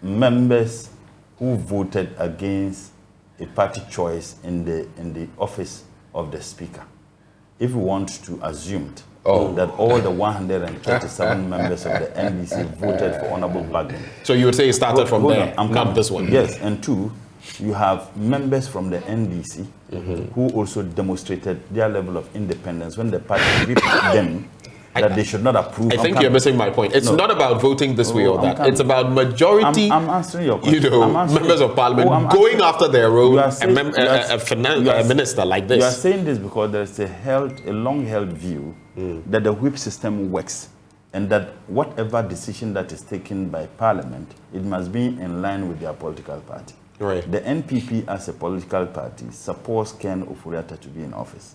members who voted against a party choice in the office of the Speaker. If we want to assume that all the 137 members of the NDC voted for honorable bargaining. So you would say it started from there, not this one? Yes, and two, you have members from the NDC who also demonstrated their level of independence when the party whipped them that they should not approve. I think you're missing my point. It's not about voting this way or that. It's about majority, I'm answering your question. Members of Parliament going after their own minister like this. You are saying this because there's a long-held view that the whip system works, and that whatever decision that is taken by Parliament, it must be in line with their political party. Right. The NPP as a political party supports Ken Ofori-Atta to be in office.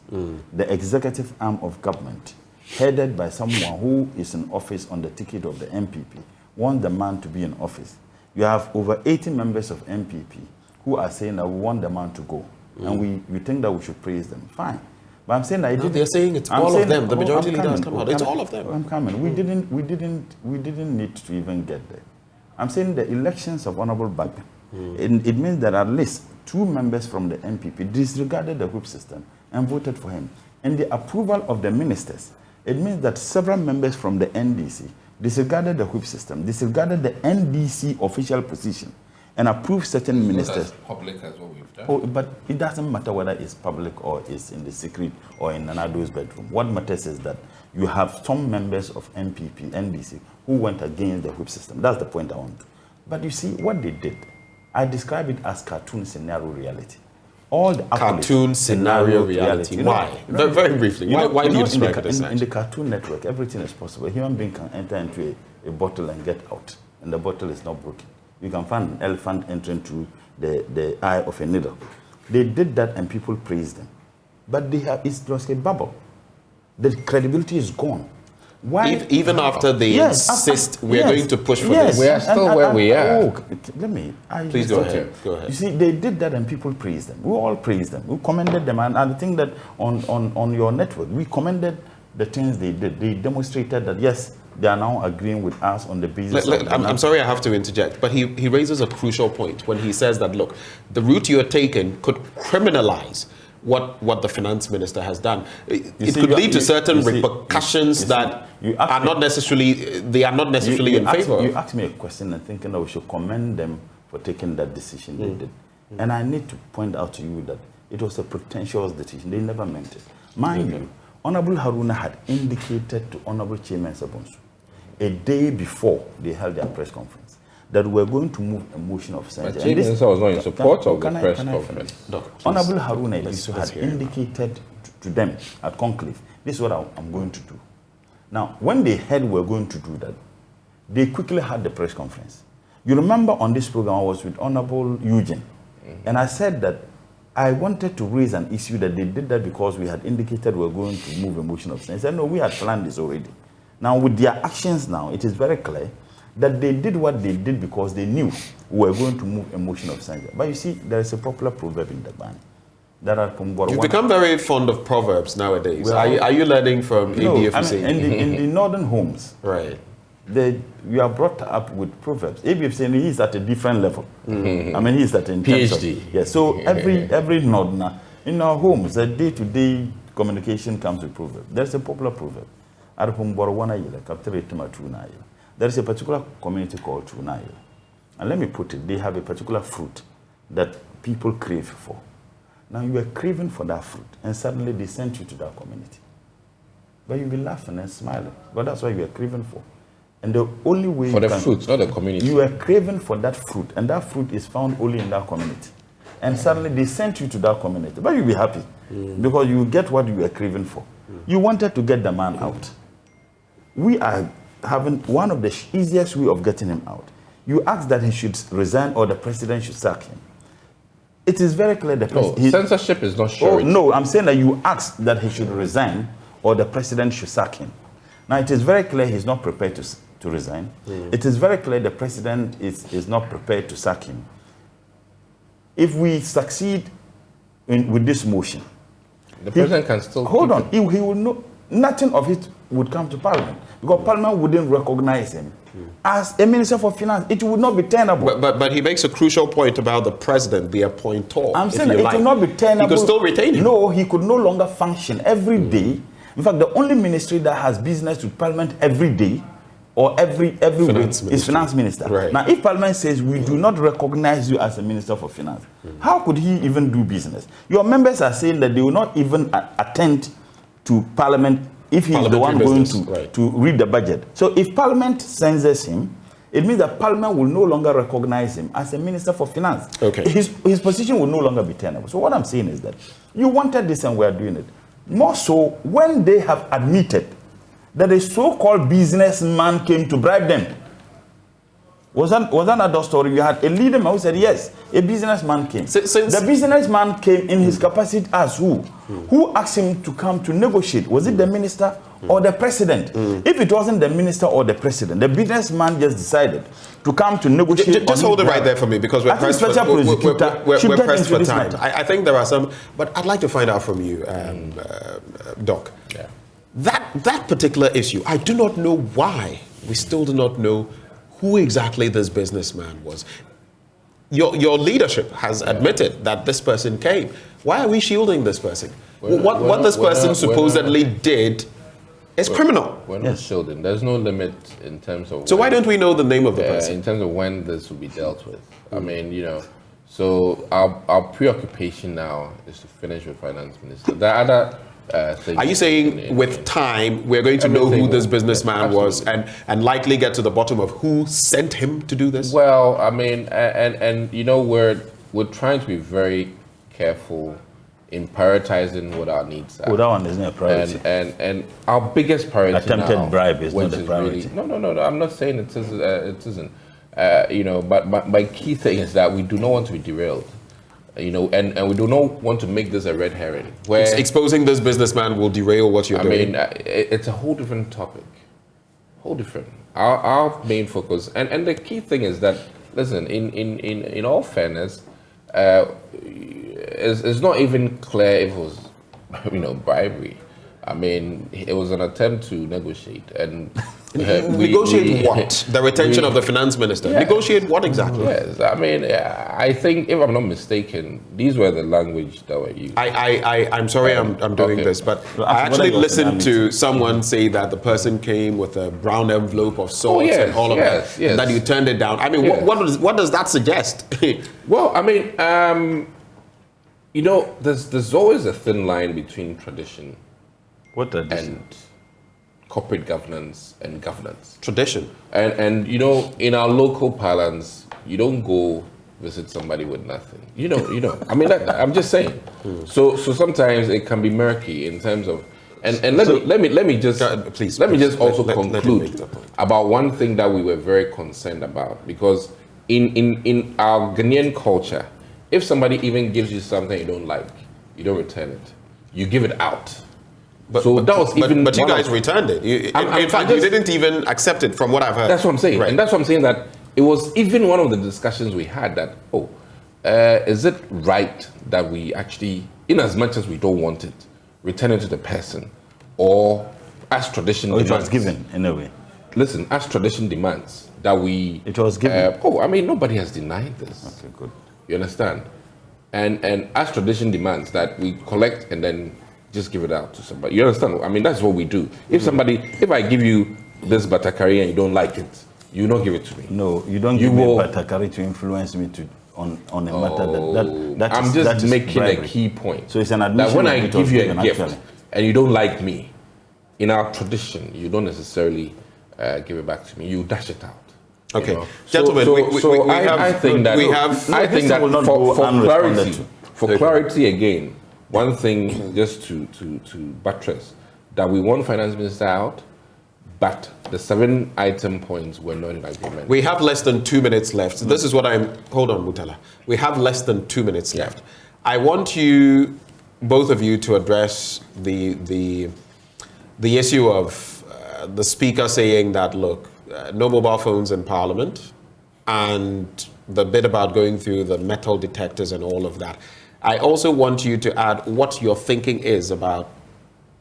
The executive arm of government, headed by someone who is in office on the ticket of the NPP, want the man to be in office. You have over 80 members of MPP who are saying that we want the man to go. And we think that we should praise them. Fine. But I'm saying that they're saying it's all of them. The majority leaders come out. It's all of them. I'm coming. We didn't need to even get there. I'm saying the elections of Honorable Bagman. It means that at least 2 members from the MPP disregarded the whip system and voted for him. And the approval of the ministers, it means that several members from the NDC disregarded the whip system, disregarded the NDC official position, and approved certain ministers. As public as what we've done. Oh, but it doesn't matter whether it's public or it's in the secret or in Nanado's bedroom. What matters is that you have some members of MPP, NDC, who went against the whip system. That's the point I want. But you see, what they did, I describe it as cartoon scenario reality. All the cartoon scenario reality. Why? Very briefly. Why do you describe it as that? In the Cartoon Network, everything is possible. A human being can enter into a bottle and get out, and the bottle is not broken. You can find an elephant entering through the eye of a needle. They did that and people praised them. But it's just a bubble. The credibility is gone. Why? Even after they insist we are going to push for this. We are still where we are. Please go ahead. Go ahead. You see, they did that and people praised them. We all praised them. We commended them. And I think that on your network, we commended the things they did. They demonstrated that, yes, they are now agreeing with us on the basis I'm sorry I have to interject, but he raises a crucial point when he says that, look, the route you're taking could criminalize what the finance minister has done. It could lead to certain repercussions that are not necessarily in favor of. You asked me a question and thinking that we should commend them for taking that decision they did. And I need to point out to you that it was a pretentious decision. They never meant it. Mind you, Honorable Haruna had indicated to Honorable Chairman Sabonsu a day before they held their press conference that we're going to move a motion of censure. But Chairman was not in support of the press conference. Honorable Haruna Idisu had indicated to them at Conclave, this is what I'm going to do. Now, when they heard we're going to do that, they quickly had the press conference. You remember on this program, I was with Honorable Eugene, and I said that I wanted to raise an issue that they did that because we had indicated we were going to move a motion of censure. I said, no, we had planned this already. Now, with their actions now, it is very clear that they did what they did because they knew we were going to move a motion of censure. But you see, there is a popular proverb in the band. You've become very fond of proverbs nowadays. Well, are you learning from ABF? In the northern homes, right? We are brought up with proverbs. ABF saying he is at a different level. I mean, he is at a PhD. Yes. So every northerner in our homes, the day-to-day communication comes with proverbs. There's a popular proverb. There is a particular community called Tunaya. And let me put it, they have a particular fruit that people crave for. Now you are craving for that fruit, and suddenly they sent you to that community. But you'll be laughing and smiling, but that's what you are craving for. And the only way for the fruit, not the community. You are craving for that fruit, and that fruit is found only in that community. And suddenly they sent you to that community, but you'll be happy because you get what you are craving for. You wanted to get the man out. We are having one of the easiest way of getting him out. You ask that he should resign or the president should sack him. It is very clear the president... censorship is not sure. No, I'm saying that you ask that he should resign or the president should sack him. Now, it is very clear he's not prepared to resign. It is very clear the president is not prepared to sack him. If we succeed with this motion... The president can still... Hold on. He will know... Nothing of it would come to Parliament because Parliament wouldn't recognize him as a Minister for Finance. It would not be tenable. But he makes a crucial point about the president, the appointor. I'm saying it would not be tenable. He could still retain him. No, he could no longer function every day. In fact, the only ministry that has business with Parliament every day or every week is Finance Minister. Right. Now, if Parliament says we do not recognize you as a Minister for Finance, how could he even do business? Your members are saying that they will not even attend to Parliament if he is the one going to read the budget. So if Parliament censors him, it means that Parliament will no longer recognize him as a Minister for Finance. Okay. His position will no longer be tenable. So what I'm saying is that you wanted this and we are doing it. More so when they have admitted that a so-called businessman came to bribe them. Was that another story? You had a leader who said, yes, a businessman came. The businessman came in his capacity as who? Who asked him to come to negotiate? Was it the minister or the president. If it wasn't the minister or the president, the businessman just decided to come to negotiate. Just hold it right there for me, because we're pressed for time. I think there are some, but I'd like to find out from you, Doc. Yeah. That particular issue, I do not know why. We still do not know who exactly this businessman was. Your leadership has admitted that this person came. Why are we shielding this person? What this person supposedly did is criminal. We're not shielding. There's no limit in terms of... So why don't we know the name of the person? In terms of when this will be dealt with. I mean, you know, so our preoccupation now is to finish with finance minister. The other thing... Are you saying with time we're going to know who this businessman was and likely get to the bottom of who sent him to do this? Well, I mean, and you know, we're trying to be very careful in prioritizing what our needs are. Well, that one isn't a priority. And our biggest priority attempted now, bribe is not a priority. Really, no. I'm not saying it isn't. You know, but my key thing is that we do not want to be derailed. You know, and we do not want to make this a red herring. Where exposing this businessman will derail what you're doing. I mean, it's a whole different topic. Whole different. Our main focus, and the key thing is that, listen, in all fairness, it's not even clear if it was, you know, bribery. I mean, it was an attempt to negotiate, and negotiate what? The retention of the finance minister. Yeah. Negotiate what exactly? Yes, I mean, I think, if I'm not mistaken, these were the language that were used. I'm sorry, I'm doing this, but I actually listened to someone say that the person came with a brown envelope of salts and all of that, and that you turned it down. I mean, what does that suggest? Well, I mean, you know, there's always a thin line between tradition and corporate governance and governance. Tradition. And you know, in our local parlance, you don't go visit somebody with nothing. You know. I mean, I'm just saying. So sometimes it can be murky in terms of, and let me just also conclude about one thing that we were very concerned about, because in our Ghanaian culture, if somebody even gives you something you don't like, you don't return it. You give it out. But you guys returned it. In fact, you didn't even accept it, from what I've heard. That's what I'm saying. Right. And that's what I'm saying, that it was even one of the discussions we had that, is it right that we actually, in as much as we don't want it, return it to the person, or as tradition demands. It was given, in a way. Listen, as tradition demands that we... It was given. I mean, nobody has denied this. Okay, good. You understand? And as tradition demands that we collect and then just give it out to somebody. You understand? I mean, that's what we do. If I give you this batakari and you don't like it, you don't give it to me. No, you don't give me batakari to influence me on a matter that I'm just making bribery. A key point. So it's an admission that when I give you a gift actually, and you don't like me, in our tradition, you don't necessarily give it back to me. You dash it out. Okay, you know? Gentlemen, I think that for clarity again, one thing just to buttress, that we want finance minister out, but the 7 item points were not in agreement. We have less than 2 minutes left. So this is what hold on, Mutala. We have less than 2 minutes left. I want you, both of you, to address the issue of the speaker saying that, look, no mobile phones in Parliament, and the bit about going through the metal detectors and all of that. I also want you to add what your thinking is about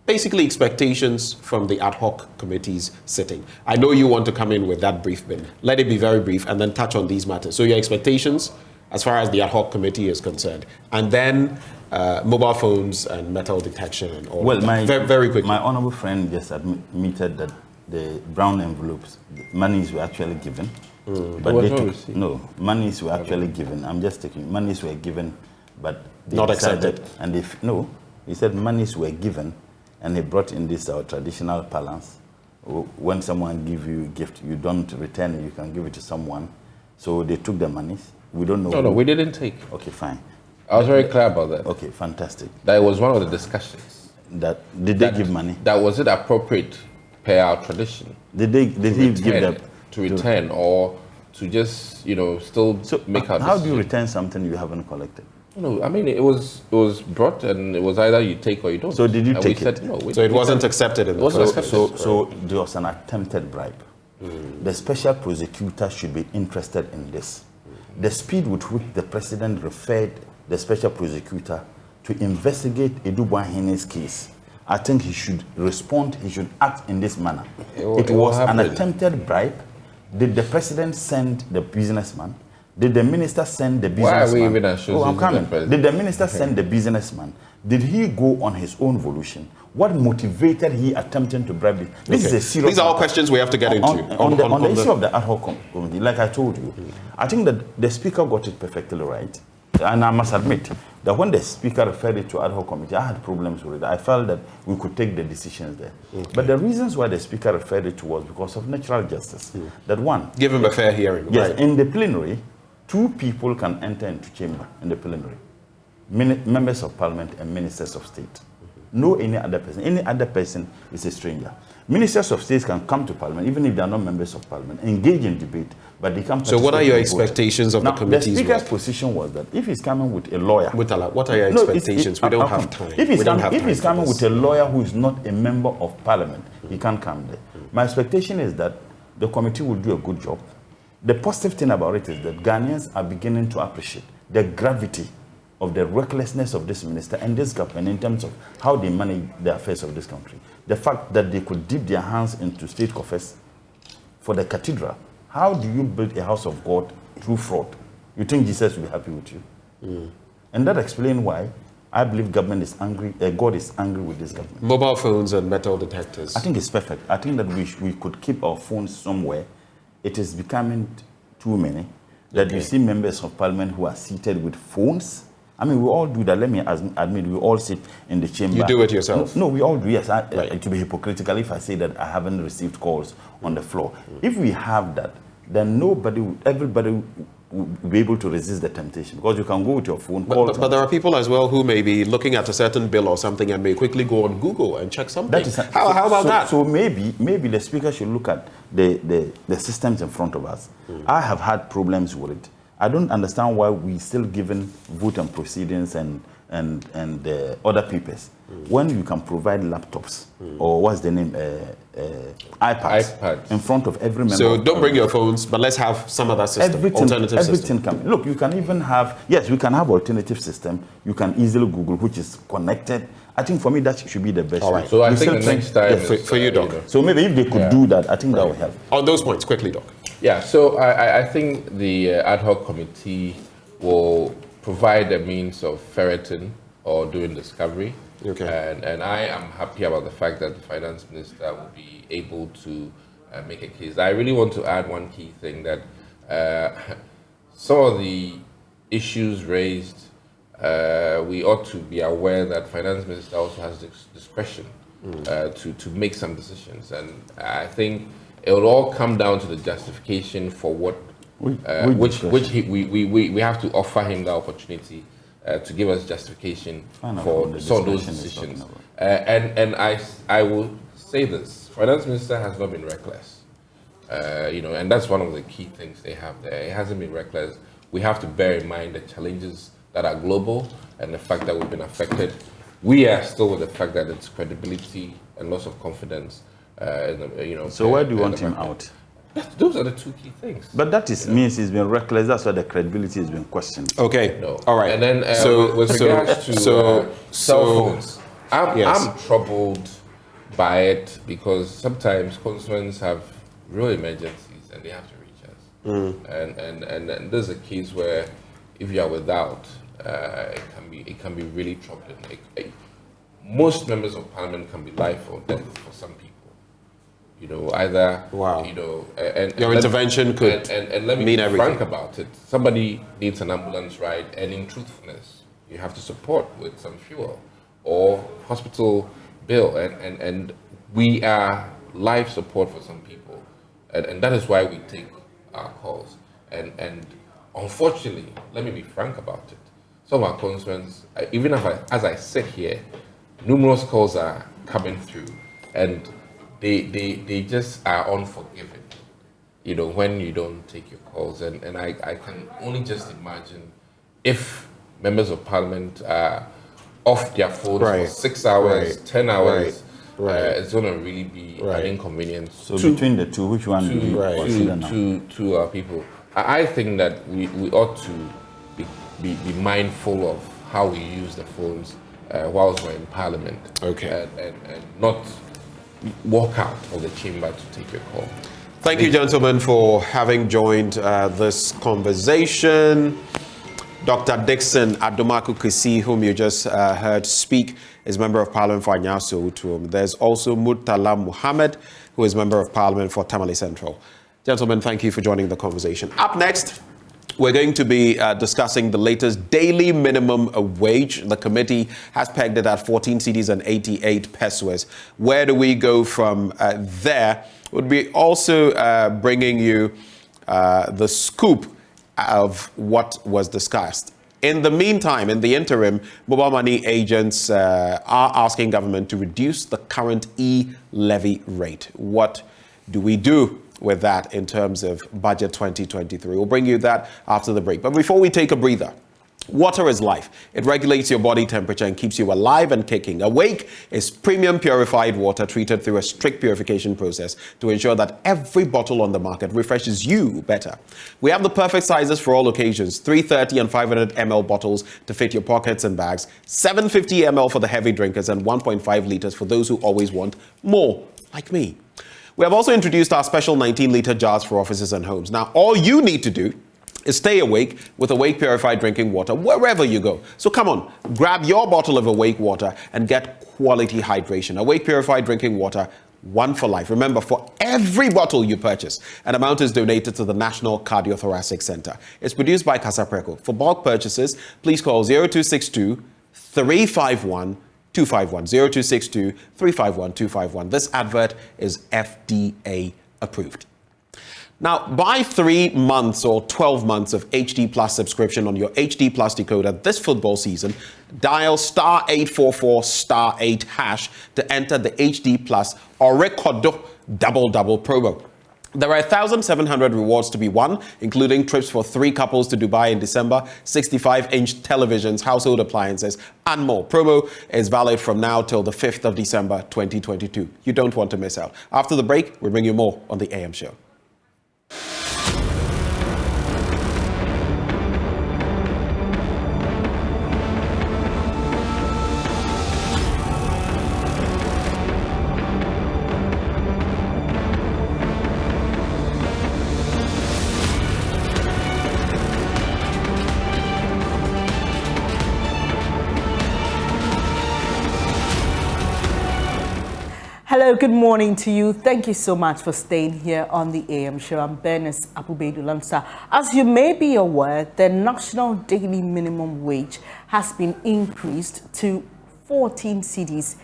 basically expectations from the ad hoc committee's sitting. I know you want to come in with that brief bit. Let it be very brief and then touch on these matters. So your expectations as far as the ad hoc committee is concerned. And then mobile phones and metal detection and all of that. Very quickly. My honorable friend just admitted that the brown envelopes, monies were actually given. But they took, monies were actually given. I'm just taking, monies were given, but they not decided, accepted. And he said monies were given, and he brought in this our traditional balance. When someone gives you a gift, you don't return it, you can give it to someone. So they took the monies. We don't know. No, we didn't take. Okay, fine. I was very clear about that. Okay, fantastic. That was one of the discussions. Did they give money? That was it appropriate per our tradition? Did he give them to return or to just still make our how do you return something you haven't collected? No, I mean it was brought and it was either you take or you don't. So did you and take we it? Said, no, So it wasn't accepted in the first place. So there was an attempted bribe. The special prosecutor should be interested in this. The speed with which the president referred the special prosecutor to investigate Edu Boahene's case, I think he should respond, he should act in this manner. It was an attempted bribe. Did the president send the businessman? Did the minister send the businessman? Why are we even accusing I'm coming. the Did the minister send the businessman? Did he go on his own volition? What motivated he attempting to bribe this? This is a serious. These are all questions we have to get into. On the issue of the ad hoc committee, like I told you, I think that the speaker got it perfectly right. And I must admit that when the speaker referred it to ad hoc committee, I had problems with it. I felt that we could take the decisions there. But the reasons why the speaker referred it to was because of natural justice. That one, give him a fair hearing. Yes, right. in the plenary, 2 people can enter into chamber in the plenary. Members of parliament and ministers of state. No any other person. Any other person is a stranger. Ministers of state can come to parliament, even if they are not members of parliament, engage in debate, but they can. So what are your expectations of the committee's The speaker's work? position was that if he's coming with a lawyer... What are your expectations? We don't have time. If he's coming with a lawyer who is not a member of parliament, he can't come there. My expectation is that the committee will do a good job. The positive thing about it is that Ghanaians are beginning to appreciate the gravity of the recklessness of this minister and this government in terms of how they manage the affairs of this country. The fact that they could dip their hands into state coffers for the cathedral. How do you build a house of God through fraud? You think Jesus will be happy with you? And that explains why I believe government is angry, God is angry with this government. Mobile phones and metal detectors. I think it's perfect. I think that we could keep our phones somewhere. It is becoming too many. That you see members of parliament who are seated with phones. I mean, we all do that. Let me admit, we all sit in the chamber. You do it yourself? No, we all do, yes. To be hypocritical if I say that I haven't received calls on the floor. If we have that, then everybody will be able to resist the temptation. Because you can go with your phone. But there are people as well who may be looking at a certain bill or something and may quickly go on Google and check something. How about that? So maybe the speaker should look at the systems in front of us. I have had problems with it. I don't understand why we still given vote and proceedings and other papers when you can provide laptops or what's the name, iPads in front of every member. So don't bring your phones, but let's have some other system, alternative system. Look, you can even have, yes, we can have alternative system. You can easily Google, which is connected. I think for me that should be the best. All right. So I think the next time for you, Doc. So maybe if they could do that, I think that would help. On those points, quickly, Doc. Yeah, so I think the ad hoc committee will provide a means of ferreting or doing discovery. Okay. And I am happy about the fact that the finance minister will be able to make a case. I really want to add one key thing that some of the issues raised, we ought to be aware that finance minister also has discretion to make some decisions. And I think it will all come down to the justification for what, we have to offer him the opportunity to give us justification for some of those decisions. And I will say this: finance minister has not been reckless, and that's one of the key things they have there. It hasn't been reckless. We have to bear in mind the challenges that are global and the fact that we've been affected. We are still with the fact that it's credibility and loss of confidence. So why do you want him out? Those are the 2 key things. But that means he's been reckless. That's why the credibility has been questioned. Okay. No. All right. And then with regards to cell phones, I'm troubled by it because sometimes constituents have real emergencies and they have to reach us. And there's a case where if you are without, it can be really troubling. Most members of parliament can be life or death for some people. Either and your intervention could and let me mean be everything. frank about it. Somebody needs an ambulance ride, and in truthfulness, you have to support with some fuel or hospital bill, and we are life support for some people, and that is why we take our calls. And unfortunately, let me be frank about it. Some of our concerns, even as I sit here, numerous calls are coming through, and they just are unforgiving, when you don't take your calls. And I can only just imagine if members of parliament are off their phones for 6 hours, 10 hours, it's going to really be an inconvenience. So between the two, which one do you consider now? To our people. I think that we ought to be mindful of how we use the phones whilst we're in parliament. Okay. And not walk out of the chamber to take your call. Thank you, gentlemen, for having joined this conversation. Dr. Dixon Adomaku Kisi, whom you just heard speak, is Member of Parliament for Anyaso Utuum. There's also Murtala Muhammad, who is Member of Parliament for Tamale Central. Gentlemen, thank you for joining the conversation. Up next, we're going to be discussing the latest daily minimum wage. The committee has pegged it at 14 cedis and 88 pesos. Where do we go from there? We'll be also bringing you the scoop of what was discussed. In the meantime, in the interim, mobile money agents are asking government to reduce the current e-levy rate. What do we do with that in terms of budget 2023? We'll bring you that after the break. But before we take a breather, water is life. It regulates your body temperature and keeps you alive and kicking. Awake is premium purified water treated through a strict purification process to ensure that every bottle on the market refreshes you better. We have the perfect sizes for all occasions: 330 and 500 ml bottles to fit your pockets and bags, 750 ml for the heavy drinkers, and 1.5 liters for those who always want more, like me. We have also introduced our special 19-liter jars for offices and homes. Now, all you need to do is stay awake with Awake Purified Drinking Water wherever you go. So come on, grab your bottle of Awake water and get quality hydration. Awake Purified Drinking Water, one for life. Remember, for every bottle you purchase, an amount is donated to the National Cardiothoracic Center. It's produced by Casapreco. For bulk purchases, please call 0262 351 251, 0262 351 251. This advert is FDA approved. Now, buy 3 months or 12 months of HD Plus subscription on your HD Plus decoder this football season. Dial *844*8# to enter the HD Plus Orekodo Double promo. There are 1,700 rewards to be won, including trips for 3 couples to Dubai in December, 65-inch televisions, household appliances, and more. Promo is valid from now till the 5th of December, 2022. You don't want to miss out. After the break, we'll bring you more on the AM Show. Hello, good morning to you. Thank you so much for staying here on the AM show. I'm Bernice Abubedu-Lansa. As you may be aware, the national daily minimum wage has been increased to 14 cedis,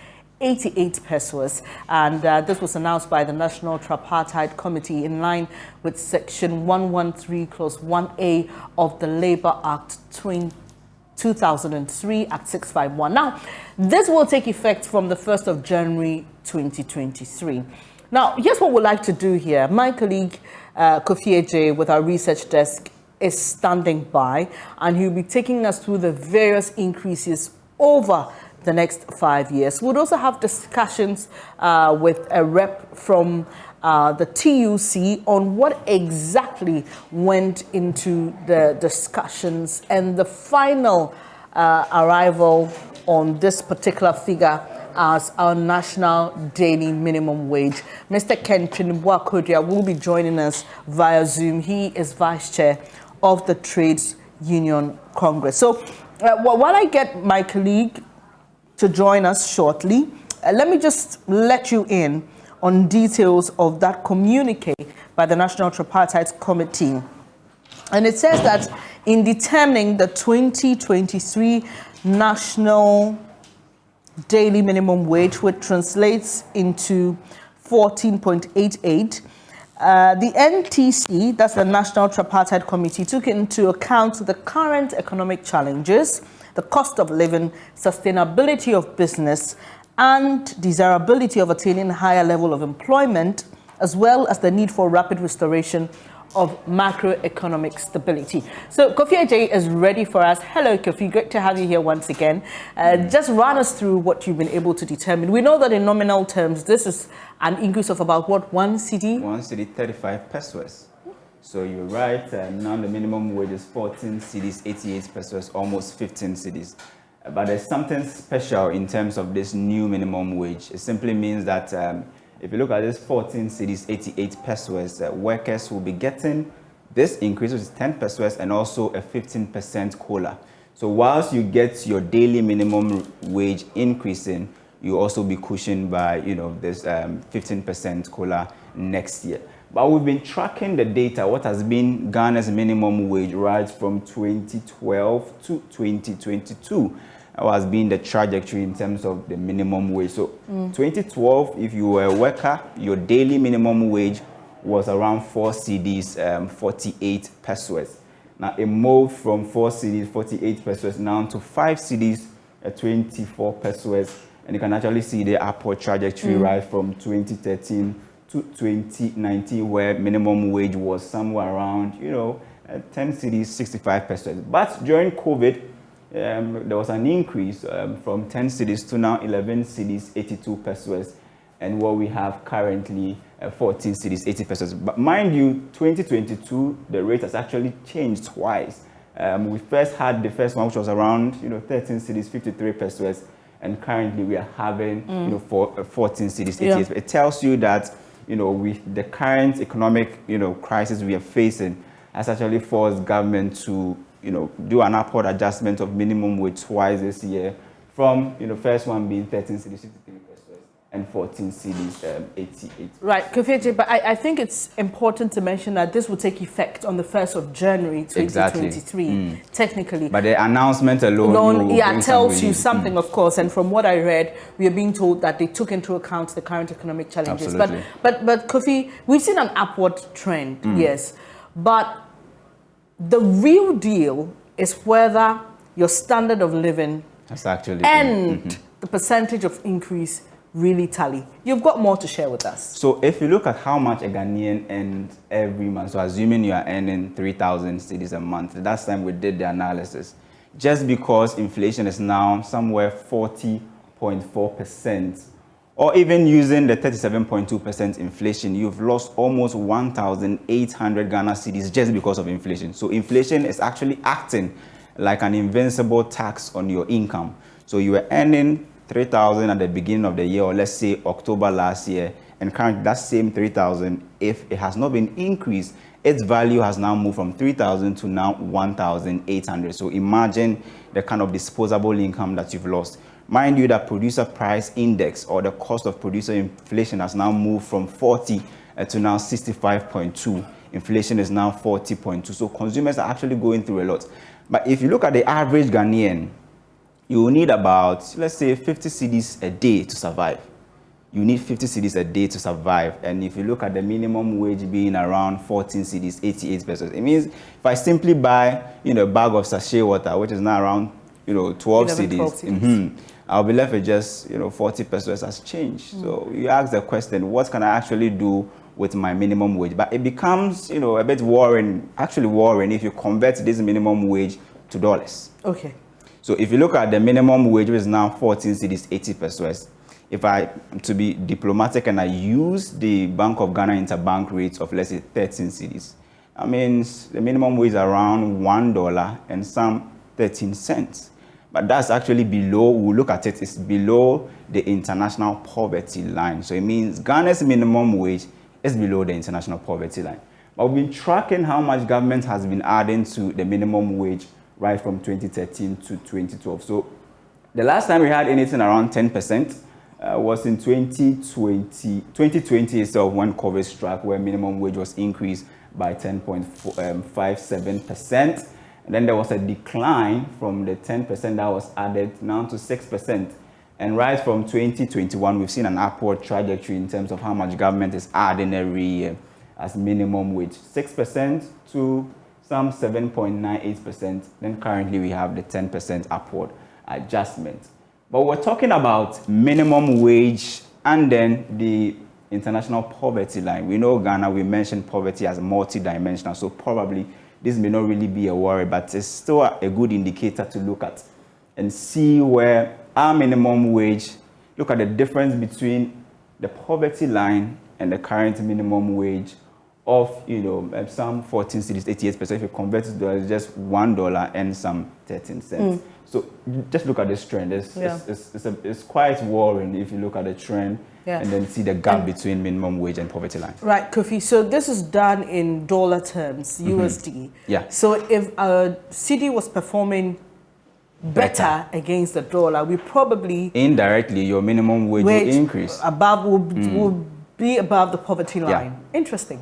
88 pesos, and this was announced by the National Tripartite Committee in line with Section 113 Clause 1A of the Labour Act 2003 Act 651. Now, this will take effect from the 1st of January 2023. Now, here's what we'd like to do here. My colleague Kofi Eje with our research desk is standing by, and he'll be taking us through the various increases over the next 5 years. We'll also have discussions with a rep from the TUC on what exactly went into the discussions and the final arrival on this particular figure as our national daily minimum wage. Mr. Ken Chinibwa-Kodia will be joining us via Zoom. He is Vice Chair of the Trades Union Congress. So while I get my colleague to join us shortly, let me just let you in on details of that communique by the National Tripartite Committee. And it says that in determining the 2023 national daily minimum wage, which translates into 14.88, the NTC, that's the National Tripartite Committee, took into account the current economic challenges, the cost of living, sustainability of business, and desirability of attaining a higher level of employment, as well as the need for rapid restoration of macroeconomic stability. So Kofi Ajay is ready for us. Hello, Kofi. Great to have you here once again. Just run us through what you've been able to determine. We know that in nominal terms, this is an increase of about, what, 1 cedi? 1 cedi, 35 pesos. So you're right. Now the minimum wage is 14 cedis, 88 pesos, almost 15 cedis. But there's something special in terms of this new minimum wage. It simply means that if you look at this 14 cedis, 88 pesos, workers will be getting this increase, which is 10 pesos, and also a 15% COLA. So whilst you get your daily minimum wage increasing, you also be cushioned by, you know, this 15% COLA next year. But we've been tracking the data, what has been Ghana's minimum wage right from 2012 to 2022. What has been the trajectory in terms of the minimum wage. So 2012, if you were a worker, your daily minimum wage was around 4 cedis, 48 pesos. Now it moved from 4 cedis, 48 pesos now to 5 cedis, 24 pesos. And you can actually see the upward trajectory right from 2013 to 2019, where minimum wage was somewhere around, you know, 10 cedis, 65 pesos. But during COVID, there was an increase from 10 cedis to now 11 cedis, 82 pesos, and what we have currently 14 cedis, 80 pesos. But mind you, 2022, the rate has actually changed twice. We first had the first one, which was around, you know, 13 cedis, 53 pesos, and currently we are having, you know, 14 cedis, 88. It tells you that, you know, with the current economic, you know, crisis we are facing, has actually forced government to, you know, do an upward adjustment of minimum wage twice this year, from, you know, first one being 13 cedis, 63 pesos, and 14 cedis, 88. Right, Kofi Ajay, but I think it's important to mention that this will take effect on the 1st of January 2023, technically. But the announcement alone tells you something, of course, and from what I read, we are being told that they took into account the current economic challenges. Absolutely. But Kofi, we've seen an upward trend, yes, but the real deal is whether your standard of living and the percentage of increase really tally. You've got more to share with us. So if you look at how much a Ghanaian earns every month, so assuming you are earning 3,000 cedis a month, last time we did the analysis, just because inflation is now somewhere 40.4%, or even using the 37.2% inflation, you've lost almost 1,800 Ghana cedis just because of inflation. So inflation is actually acting like an invincible tax on your income. So you were earning 3,000 at the beginning of the year, or let's say October last year, and currently that same 3,000, if it has not been increased, its value has now moved from 3,000 to now 1,800. So imagine the kind of disposable income that you've lost. Mind you that producer price index, or the cost of producer inflation, has now moved from 40 to now 65.2. Inflation is now 40.2. So consumers are actually going through a lot. But if you look at the average Ghanaian, you will need about, let's say, 50 cedis a day to survive. You need 50 cedis a day to survive. And if you look at the minimum wage being around 14 cedis, 88 pesos, it means if I simply buy, you know, a bag of sachet water, which is now around, you know, 12 cedis, I'll be left with just, you know, 40 pesos as change. So you ask the question, what can I actually do with my minimum wage? But it becomes, you know, a bit worrying, actually worrying, if you convert this minimum wage to dollars. Okay. So if you look at the minimum wage, which is now 14 cedis, 80 pesos, if I, to be diplomatic, and I use the Bank of Ghana interbank rate of, let's say, 13 cedis, that means the minimum wage is around $1 and some 13 cents. But that's actually below, we'll look at it, it's below the international poverty line. So it means Ghana's minimum wage is below the international poverty line. But we've been tracking how much government has been adding to the minimum wage right from 2013 to 2012. So the last time we had anything around 10% was in 2020 itself, when COVID struck, where minimum wage was increased by 10.57%. And then there was a decline from the 10% that was added now to 6%. And right from 2021, we've seen an upward trajectory in terms of how much government is adding every year as minimum wage, 6% to some 7.98%. Then currently we have the 10% upward adjustment. But we're talking about minimum wage and then the international poverty line. We know Ghana, we mentioned poverty as multidimensional, so probably this may not really be a worry, but it's still a good indicator to look at and see where our minimum wage, look at the difference between the poverty line and the current minimum wage of, some 14 cedis, 88%. If you convert it to dollars, just $1 and some 13 cents. So just look at this trend. It's quite worrying if you look at the trend and then see the gap between minimum wage and poverty line. Right, Kofi. So this is done in dollar terms, USD. Yeah. So if a cedi was performing better against the dollar, we probably indirectly your minimum wage will increase. Will be above the poverty line. Interesting.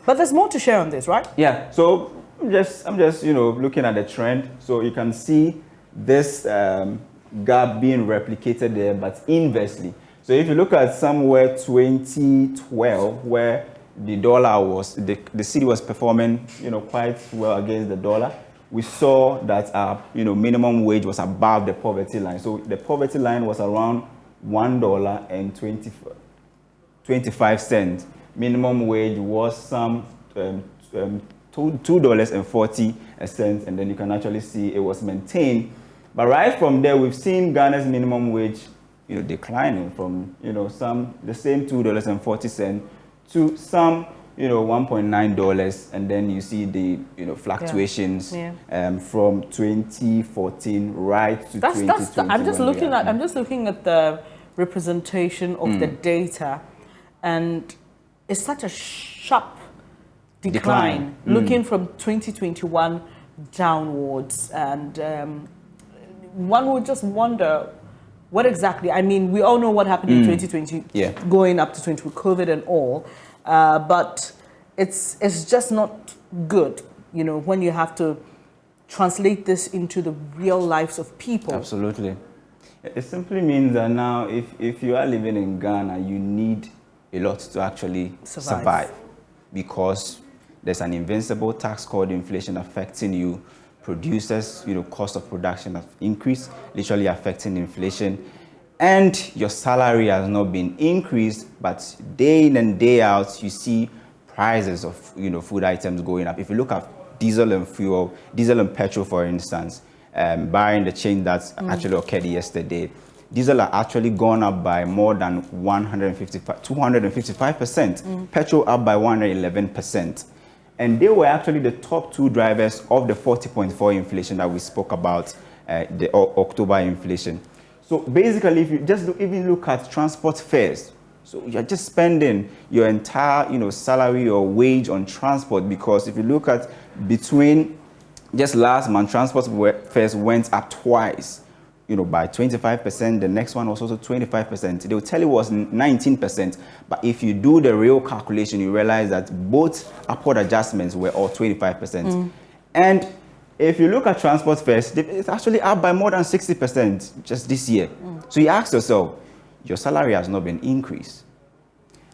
But there's more to share on this, right? Yeah. So I'm just looking at the trend. So you can see this gap being replicated there, but inversely. So if you look at somewhere 2012, where the dollar was, the cedi was performing, quite well against the dollar, we saw that our, minimum wage was above the poverty line. So the poverty line was around $1.25. Minimum wage was some $2.40, and then you can actually see it was maintained. But right from there, we've seen Ghana's minimum wage, declining from, the same $2.40 to some, $1.9, and then you see the, fluctuations from 2014 right to 2020. I'm just looking at the representation of the data, and it's such a sharp decline. Looking from 2021 downwards, and one would just wonder what exactly. I mean, we all know what happened in 2020, going up to 20 with COVID and all, but it's just not good, when you have to translate this into the real lives of people. Absolutely. It simply means that now, if you are living in Ghana, you need a lot to actually survive, because there's an invincible tax called inflation affecting you. Producers, cost of production have increased, literally affecting inflation, and your salary has not been increased, but day in and day out, you see prices of food items going up. If you look at diesel and petrol, for instance, barring the change that actually occurred yesterday, diesel are actually gone up by more than 255%. Petrol up by 111%. And they were actually the top two drivers of the 40.4 inflation that we spoke about, the October inflation. So basically, if you just even look at transport fares, so you're just spending your entire salary or wage on transport, because if you look at between just last month, transport fares went up twice, by 25%. The next one was also 25%. They will tell you it was 19%. But if you do the real calculation, you realize that both upward adjustments were all 25%. And if you look at transport fares, it's actually up by more than 60% just this year. So you ask yourself, your salary has not been increased.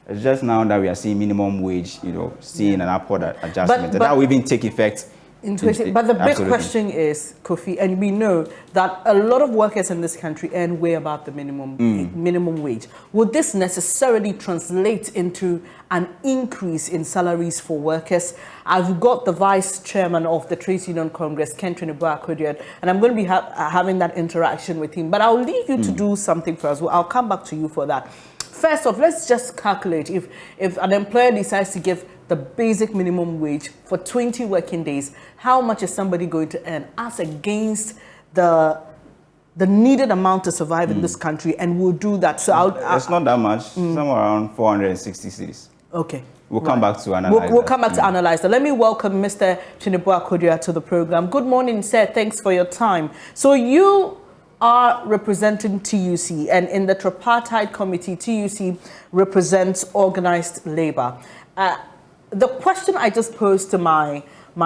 It's just now that we are seeing minimum wage, seeing an upward adjustment. And that will even take effect. But the big question is, Kofi, and we know that a lot of workers in this country earn way above the minimum wage. Would this necessarily translate into an increase in salaries for workers? I've got the Vice Chairman of the Trades Union Congress, Agrokovia, and I'm going to be having that interaction with him. But I'll leave you to do something first. I'll come back to you for that. First off, let's just calculate if an employer decides to give the basic minimum wage for 20 working days, how much is somebody going to earn as against the needed amount to survive in this country? And we'll do that. So it's not that much, somewhere around 460 cedis. Okay. We'll come back to analyze We'll come back to analyze that. Let me welcome Mr. Akodia to the program. Good morning, sir. Thanks for your time. So you are representing TUC, and in the tripartite committee, TUC represents organized labor. The question I just posed to my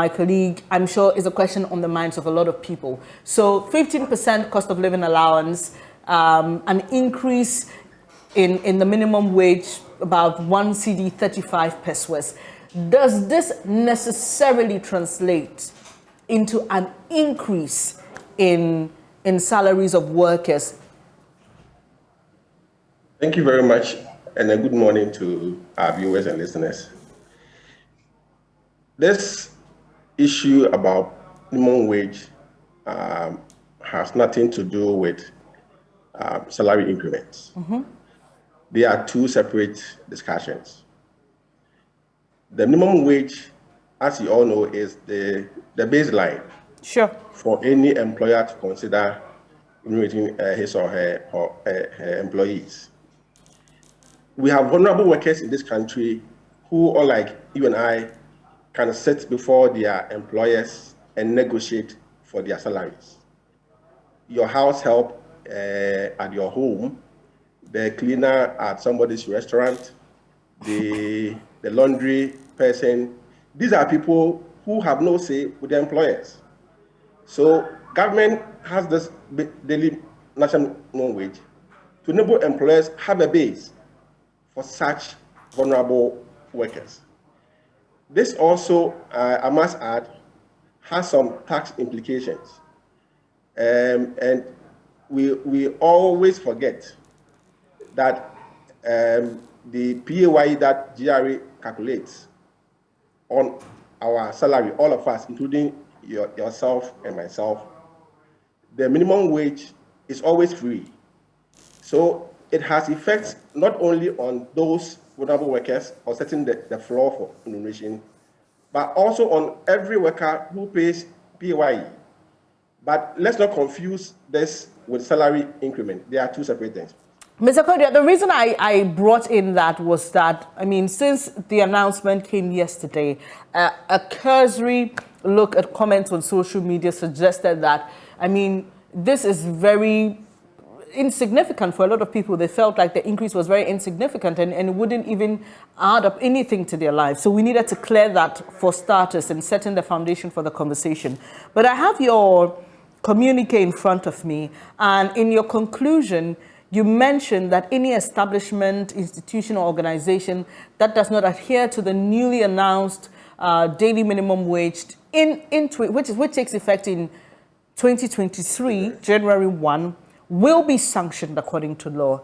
colleague, I'm sure is a question on the minds of a lot of people. So 15% cost of living allowance, an increase in the minimum wage, about 1 cedi 35 pesos. Does this necessarily translate into an increase in salaries of workers? Thank you very much. and a good morning to our viewers and listeners. This issue about minimum wage has nothing to do with salary increments. They are two separate discussions. The minimum wage, as you all know, is the baseline for any employer to consider remunerating his or her employees. We have vulnerable workers in this country who, unlike you and I, can sit before their employers and negotiate for their salaries. Your house help at your home, the cleaner at somebody's restaurant, the laundry person, these are people who have no say with their employers. So government has this daily national minimum wage to enable employers have a base for such vulnerable workers. This also, I must add, has some tax implications. And we always forget that the PAYE that GRA calculates on our salary, all of us, including yourself and myself, the minimum wage is always free. So it has effects not only on those vulnerable workers or setting the floor for remuneration, but also on every worker who pays PAYE. But let's not confuse this with salary increment. They are two separate things. Mr. Kodia, the reason I brought in that was that, I mean, since the announcement came yesterday, a cursory look at comments on social media suggested that, I mean, this is very insignificant for a lot of people. They felt like the increase was very insignificant and it wouldn't even add up anything to their lives. So we needed to clear that for starters and setting the foundation for the conversation. But I have your communique in front of me, and in your conclusion, you mentioned that any establishment, institution, or organization that does not adhere to the newly announced daily minimum wage, which takes effect in 2023, January 1, will be sanctioned according to law.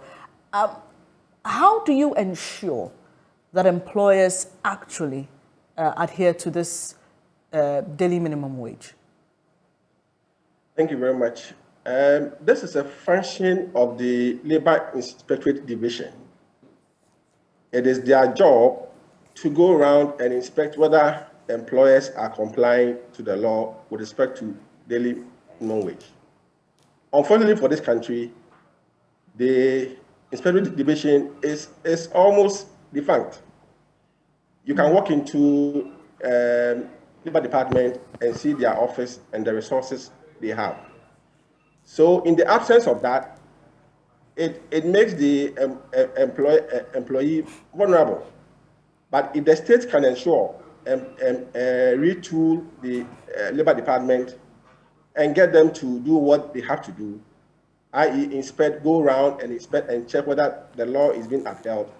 How do you ensure that employers actually adhere to this daily minimum wage? Thank you very much. This is a function of the Labor Inspectorate Division. It is their job to go around and inspect whether employers are complying to the law with respect to daily minimum wage. Unfortunately for this country, the Inspectorate Division is almost defunct. You can walk into Labor Department and see their office and the resources they have. So in the absence of that, it makes the employee vulnerable. But if the state can ensure and retool the Labor Department and get them to do what they have to do, i.e. inspect, go around and inspect and check whether the law is being upheld,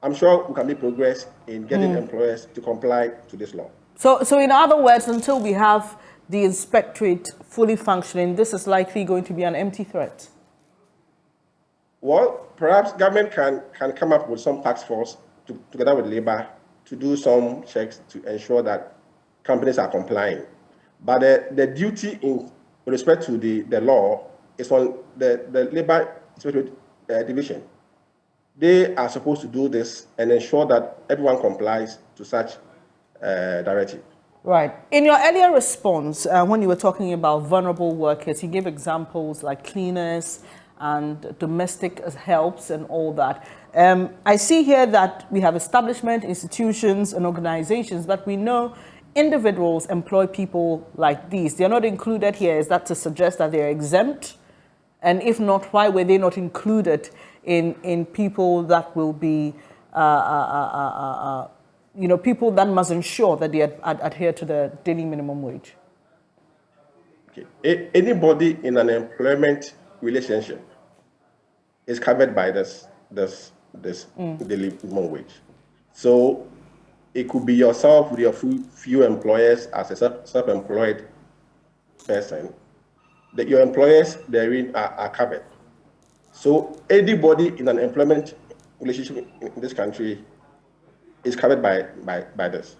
I'm sure we can make progress in getting employers to comply to this law. So in other words, until we have the inspectorate fully functioning, this is likely going to be an empty threat? Well, perhaps government can come up with some task force together with labor to do some checks to ensure that companies are complying. But the duty with respect to the law is on the Labor Inspectorate Division. They are supposed to do this and ensure that everyone complies to such directive. Right. In your earlier response, when you were talking about vulnerable workers, you gave examples like cleaners and domestic helps and all that. I see here that we have establishment, institutions, and organizations, but we know individuals employ people like these. They're not included here. Is that to suggest that they're exempt? And if not, why were they not included in people that will be people that must ensure that they adhere to the daily minimum wage? Okay. Anybody in an employment relationship is covered by this daily minimum wage. So it could be yourself with your few employers as a self-employed person. That your employers therein are covered. So anybody in an employment relationship in this country is covered by this.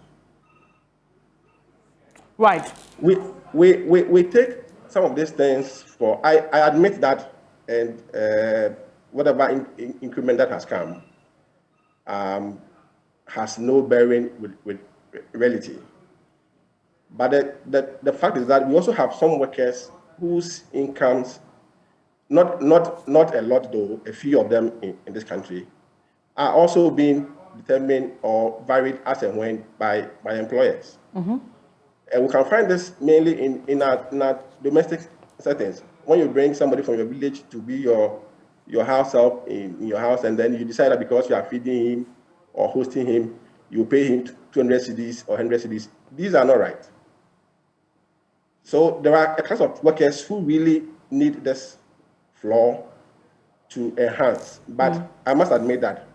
Right. We take some of these things for, I admit that, and whatever increment that has come has no bearing with reality. But the fact is that we also have some workers whose incomes, not a lot though, a few of them in this country, are also being determined or varied as and when by employers. Mm-hmm. And we can find this mainly in our domestic settings. When you bring somebody from your village to be your house help in your house, and then you decide that because you are feeding him or hosting him, you pay him 200 cedis or 100 cedis. These are not right. So there are a class of workers who really need this floor to enhance. But I must admit that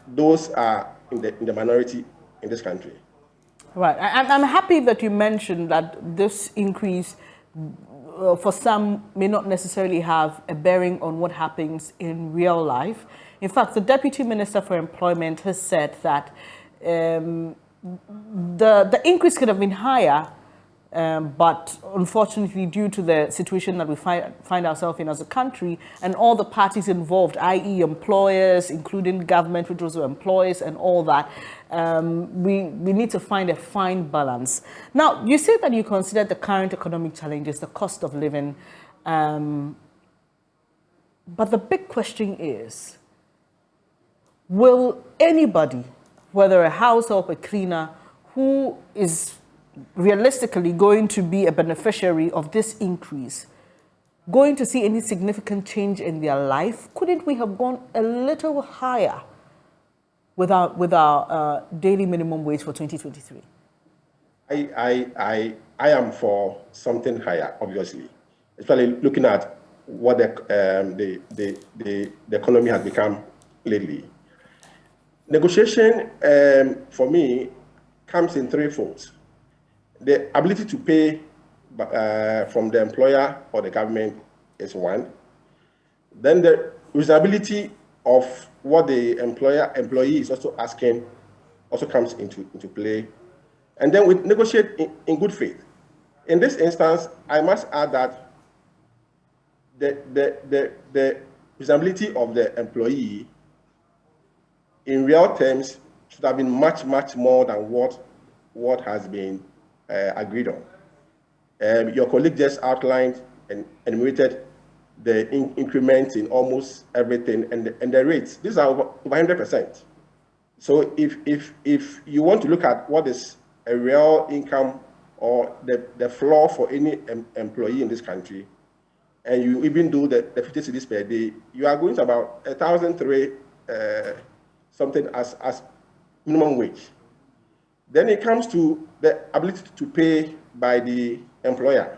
those are in the minority in this country. Right. I'm happy that you mentioned that this increase for some may not necessarily have a bearing on what happens in real life. In fact, the Deputy Minister for Employment has said that the increase could have been higher, but unfortunately, due to the situation that we find ourselves in as a country and all the parties involved, i.e. employers, including government, which also employees and all that, we need to find a fine balance. Now, you say that you consider the current economic challenges, the cost of living, but the big question is, will anybody, whether a house help, a cleaner, who is realistically going to be a beneficiary of this increase, going to see any significant change in their life? Couldn't we have gone a little higher with our daily minimum wage for 2023? I am for something higher, obviously, especially looking at what the economy has become lately. Negotiation, for me, comes in three folds. The ability to pay from the employer or the government is one. Then the reasonability of what the employee is also asking also comes into play. And then we negotiate in good faith. In this instance, I must add that the reasonability of the employee in real terms should have been much, much more than what has been agreed on. Your colleague just outlined and enumerated the increments in almost everything and the rates. These are over 100%. So if you want to look at what is a real income or the floor for any employee in this country, and you even do the 50 cedis per day, you are going to about 1,003 something as minimum wage. Then it comes to the ability to pay by the employer.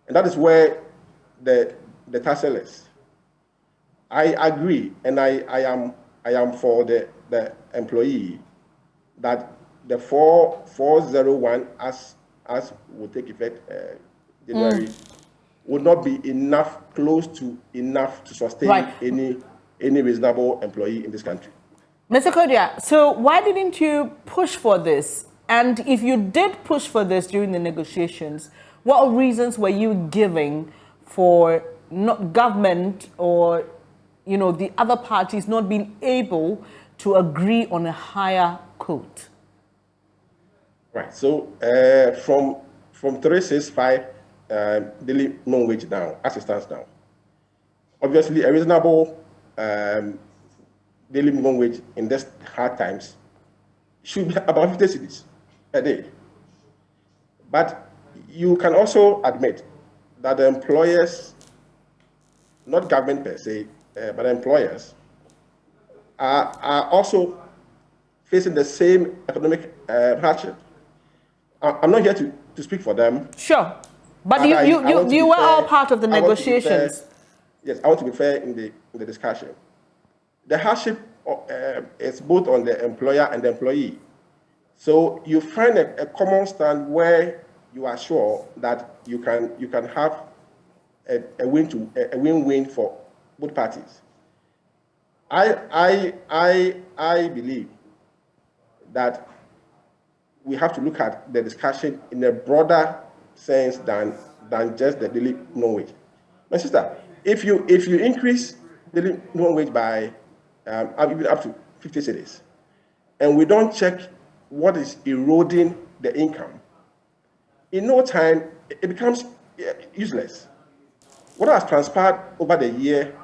And that is where the tussle is. I agree, and I am for the employee that the 401 as will take effect January would not be close to enough to sustain any reasonable employee in this country. Mr. Kodia, so why didn't you push for this? And if you did push for this during the negotiations, what reasons were you giving for not government or the other parties not being able to agree on a higher quote? Right. So from 365 daily minimum wage down, as it stands now, obviously a reasonable daily minimum wage in these hard times should be about 50 cedis a day. But you can also admit that the employers, not government per se, but employers, are also facing the same economic hardship. I'm not here to speak for them. Sure. But you were all part of the negotiations. Yes, I want to be fair in the discussion. The hardship is both on the employer and the employee. So you find a common stand where you are sure that you can have a win-win for both parties. I believe that we have to look at the discussion in a broader sense than just the daily minimum wage. My sister, if you increase the minimum wage by even up to 50 cedis, and we don't check what is eroding the income, in no time it becomes useless. What has transpired over the year,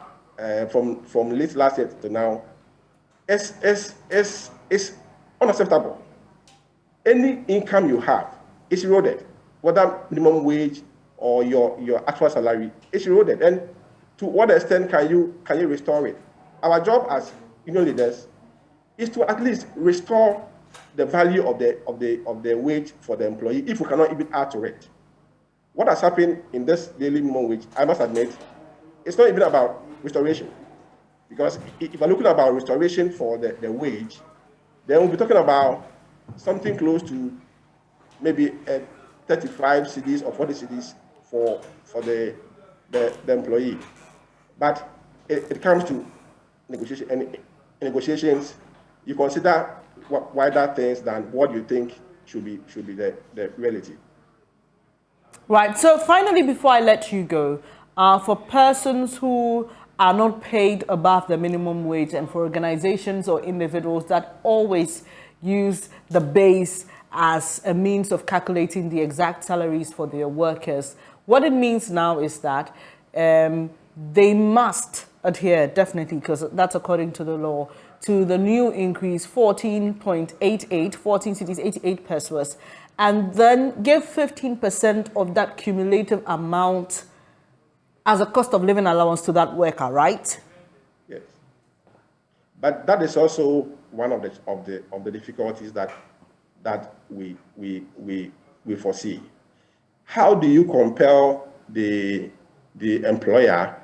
from late last year to now, is unacceptable. Any income you have is eroded, whether minimum wage or your actual salary is eroded. And to what extent can you restore it? Our job as union leaders is to at least restore the value of the wage for the employee, if we cannot even add to it. What has happened in this daily minimum wage, I must admit, it's not even about restoration. Because if we're looking about restoration for the wage, then we'll be talking about something close to maybe 35 cedis or 40 cedis for the employee. But it comes to negotiations, you consider wider things than what you think should be the reality. Right. So finally, before I let you go, for persons who are not paid above the minimum wage, and for organizations or individuals that always use the base as a means of calculating the exact salaries for their workers, what it means now is that they must adhere, definitely, because that's according to the law, to the new increase 14.88, 14 cities, 88 pesos, and then give 15% of that cumulative amount as a cost of living allowance to that worker, right? Yes. But that is also one of the difficulties that we foresee. How do you compel the employer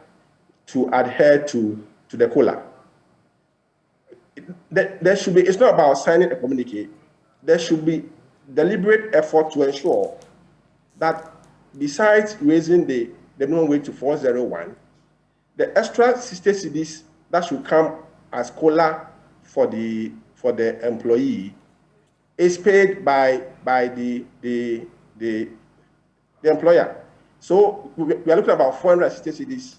to adhere to the COLA? There should be, it's not about signing a communique. There should be deliberate effort to ensure that besides raising the minimum wage to 401, the extra 60 cedis that should come as COLA for the employee is paid by the employer. So we are looking at about 460 cedis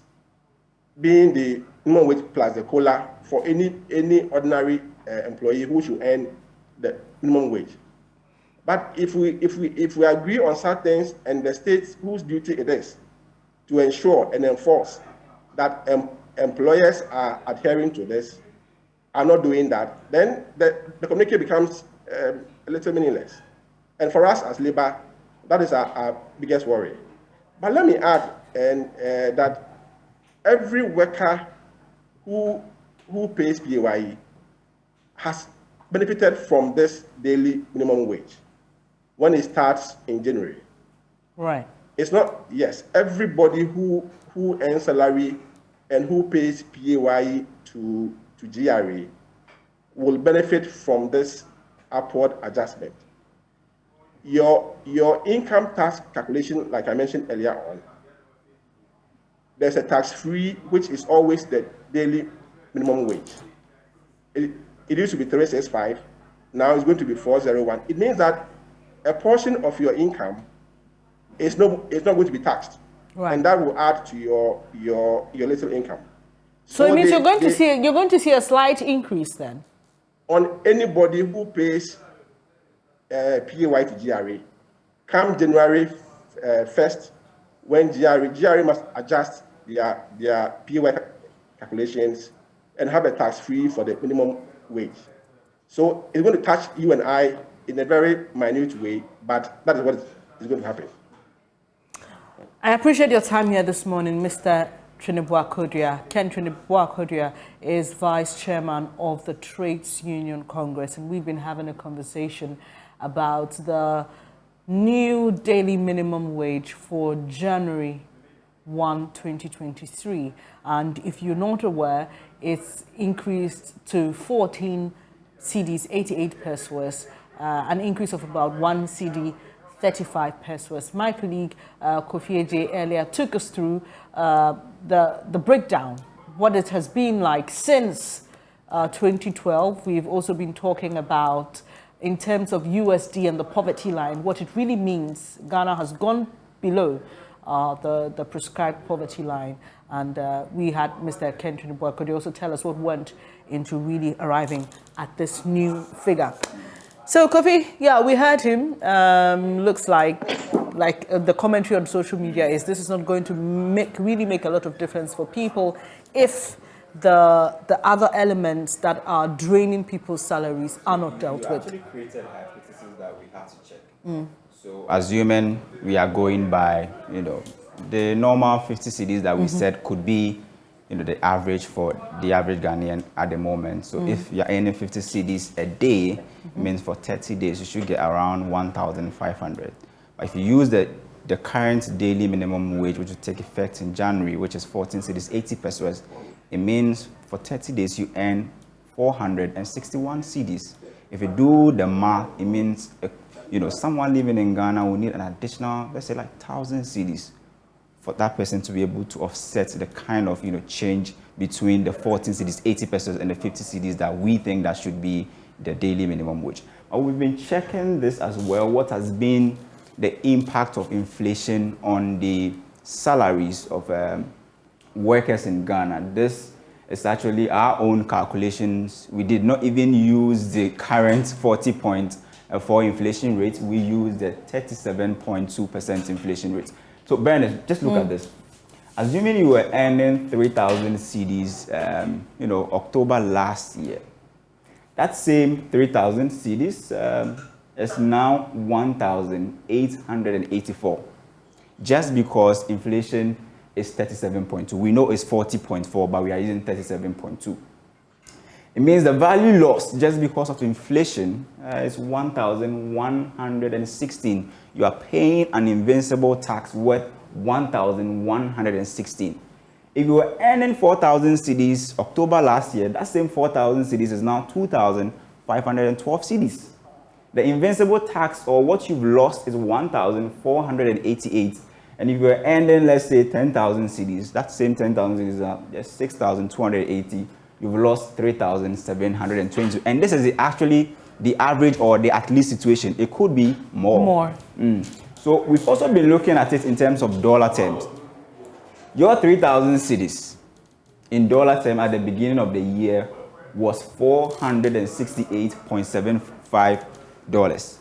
being the minimum wage plus the COLA for any ordinary employee who should earn the minimum wage. But if we agree on certain things, and the states whose duty it is to ensure and enforce that employers are adhering to this are not doing that, then the communique becomes a little meaningless. And for us as labor, that is our biggest worry. But let me add that every worker who pays PAYE has benefited from this daily minimum wage when it starts in January. Right. It's not, yes, everybody who earns salary and who pays PAYE to GRA will benefit from this upward adjustment. Your income tax calculation, like I mentioned earlier on, there's a tax-free, which is always the daily minimum wage. It used to be 365, now it's going to be 401. It means that a portion of your income is not going to be taxed, right, and that will add to your little income. So it means you're going to see a slight increase then on anybody who pays PAY to GRA. Come January 1st, when GRA must adjust their PAY calculations and have a tax-free for the minimum wage. So it's going to touch you and I in a very minute way, but that is what is going to happen. I appreciate your time here this morning, Mr. Trinibua Kodria. Ken Trinibua Kodria is Vice Chairman of the Trades Union Congress, and we've been having a conversation about the new daily minimum wage for January 1, 2023. And if you're not aware, it's increased to 14 cedis, 88 pesos, an increase of about 1 cedi, 35 pesos. My colleague Kofi J earlier took us through the breakdown, what it has been like since 2012. We've also been talking about, in terms of USD and the poverty line, what it really means. Ghana has gone below the prescribed poverty line. And we had Mr. Kenton Boy. Could you also tell us what went into really arriving at this new figure? So, Kofi, yeah, we heard him. Looks like the commentary on social media is this is not going to really make a lot of difference for people if the other elements that are draining people's salaries are not dealt with. Actually created hypotheses that we have to check. So, assuming we are going by, the normal 50 cedis that we said could be, the average for the average Ghanaian at the moment. So if you're earning 50 cedis a day, it means for 30 days, you should get around 1,500. But if you use the current daily minimum wage, which will take effect in January, which is 14 cedis, 80 pesos, it means for 30 days, you earn 461 cedis. If you do the math, it means, someone living in Ghana will need an additional, let's say, like 1,000 cedis for that person to be able to offset the kind of change between the 14 cedis, 80 pesos, and the 50 cedis that we think that should be the daily minimum wage. But we've been checking this as well. What has been the impact of inflation on the salaries of workers in Ghana? This is actually our own calculations. We did not even use the current 40.4 inflation rate. We used the 37.2% inflation rate. So, Bernard, just look at this. Assuming you were earning 3,000 cedis, October last year, that same 3,000 cedis is now 1,884, just because inflation is 37.2. We know it's 40.4, but we are using 37.2. It means the value lost just because of inflation is 1,116. You are paying an invincible tax worth 1,116. If you were earning 4,000 cedis October last year, that same 4,000 cedis is now 2,512 cedis. The invincible tax, or what you've lost, is 1,488. And if you're earning, let's say, 10,000 cedis, that same 10,000 cedis is just 6,280. You've lost 3,720. And this is actually the average or the at least situation. It could be more. So we've also been looking at it in terms of dollar terms. Your 3,000 cedis in dollar terms at the beginning of the year was $468.75.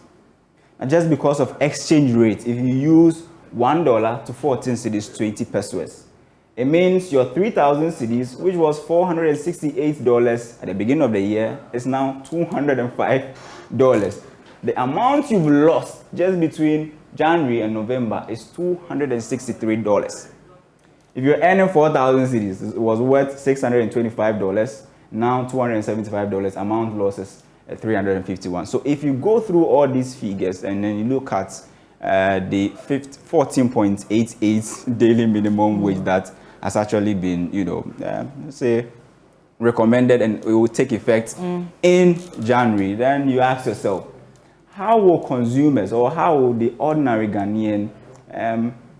And just because of exchange rate, if you use $1 to 14 cedis, 20 pesos. It means your 3,000 cedis, which was $468 at the beginning of the year, is now $205. The amount you've lost just between January and November is $263. If you're earning 4,000 cedis, it was worth $625. Now $275. Amount losses at $351. So if you go through all these figures and then you look at the 14.88 daily minimum wage that has actually been, let's say, recommended and it will take effect in January, then you ask yourself, how will consumers or how will the ordinary Ghanaian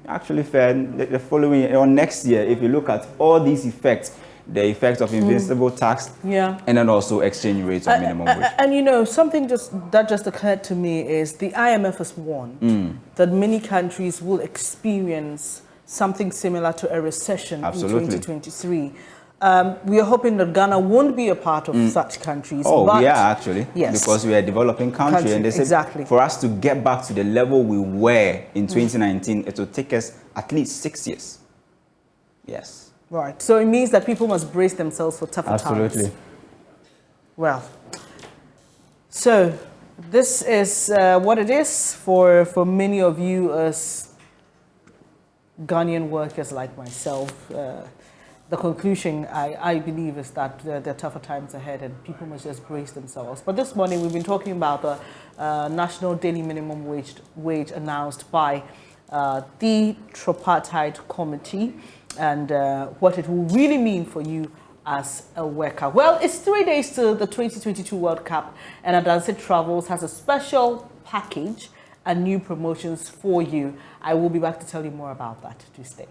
actually fare the following or next year if you look at all these effects, the effects of invincible tax, and then also exchange rates or minimum wage? And something that just occurred to me is the IMF has warned that many countries will experience something similar to a recession in 2023. We are hoping that Ghana won't be a part of such countries. Oh, but we are actually. Yes. Because we are a developing country. And they said for us to get back to the level we were in 2019, it will take us at least 6 years. Yes. Right. So it means that people must brace themselves for tougher times. Absolutely. Well, so this is what it is for many of you as Ghanaian workers like myself. The conclusion, I believe, is that there are tougher times ahead and people must just brace themselves. But this morning, we've been talking about the national daily minimum wage announced by the tripartite committee and what it will really mean for you as a worker. Well, it's 3 days to the 2022 World Cup, and Adanse Travels has a special package and new promotions for you. I will be back to tell you more about that. Do stay.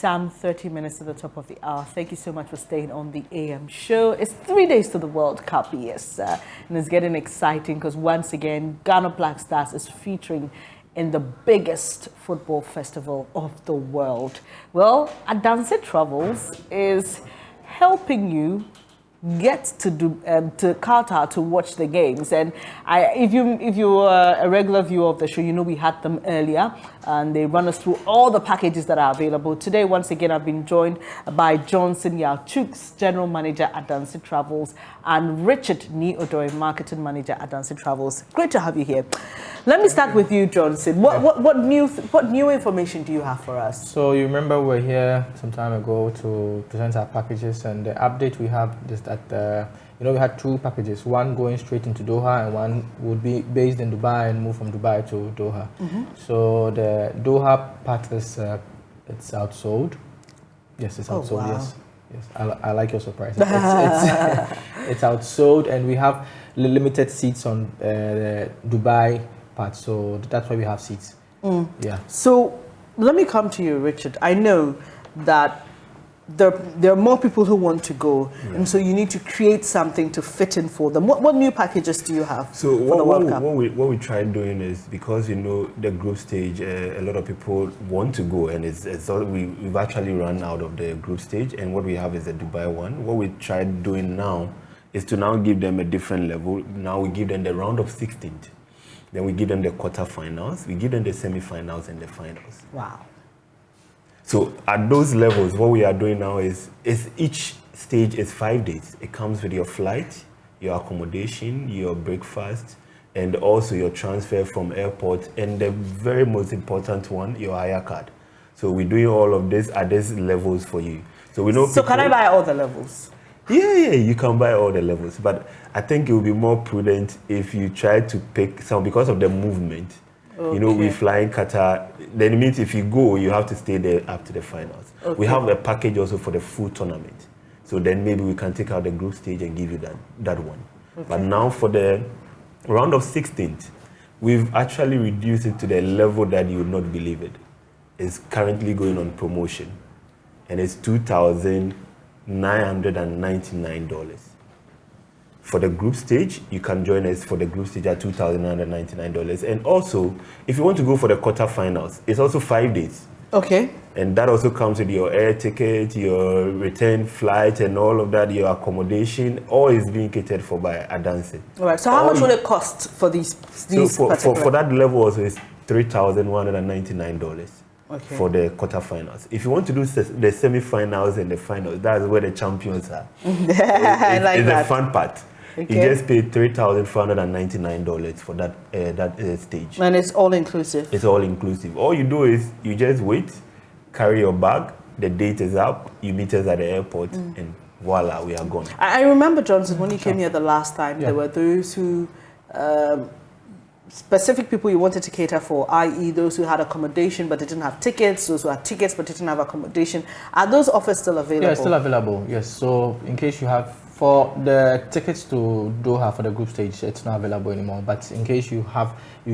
Sam, 30 minutes to the top of the hour. Thank you so much for staying on the AM show. It's 3 days to the World Cup, yes. And it's getting exciting because once again, Ghana Black Stars is featuring in the biggest football festival of the world. Well, Adanse Travels is helping you get to Qatar to watch the games. And if you are a regular viewer of the show, you know we had them earlier and they run us through all the packages that are available. Today, once again, I've been joined by Johnson Yachuk's General Manager at Adanse Travels and Richard Ni Odoi, Marketing Manager at Adanse Travels. Great to have you here. Let me start with you, Johnson. What new information do you have for us? So you remember we were here some time ago to present our packages, and the update we have is that we had 2 packages, one going straight into Doha and one would be based in Dubai and move from Dubai to Doha. So the Doha part is it's outsold. Yes, it's outsold. Wow. Yes, I like your surprise. It's outsold, and we have limited seats on the Dubai part, so that's why we have seats. Yeah. So let me come to you, Richard. I know that there are more people who want to go, and so you need to create something to fit in for them. What new packages do you have so for the World Cup? What we tried doing is, because the group stage, a lot of people want to go, and we've actually run out of the group stage, and what we have is the Dubai one. What we tried doing now is to now give them a different level. Now we give them the round of 16. Then we give them the quarterfinals, we give them the semi-finals and the finals. Wow. So at those levels, what we are doing now is each stage is 5 days. It comes with your flight, your accommodation, your breakfast, and also your transfer from airport, and the very most important one, your hire card. So we're doing all of this at these levels for you. So we know. So can I buy all the levels? Yeah, you can buy all the levels, but I think it will be more prudent if you try to pick some, because of the movement. Okay. We fly in Qatar, then it means if you go, you have to stay there up to the finals. Okay. We have a package also for the full tournament. So then maybe we can take out the group stage and give you that one. Okay. But now for the round of 16, we've actually reduced it to the level that you would not believe it. It's currently going on promotion, and it's $2,999. For the group stage, you can join us for the group stage at $2,999. And also, if you want to go for the quarterfinals, it's also 5 days. Okay. And that also comes with your air ticket, your return flight, and all of that, your accommodation, all is being catered for by Adanse. All right. So how much will it cost for these for that level also is $3,199. Okay. For the quarterfinals. If you want to do the semi-finals and the finals, that's where the champions are. It's the fun part. Okay. You just pay $3,499 for that stage. And it's all inclusive? It's all inclusive. All you do is you just wait, carry your bag, the date is up, you meet us at the airport, and voila, we are gone. I remember, Johnson, when you came here the last time, there were those who... specific people you wanted to cater for, i.e. those who had accommodation but they didn't have tickets, those who had tickets but didn't have accommodation. Are those offers still available? Yeah, still available, yes. So in case you have, for the tickets to Doha for the group stage, it's not available anymore. But in case you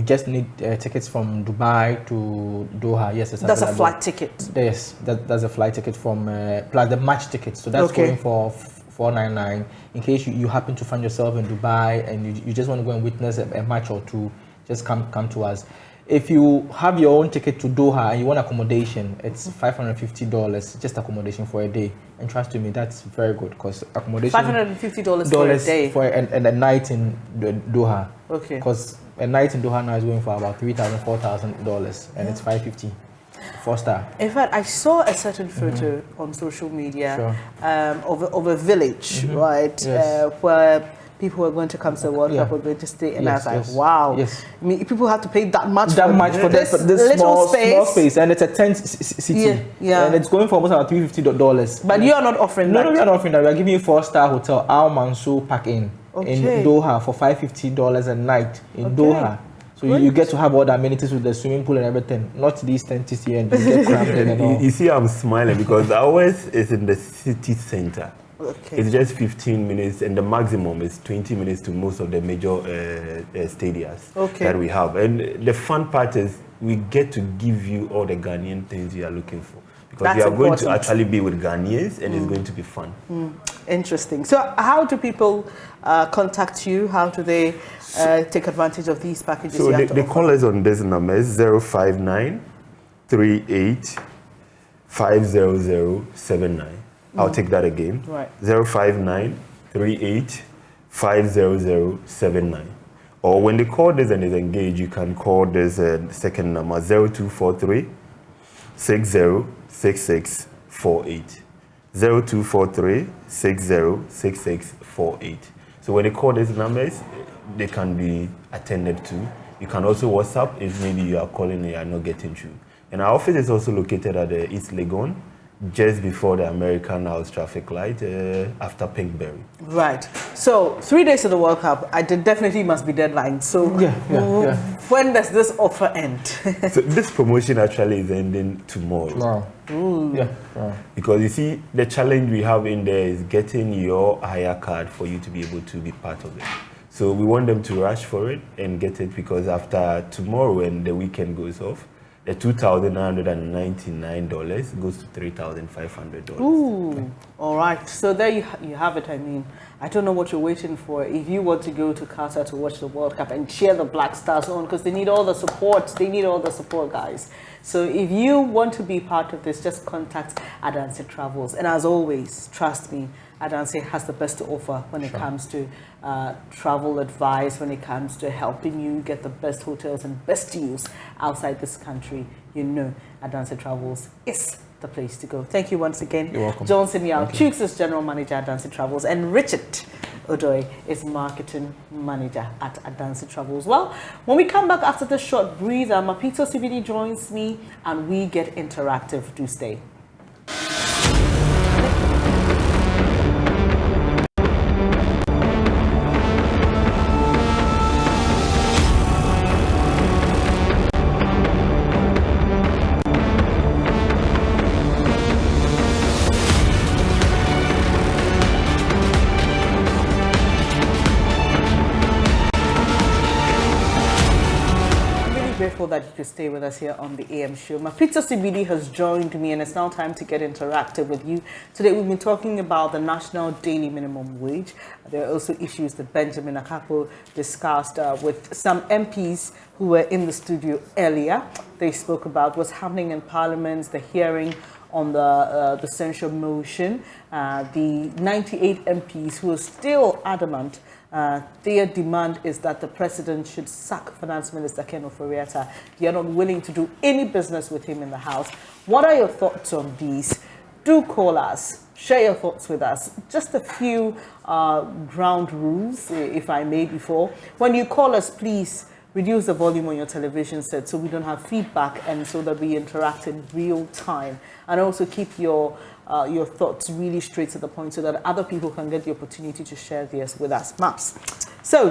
just need tickets from Dubai to Doha, yes, it's available. That's a flight ticket? Yes, that's a flight ticket from, plus the match ticket. So that's going for $499. In case you happen to find yourself in Dubai and you just want to go and witness a match or two, just come to us. If you have your own ticket to Doha and you want accommodation, it's $550, just accommodation for a day. And trust me, that's very good, because accommodation... $550 for a day? For and a night in Doha. Okay. Because a night in Doha now is going for about $3,000, $4,000, and it's $550. 4-star. In fact, I saw a certain photo on social media of a village, right, yes. Where people were going to come to the World Cup, were going to stay, and I was like, wow. Yes. I mean, people have to pay that much for this small space, and it's a tent city, and it's going for almost about $350. But you are not offering that? No, we are not offering that. We are giving you a 4-star hotel, Al Mansour Park-In, in Doha for $550 a night in Doha. So you get to have all the amenities with the swimming pool and everything, not these tents here and you get cramped in and all. You see, I'm smiling because ours is in the city center. Okay. It's just 15 minutes, and the maximum is 20 minutes to most of the major stadiums that we have. And the fun part is we get to give you all the Ghanaian things you are looking for. Because we are going to actually be with Ghanaians, and it's going to be fun. Interesting. So how do people contact you? How do they take advantage of these packages? So they call us on this number, 059 38 50079. I'll take that again. Right. 059 38 50079. Or when they call this and is engaged, you can call this second number, 0243 606648. 0243 606648. So when they call these numbers, they can be attended to. You can also WhatsApp if maybe you are calling and you are not getting through. And our office is also located at the East Legon, just before the American House traffic light, after Pinkberry. Right. So 3 days to the World Cup, definitely must be deadline. So when does this offer end? So this promotion actually is ending tomorrow. Because you see, the challenge we have in there is getting your hire card for you to be able to be part of it. So we want them to rush for it and get it, because after tomorrow, when the weekend goes off, the $2,999 goes to $3,500. Ooh, all right. So there you have it. I mean, I don't know what you're waiting for. If you want to go to Qatar to watch the World Cup and cheer the Black Stars on, because they need all the support. They need all the support, guys. So if you want to be part of this, just contact Adanse Travels. And as always, trust me, Adanse has the best to offer when it comes to travel advice, when it comes to helping you get the best hotels and best deals outside this country. You know, Adanse Travels is the place to go. Thank you once again. You're welcome. Johnson Yao Chooks is General Manager at Adanse Travels, and Richard Odoy is Marketing Manager at Adanse Travels. Well, when we come back after this short breather, Mapito CBD joins me and we get interactive. Do stay. That you could stay with us here on the AM show. Mapito CBD has joined me, and it's now time to get interactive with you. Today we've been talking about the national daily minimum wage. There are also issues that Benjamin Akakpo discussed with some MPs who were in the studio earlier. They spoke about what's happening in Parliament, the hearing on the censure motion. The 98 MPs who are still adamant their demand is that the president should sack Finance Minister Ken Ofori-Atta. They are not willing to do any business with him in the House. What are your thoughts on these? Do call us. Share your thoughts with us. Just a few ground rules, if I may, before. When you call us, please reduce the volume on your television set so we don't have feedback and so that we interact in real time. And also keep your thoughts really straight to the point so that other people can get the opportunity to share theirs with us. Maps. So,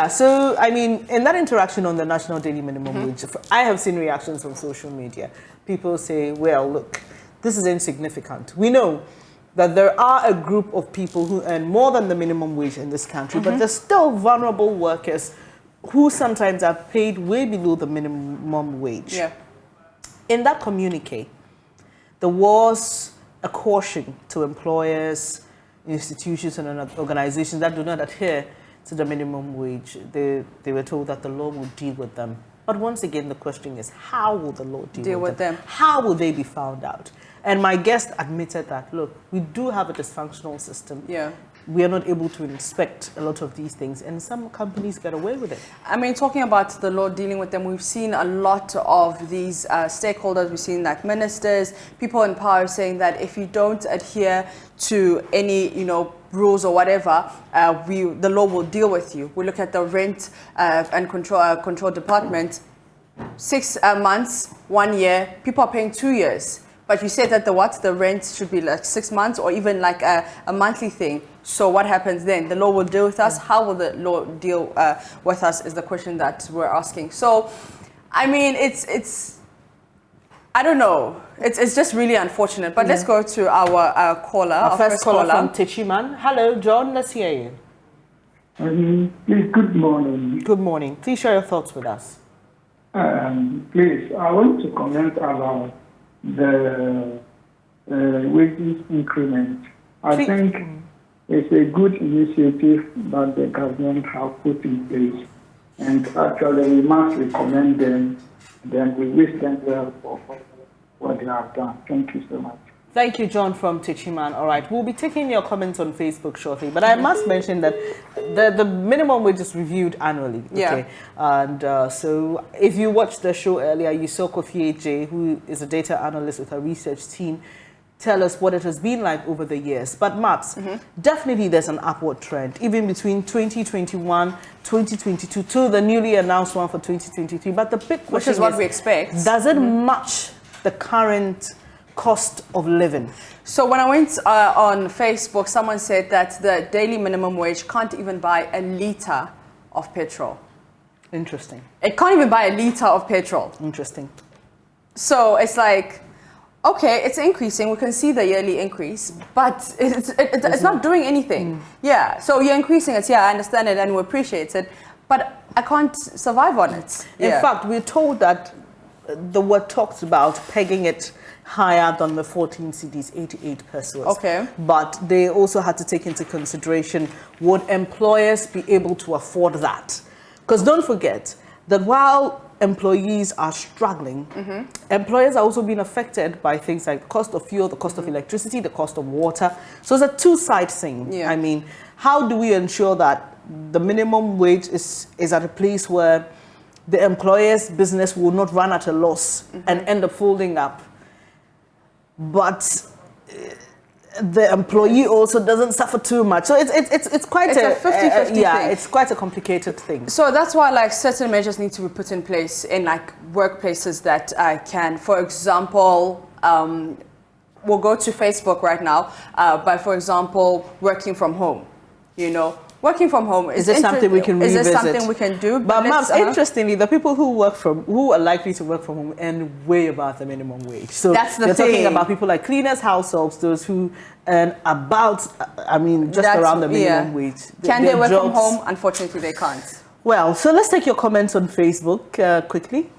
so I mean, in that interaction on the national daily minimum wage, I have seen reactions on social media. People say, well, look, this is insignificant. We know that there are a group of people who earn more than the minimum wage in this country, but there's still vulnerable workers who sometimes are paid way below the minimum wage. In that communique, there was a caution to employers, institutions, and organizations that do not adhere to the minimum wage. They were told that the law will deal with them. But once again, the question is, how will the law deal with them? How will they be found out? And my guest admitted that, look, we do have a dysfunctional system. We are not able to inspect a lot of these things, and some companies get away with it. I mean, talking about the law dealing with them, we've seen a lot of these stakeholders. We've seen like ministers, people in power saying that if you don't adhere to any, rules or whatever, the law will deal with you. We look at the rent and control department, 6 months, 1 year, people are paying 2 years. But you said that the rent should be like 6 months or even like a monthly thing. So what happens then? The law will deal with us. How will the law deal with us is the question that we're asking. So, I mean, it's I don't know. It's just really unfortunate. But let's go to our caller. Our first caller from Tichiman. Hello, John. Let's hear you. Good morning. Good morning. Please share your thoughts with us. Please, I want to comment about the wages increment. I think it's a good initiative that the government have put in place. And actually, we must recommend them. Then we wish them well for what they have done. Thank you so much. Thank you, John from Tichiman. All right, we'll be taking your comments on Facebook shortly. But I must mention that the minimum wage is reviewed annually. Okay? And so if you watched the show earlier, you saw Kofi AJ, who is a data analyst with a research team, tell us what it has been like over the years. But Maps, definitely there's an upward trend, even between 2021, 2022, to the newly announced one for 2023. But the big question which is what we expect. Does it match the current cost of living? So when I went on Facebook, someone said that the daily minimum wage can't even buy a litre of petrol. Interesting. It can't even buy a litre of petrol. Interesting. So it's like, okay, it's increasing. We can see the yearly increase, but it's not doing anything. Yeah, so you're increasing it. Yeah, I understand it and we appreciate it, but I can't survive on it. In fact, we're told that the word talks about pegging it higher than the 14 cedis, 88 pesos. Okay. But they also had to take into consideration, would employers be able to afford that? Because don't forget that while employees are struggling, employers are also being affected by things like the cost of fuel, the cost of electricity, the cost of water. So it's a two-side thing. Yeah. I mean, how do we ensure that the minimum wage is at a place where the employer's business will not run at a loss and end up folding up, but the employee also doesn't suffer too much? So it's quite a 50-50 thing. it's quite a complicated thing. So that's why like certain measures need to be put in place in like workplaces that can, for example, we'll go to Facebook right now, but for example, working from home, you know. Working from home is this something we can revisit? Is this something we can do? But Mams, interestingly, the people who are likely to work from home earn way above the minimum wage. So that's the you're thing. talking about people like cleaners, house helps, those who earn about, just around the minimum wage. Can they work from home? Unfortunately, they can't. Well, so let's take your comments on Facebook quickly.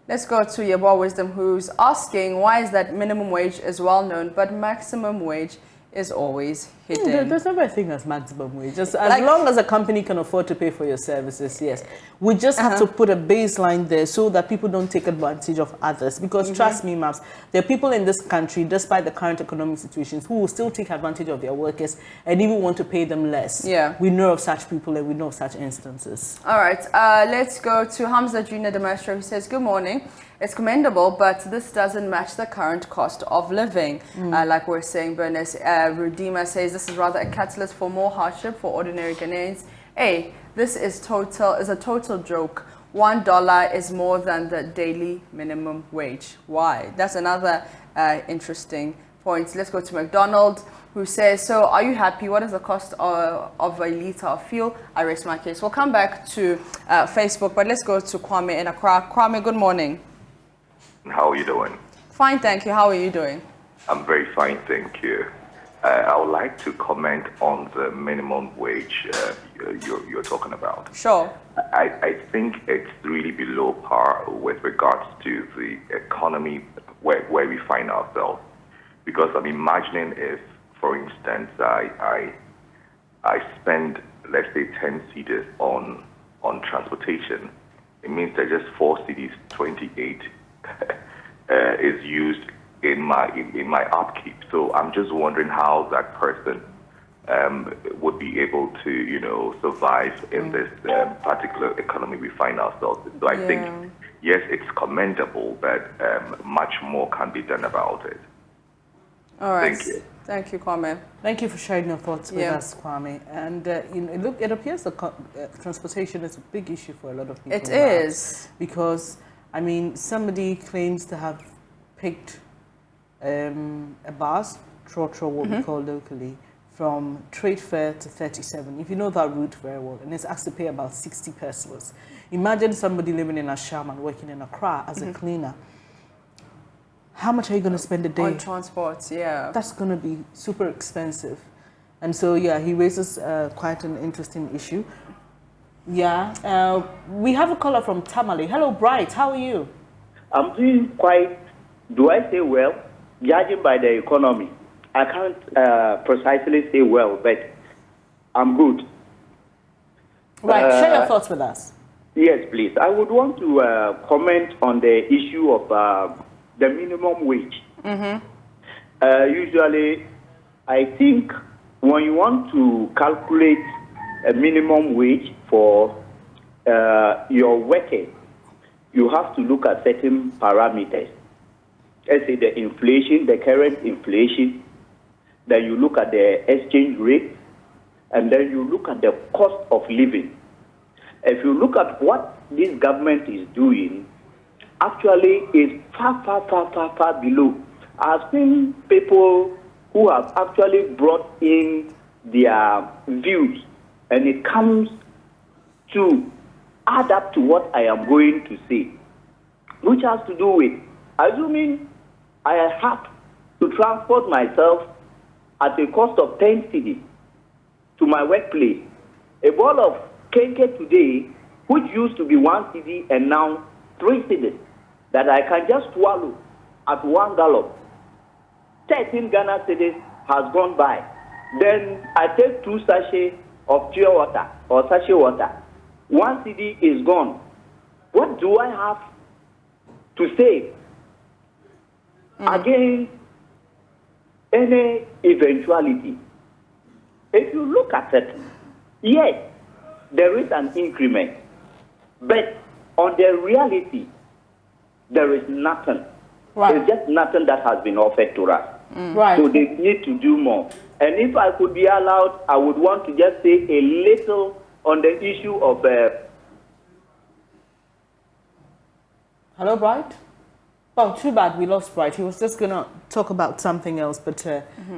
Let's go to Yabo Wisdom, who's asking, why is that minimum wage is well known, but maximum wage is always hidden? There's never a thing as maximum wage. Just as long as a company can afford to pay for your services, yes. We just have to put a baseline there so that people don't take advantage of others. Because trust me, Maps, there are people in this country, despite the current economic situations, who will still take advantage of their workers and even want to pay them less. Yeah. We know of such people and we know of such instances. All right, let's go to Hamza Junior Demastro, who says, good morning. It's commendable, but this doesn't match the current cost of living. Like we're saying, Bernice, Redeemer says this is rather a catalyst for more hardship for ordinary Ghanaians. Hey, this is a total joke. $1 is more than the daily minimum wage. Why? That's another interesting point. Let's go to McDonald, who says, so are you happy? What is the cost of a litre of fuel? I rest my case. We'll come back to Facebook, but let's go to Kwame in Accra. Kwame, good morning. How are you doing? Fine, thank you. How are you doing? I'm very fine, thank you. I would like to comment on the minimum wage you're talking about. Sure. I think it's really below par with regards to the economy where we find ourselves. Because I'm imagining if, for instance, I spend, let's say, 10 cedis on transportation, it means that just 4 cedis, 28 is used in my upkeep. So I'm just wondering how that person would be able to, survive in this particular economy we find ourselves in. So I think, yes, it's commendable, but much more can be done about it. All right. Thank you. Thank you, Kwame. Thank you for sharing your thoughts with us, Kwame. And look, it appears that transportation is a big issue for a lot of people. It is. Because, I mean, somebody claims to have picked a bus, trotro, what we call locally, from Trade Fair to 37. If you know that route very well, and it's asked to pay about 60 pesos. Imagine somebody living in Asham and working in Accra as a cleaner. How much are you going to spend a day? On transport, yeah. That's going to be super expensive. And so, yeah, he raises quite an interesting issue. Yeah. We have a caller from Tamale. Hello, Bright. How are you? I'm doing quite, do I say well? Judging by the economy, I can't precisely say well, but I'm good. Right, share your thoughts with us. Yes, please. I would want to comment on the issue of the minimum wage. Usually, I think when you want to calculate a minimum wage for your workers, you have to look at certain parameters. Let's say the inflation, the current inflation, then you look at the exchange rate, and then you look at the cost of living. If you look at what this government is doing, actually is far below. I've seen people who have actually brought in their views, and it comes to add up to what I am going to say, which has to do with, assuming I have to transport myself at a cost of 10 cedis to my workplace. A ball of kenke today, which used to be 1 cedi and now 3 cedis, that I can just swallow at one gallop. 13 Ghana cedis has gone by. Then I take 2 sachets of pure water or sachet water. 1 cedi is gone. What do I have to say against any eventuality? If you look at it, yes, there is an increment, but on the reality, there is nothing. Right. There's just nothing that has been offered to us. Right. So they need to do more. And if I could be allowed, I would want to just say a little on the issue of... Hello, Bright? Oh, too bad we lost Bright. He was just going to talk about something else, but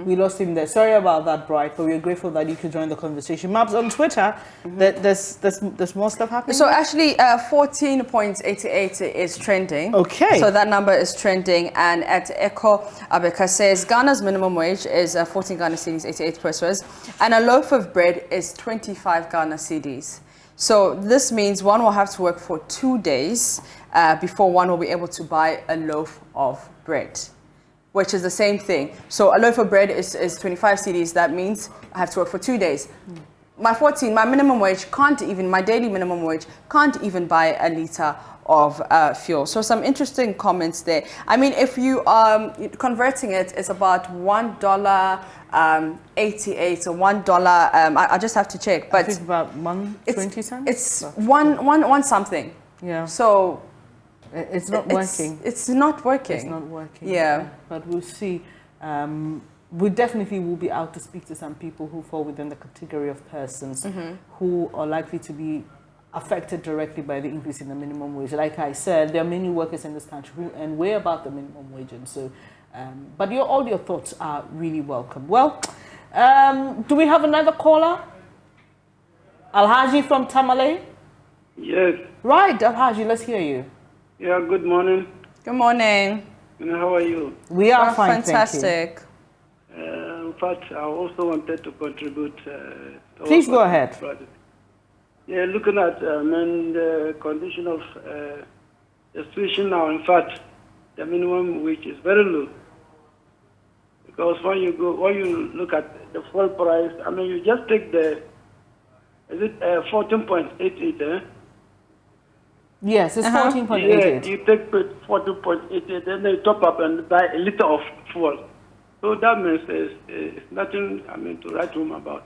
we lost him there. Sorry about that, Bright, but we're grateful that you could join the conversation. Maps on Twitter, there's more stuff happening? So actually, 14.88 is trending. Okay. So that number is trending. And at Echo, Abeka says, Ghana's minimum wage is 14 Ghana cedis, 88 pesos. And a loaf of bread is 25 Ghana cedis. So this means one will have to work for 2 days before one will be able to buy a loaf of bread, which is the same thing. So a loaf of bread is 25 cedis. That means I have to work for 2 days. My minimum wage can't even, my daily minimum wage can't even buy a liter of fuel. So some interesting comments there. I mean, if you are converting it, it's about $1.88 or $1. I just have to check, but I think about 120 cents. It's one something. Yeah. So it's not working. It's not working. It's not working. Yeah. But we'll see. We definitely will be out to speak to some people who fall within the category of persons who are likely to be affected directly by the increase in the minimum wage. Like I said, there are many workers in this country who earn way above the minimum wage, and so. But all your thoughts are really welcome. Well, do we have another caller? Alhaji from Tamale? Yes. Right, Alhaji, let's hear you. Yeah, good morning. Good morning. How are you? We are fine, fantastic. Thank you. In fact, I also wanted to contribute. Please go ahead. Yeah, looking at the condition of the situation now, in fact, the minimum wage is very low. Because when you look at the fuel price, I mean, you just take is it 14.88, Yes, it's 14.88. Yeah, you take 14.88, then they top up and buy a liter of fuel. So that means there's nothing, to write home about.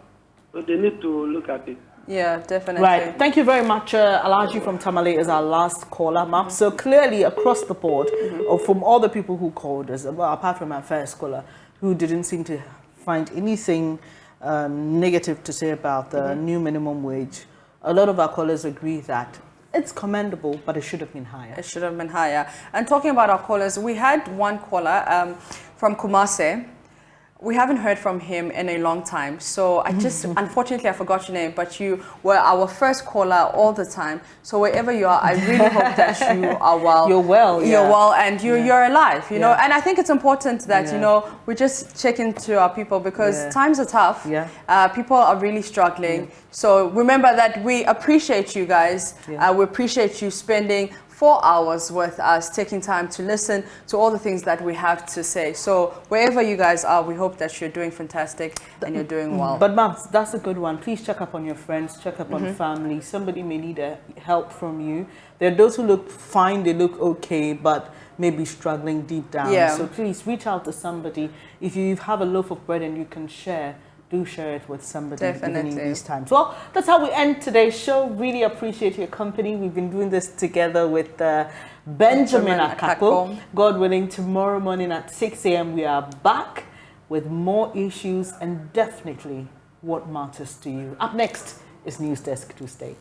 So they need to look at it. Yeah, definitely. Right. Thank you very much. Alaji from Tamale is our last caller, ma'am. So clearly across the board, or from all the people who called us, well, apart from our first caller, who didn't seem to find anything negative to say about the new minimum wage, a lot of our callers agree that it's commendable, but it should have been higher. It should have been higher. And talking about our callers, we had one caller from Kumase. we haven't heard from him in a long time. So I just, unfortunately, I forgot your name, but you were our first caller all the time. So wherever you are, I really hope that you are well. You're well, You're well, and you're alive, you know. Yeah. And I think it's important that, you know, we just check into our people because times are tough. People are really struggling. So remember that we appreciate you guys. We appreciate you spending 4 hours with us, taking time to listen to all the things that we have to say. So wherever you guys are, we hope that you're doing fantastic and you're doing well. But Max, that's a good one. Please check up on your friends, check up on family. Somebody may need help from you. There are those who look fine, they look okay, but maybe struggling deep down. So please reach out to somebody. If you have a loaf of bread and you can share, do share it with somebody even in these times. Well, that's how we end today's show. Really appreciate your company. We've been doing this together with Benjamin Akakpo. God willing, tomorrow morning at 6 a.m. we are back with more issues and definitely what matters to you. Up next is News Desk Tuesday.